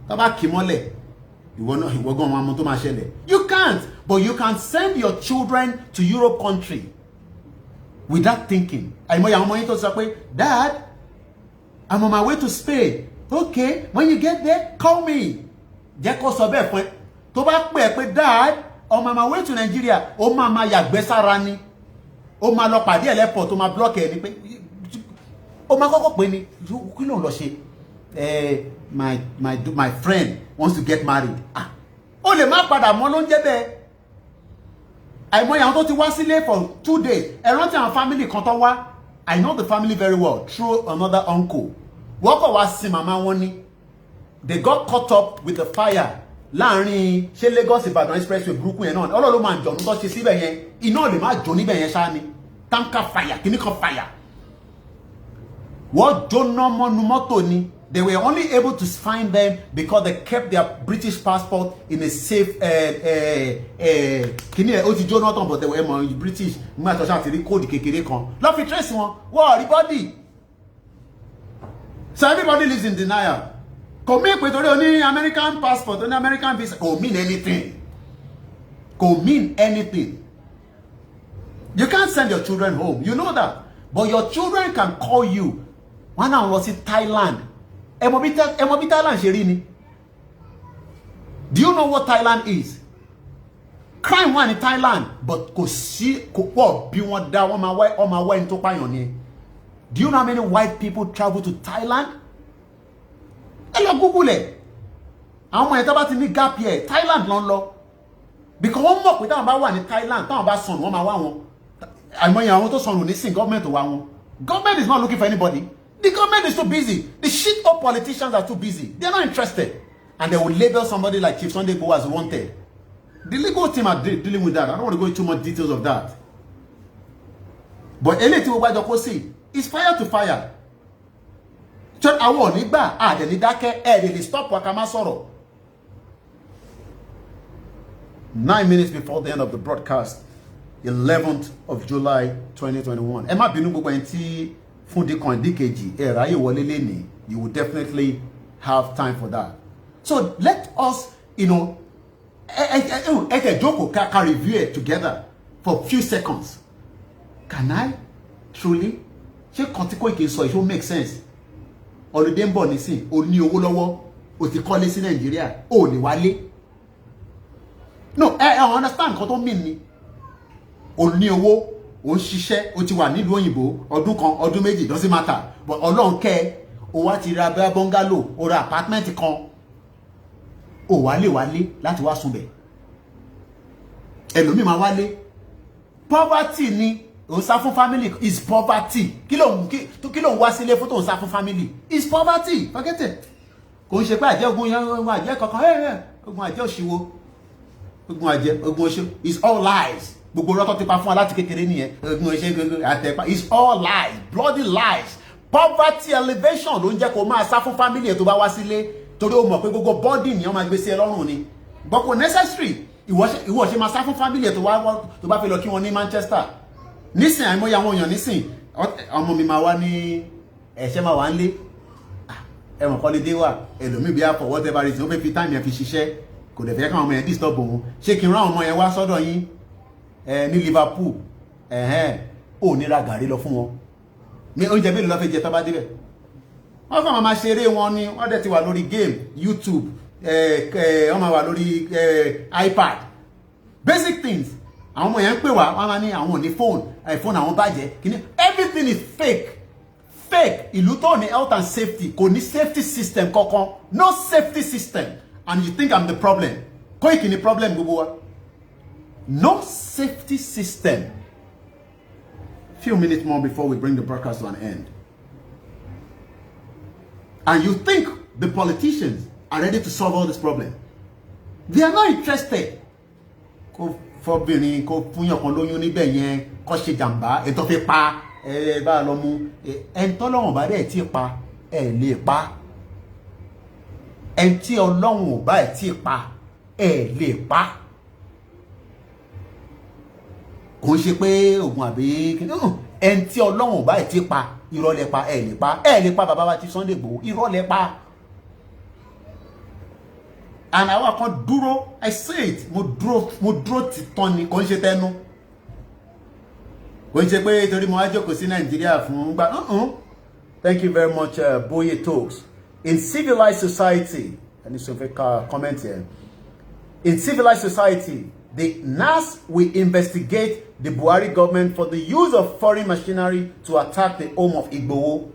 tó bá kì mọ́lẹ̀ ìwọ gan wọn tó máa ṣẹlẹ̀. You can't, but you can send your children to Europe country without thinking. Àìmọye àwọn ọmọ yín tó sọ pé Dad, I'm on my way to Spain. Okay, when you get there, call me. Jẹ́ kó sọ bẹ́ẹ̀ fún ẹ. Tó bá pè é pé Dad, I'm on my way to Nigeria. Ó máa yàgbẹ́ sára ni. Ó máa lọ pàdé ẹlẹ́pọ̀ tó máa block ẹ ni pé ó máa kọ́kọ́ pè ní kí ló ń lọ ṣe? My friend wants to get married. Ó lè má padà mọ́ ló ń jẹ́ bẹ́ẹ̀. Àìmọye àwọn tó ti wá sílé for 2 days. Ẹ rántí àwọn family kan tó wá. I know the family very well through another uncle. Wọ́n kọ̀ wá sí màmá wọn ni. They got caught up with the fire. Láàrin ṣé Lagos Ìbàdàn expressway burúkú yẹn náà. Ọlọ́run máa ń jọ̀nù tó ṣe síbẹ̀ yẹn. Iná lè má jò níbẹ̀ yẹn ṣáá ni. Tanker fire, kíní kan fire. Wọ́n jóná mọ́nu mọ́tò ni. They were only able to find them because they kept their British passport in a safe kini ó ti jóná tán but they were British nígbà tó ṣáà ti rí kóòdù kékeré kan lọ fi trace wọn everybody. So everybody lives in denial. Kò mí pé torí oní American passport oní American visa kò mean anything. Kò mean anything. You can't send your children home. You know that. But your children can call you. Wọ́n náà lọ sí Thailand. Ẹ mọ̀ bí Thailand ṣe rí ni. Do you know what Thailand is? Crime wà ní Thailand, but kò pọ̀ bí wọ́n dá wọ́n máa wá ẹni tó pààyàn ni. Do you know how many white people travel to Thailand? Ẹ lọ Google ẹ̀. Àwọn ọmọ yẹn tó bá ti ní gap year, Thailand ló ń lọ. Because wọ́n mọ̀ pé táwọn bá wà ní Thailand, táwọn bá sọnù wọ́n máa wá wọn. Àìmọye àwọn tó sọnù nísìn government ò wá wọn. Government is not looking for anybody. The government is too busy. The shit-up politicians are too busy. They're not interested. And they will label somebody like Chief Sunday Igboho as wanted. The legal team are dealing with that. I don't want to go into much details of that. But anything we want see is fire to fire. So I want they need that care. They stop wakama soro. 9 minutes before the end of the broadcast, 11th of July 2021. Ẹ má bínú gbogbo ẹni tí fún dikon dikeji ẹ ráyè wọlé lẹ́ni. You will definitely have time for that. So let us, you know, can review it together for a few seconds. Can I truly? Ṣé kan tí Koiki sọ it will make sense? Holiday ń bọ̀ nísìn, o ní owó lọ́wọ́, o ti kọ́lé sí Nàìjíríà, o lè wálé. No, I understand nǹkan tó mean ni. O ní owó, o ń ṣiṣẹ́, o ti wà nílùú òyìnbó, ọdún kan, ọdún méjì, doesn't matter. But Ọlọ́run kẹ́, o wá ti ra bungalow, o ra apartment kan. O wálé láti wá sùn bẹ̀. Ẹlòmíì máa wálé. Poverty ni o sá fún family is poverty. Kí ló ń wá sílé fún tó ń sá fún family is poverty. Forget it. Kò ń ṣe pé àjẹ́ ogun àjẹ́ kankan. Ogun àjẹ́ òṣìwò. Ogun àjẹ́, ogun òṣìwò is all lies. Gbogbo rọ́tọ́ ti pa fún wa láti kékeré nìyẹn. Ogun òṣìwò àtẹ̀pá is all lies. Bloody lies. Poverty elevation ló ń jẹ́ kó máa sá fún family ẹ̀ tó bá wá sílé. Torí o mọ̀ pé gbogbo body ni wọ́n máa gbé sí ẹ lọ́rùn ni. But kò necessary. Ìwọ ṣe máa sá fún family ẹ̀ tó bá fẹ́ lọ kí wọ́n ní Manchester. Nísìn àìmọye àwọn èèyàn nísìn ọmọ mi máa wá ní ẹ̀ṣẹ́ máa wá ń lé ẹ̀wọ̀n holiday wà ẹlòmíì bí for whatever reason ó fẹ́ fi time yẹn fi ṣiṣẹ́ kò dẹ̀ fẹ́ káwọn ọmọ yẹn disturb òun ṣé kí n rán ọmọ yẹn wá sọ́dọ̀ yín ní Liverpool ò ní ra gàrí lọ fún wọn ní oúnjẹ mélòó lọ́ fẹ́ jẹ tó bá débẹ̀ wọ́n kàn máa ṣeré wọn ni wọ́n dẹ̀ ti wà lórí game YouTube wọ́n máa wà lórí iPad basic things àwọn ọmọ yẹn ń pè wá wọ́n máa ní àwọn ò ní phone àwọn bàjẹ́ kìíní everything is fake ìlú tó ní health and safety kò ní safety system kankan no safety system and you think I'm the problem Koiki ni problem gbogbo wa no safety system few minutes more before we bring the broadcast to an end and you think the politicians are ready to solve all this problem they are not interested fọ́bìnrin kó fúnyàn kan lóyún níbẹ̀ yẹn kó ṣe jàǹbá ètò fi pa bá lọ mú ẹni tọ́lọ́run bá dẹ̀ tí pa lè pa ẹni tí Ọlọ́run ò bá tí pa lè pa kò ń ṣe pé oògùn àbí ẹni tí Ọlọ́run ò bá tí pa irọ́ lẹ pa lè pa bàbá wa ti Sunday Igboho irọ́ lẹ pa. And àwa kan dúró I say it mo dúró ti tán ni kò ń ṣe tẹnu kò ń ṣe pé torí mo wá jókòó sí Nàìjíríà fún gbà thank you very much Boye Talks. In civilized society I need to make a comment here. In civilized society the NAS will investigate the Buhari government for the use of foreign machinery to attack the home of Igboho.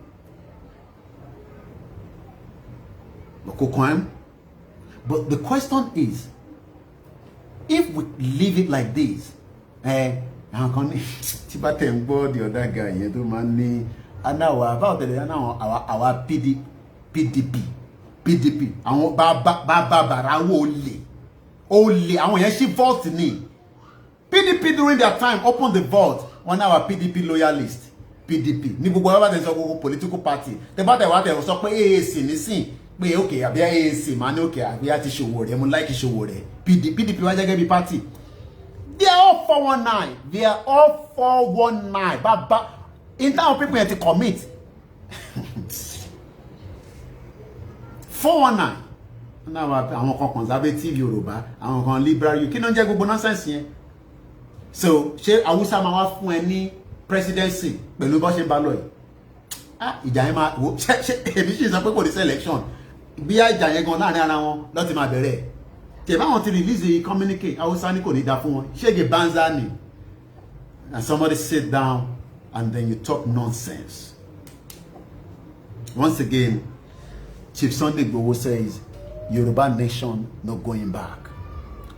But the question is, if we leave it like this, the other guy, you do money, and now about our PDP, àwọn bàbá only, àwọn yẹn ṣí vote ni. PDP during their time opened the vault on our PDP loyalist. PDP ní gbogbo ọba tẹ̀ sọ gbogbo political party tẹ̀ bá tẹ̀ wá tẹ̀ sọ pé AAC nísìn pé okay àbí AAC máa ní okay àbí àti Ṣòwòrẹ́ mo like Ṣòwòrẹ́ PDP wá jẹ́ gẹ́gẹ́ bí party. They are all 419. They are all 419. But in town people have to commit. 419. Now àwọn kan conservative Yoruba, àwọn kan liberal. Kí ló ń jẹ́ gbogbo nonsense yẹn? So ṣé Hausa máa wá fún ẹ ní presidency pẹ̀lú bó ṣe ń bá lọ yìí? Ìjà yẹn máa wo ṣe èmi sì sọ pé kò ní selection. Bí ìjà yẹn gan láàrin ara wọn ló ti máa bẹ̀rẹ̀. Tẹ̀bá wọn ti release the communique, Hausa ní kò ní dá fún wọn. Ṣége banza ni. And somebody sit down and then you talk nonsense. Once again, Chief Sunday Igboho says, Yoruba nation no going back.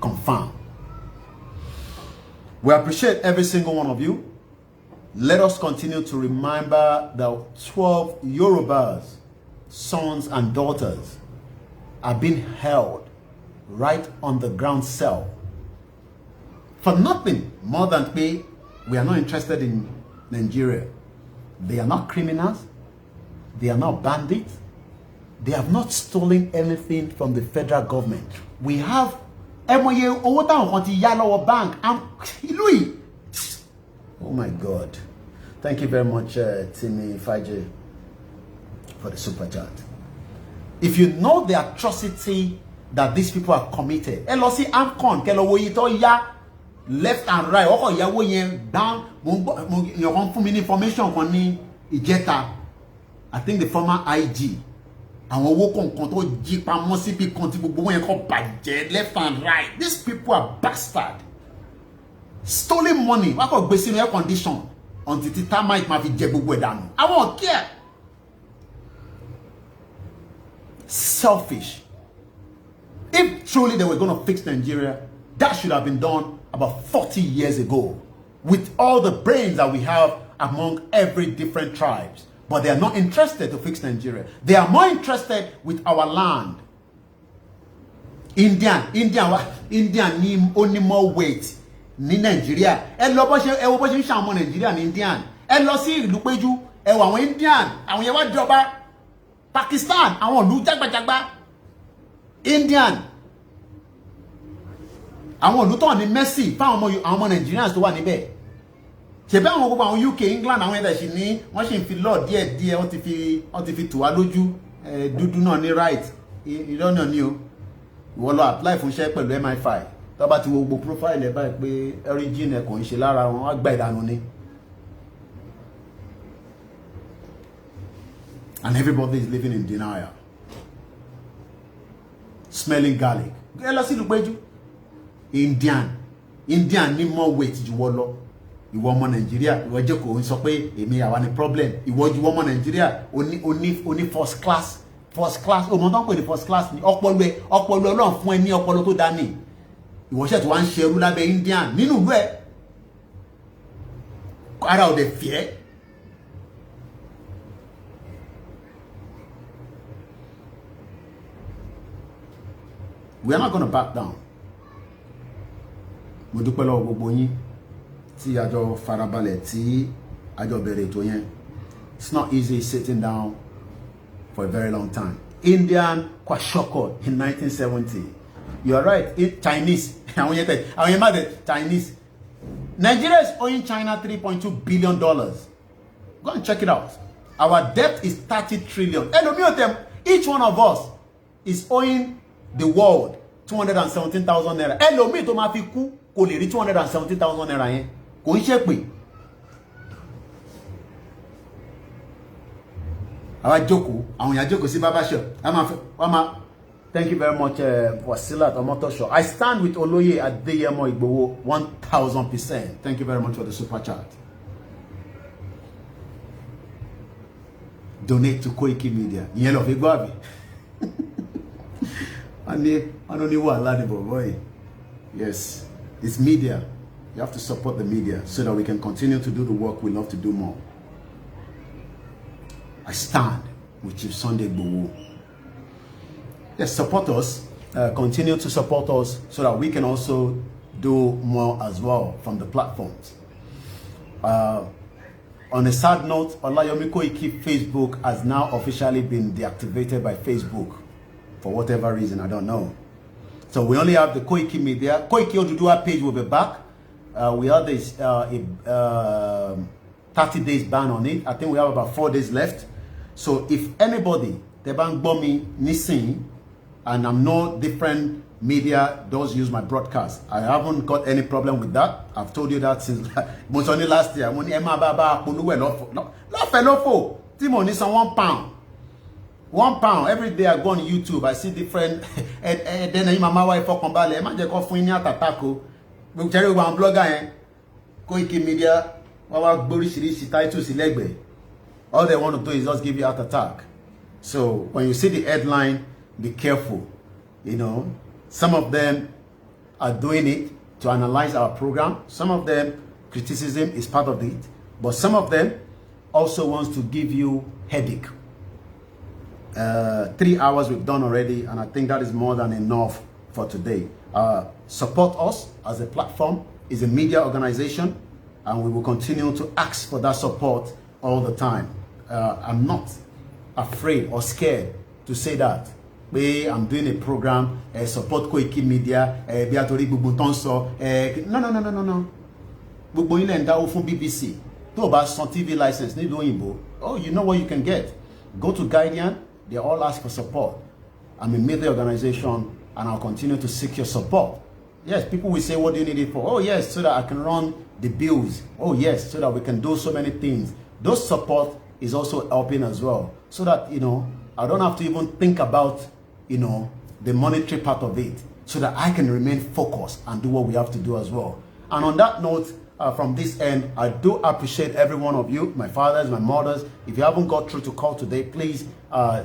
Confirm. We appreciate every single one of you. Let us continue to remember the 12 Yorubas, sons and daughters, are being held right on the ground cell for nothing more than pay. We are not interested in Nigeria. They are not criminals. They are not bandits. They have not stolen anything from the federal government. We have ẹ mọ iye owó táwọn kan ti yá lọ́wọ́ bank ìlú yìí. Oh my God. Thank you very much, Timmy Faje, for the super chat. If you know the atrocity that these people have committed, ẹ lọ sí AMCON kẹ́ lọ wo iye tó yá left and right. Ọkọ̀ ìyàwó yẹn down. Mo fún mi ní information kan ní ìjẹta. I think the former IG. Àwọn owó kọ̀ọ̀kan tó jí pamọ́ síbi kan tí gbogbo wọn yẹn kọ́ bàjẹ́ left and right. These people are bastard. Stolen money. Wọ́n kọ́ gbé sínú air condition until the termite ma fi jẹ gbogbo ẹ̀ dànù. I won't care. Selfish. If truly they were going to fix Nigeria, that should have been done about 40 years ago with all the brains that we have among every different tribes. But they are not interested to fix Nigeria. They are more interested with our land. Indian need only more weight ní Nigeria. Ẹ lọ bó ṣe ń ṣàwọn Nigeria ní Indian. Ẹ lọ sí ìlú péjú, ẹ wò àwọn Indian, àwọn yẹn wá jọba. Pakistan, àwọn ìlú jágbàjágbá. Indian. Àwọn ìlú tó ní Messi fáwọn ọmọ Nigerians tó wà níbẹ̀. Ṣebí àwọn gbogbo àwọn UK, England, àwọn ẹ̀dẹ̀ ṣì ní wọ́n ṣì ń fi law díẹ̀ wọ́n ti fi tù wá lójú dúdú náà ní right. Ìrọ́nà ni o. Ìwọ lọ apply fún iṣẹ́ pẹ̀lú MI5. Tó bá ti wo gbogbo profile ẹ̀ báyìí pé origin ẹ̀ kò ń ṣe lára wọn, wọ́n á gba ìdànù ni. And everybody is living in denial. Smelling garlic. Ẹ lọ sí ìlú péjú. Indian ní more weight ju wọ́n lọ. Ìwọ ọmọ Nàìjíríà, ìwọ jẹ́ kò ń sọ pé èmi àwa ni problem. Ìwọ ju ọmọ Nàìjíríà, oní first class. First class, o mọ̀ tán pè ní first class ni ọpọlọ Ọlọ́run fún ẹ ní ọpọlọ tó dání. Ìwọ ṣe tó wá ń ṣerú lábẹ́ Indian nínú ìlú ẹ̀. Ara ò dẹ̀ fìẹ́. We are not going to back down. Mo dúpẹ́ lọ́wọ́ gbogbo yín tí a jọ farabalẹ̀ tí a jọ bẹ̀rẹ̀ ètò yẹn. It's not easy sitting down for a very long time. Indian Kwashoko in 1970. You are right. Chinese. Chinese. Nigeria is owing China $3.2 billion. Go and check it out. Our debt is 30 trillion. Each one of us is owing the world 217,000 naira. Elomi to ma fi ku kò lè rí 217,000 naira yẹn. Kò ń ṣe pé. Àwa jókòó, àwọn yẹn jókòó sí baba shop. Thank you very much, Wasilat Omotosho. I stand with Oloye Adeyemo Igboho 1,000%. Thank you very much for the super chat. Donate to Koiki Media. Ìyẹn lọ fi gbọ́ àbí. I don't know what boy. Yes, it's media. You have to support the media so that we can continue to do the work we love to do more. I stand with Chief Sunday Igboho. Yes, support us. Continue to support us so that we can also do more as well from the platforms. On a sad note, Olayomi Koiki Facebook has now officially been deactivated by Facebook. For whatever reason, I don't know. So we only have the Koiki Media. Koiki Odudua page will be back. We have this 30 days ban on it. I think we have about 4 days left. So if anybody, the bank bomb Nisin, and I'm no different media does use my broadcast. I haven't got any problem with that. I've told you that since most only last year. When Emma Baba Puluwe Lofo, Timo needs £1. £1 every day. I go on YouTube, I see different then my wife for Kombale. Imagine go for Inya Tatako. We tell you one blogger, Koiki Media, our Boris titles Legbe. All they want to do is just give you heart attack. So when you see the headline, be careful. You know, some of them are doing it to analyze our program. Some of them, criticism is part of it. But some of them also wants to give you headache. 3 hours we've done already, and I think that is more than enough for today. Support us as a platform, is a media organization, and we will continue to ask for that support all the time. I'm not afraid or scared to say that. pé I'm doing a program, support Koiki Media, bí a torí gbogbo tán sọ, no. Gbogbo yín lẹ ń dáwó fún BBC. Tó bá san TV license nílùú òyìnbó, oh, you know what you can get. Go to Guardian, they all ask for support. I'm a media organization and I'll continue to seek your support. Yes, people will say, what do you need it for? Oh yes, so that I can run the bills. Oh yes, so that we can do so many things. Those support is also helping as well. So that, you know, I don't have to even think about, you know, the monetary part of it. So that I can remain focused and do what we have to do as well. And on that note, from this end, I do appreciate every one of you, my fathers, my mothers. If you haven't got through to call today, please,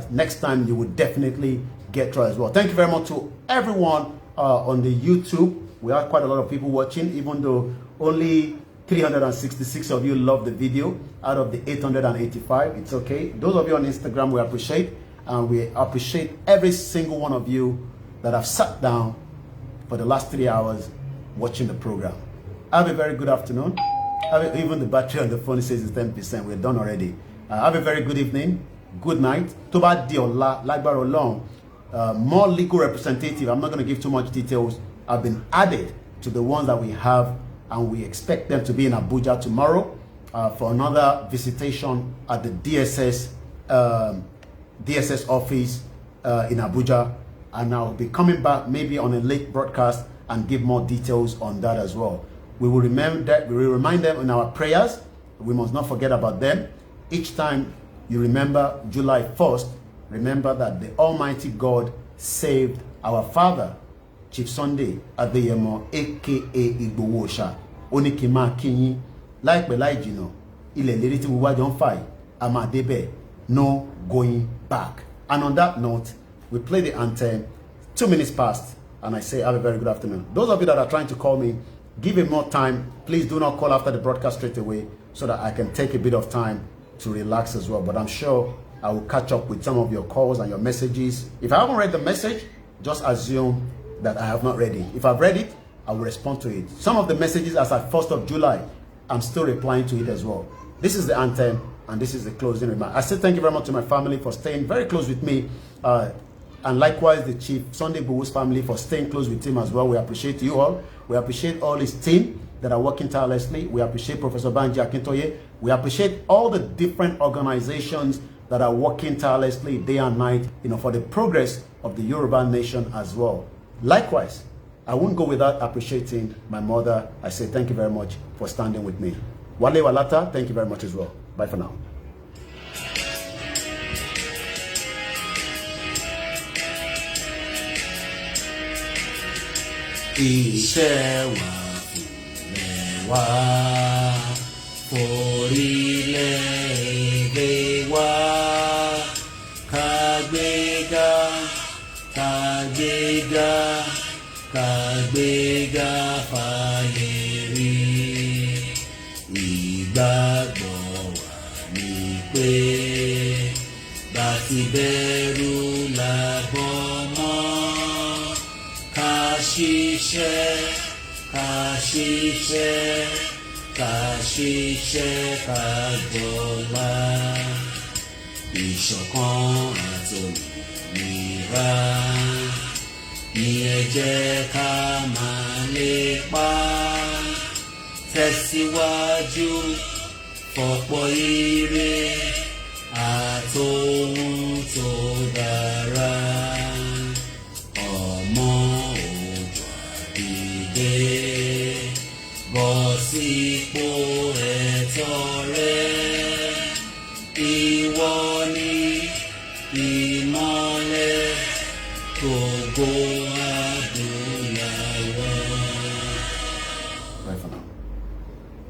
next time you will definitely get through as well. Thank you very much to everyone on the YouTube. We have quite a lot of people watching, even though only 366 of you love the video out of the 885. It's okay. Those of you on Instagram, we appreciate. And we appreciate every single one of you that have sat down for the last 3 hours watching the program. Have a very good afternoon. Even the battery on the phone says it's 10%. We're done already. Have a very good evening. Good night. Toba Diola, Lagbaro Long. More legal representative. I'm not going to give too much details. Have been added to the ones that we have, and we expect them to be in Abuja tomorrow for another visitation at the DSS office in Abuja. And I'll be coming back maybe on a late broadcast and give more details on that as well. We will remind them in our prayers. We must not forget about them. Each time you remember July 1st, remember that the Almighty God saved our father, Chief Sunday Adeyemo, aka Igboho. Onikima Kinyi, like Belijino, Ile Leriti Wajon Fai, Amadebe, no going back. And on that note, we play the anthem, 2 minutes past, and I say have a very good afternoon. Those of you that are trying to call me, give it more time. Please do not call after the broadcast straight away so that I can take a bit of time to relax as well. But I'm sure I will catch up with some of your calls and your messages. If I haven't read the message, just assume that I have not read it. If I've read it, I will respond to it. Some of the messages as at 1st of July, I'm still replying to it as well. This is the anthem and this is the closing remark. I say thank you very much to my family for staying very close with me. And likewise, the Chief Sunday Igboho's family for staying close with him as well. We appreciate you all. We appreciate all his team that are working tirelessly. We appreciate Professor Banji Akintoye. We appreciate all the different organizations that are working tirelessly day and night, you know, for the progress of the Yoruba nation as well. Likewise, I won't go without appreciating my mother. I say thank you very much for standing with me. Wale Walata, thank you very much as well. Bye for now. Iṣẹ́ wa fúnlẹ̀ wa, forílẹ̀-èdè wa, kàgbéga, kàgbéga, kàgbéga fàyè rí. Ìgbàgbọ́ wa ni pé bá ti bẹ̀rù làbọ̀ mọ́. Kàṣìṣe kàgbọ́lá, ìṣọ̀kan àtòmìnira ni ẹ jẹ́ ká máa lépa. Tẹ̀síwájú fọ̀pọ̀ ire àtòhun tó dára. Ọmọ bọ́ sípò ẹ̀tọ́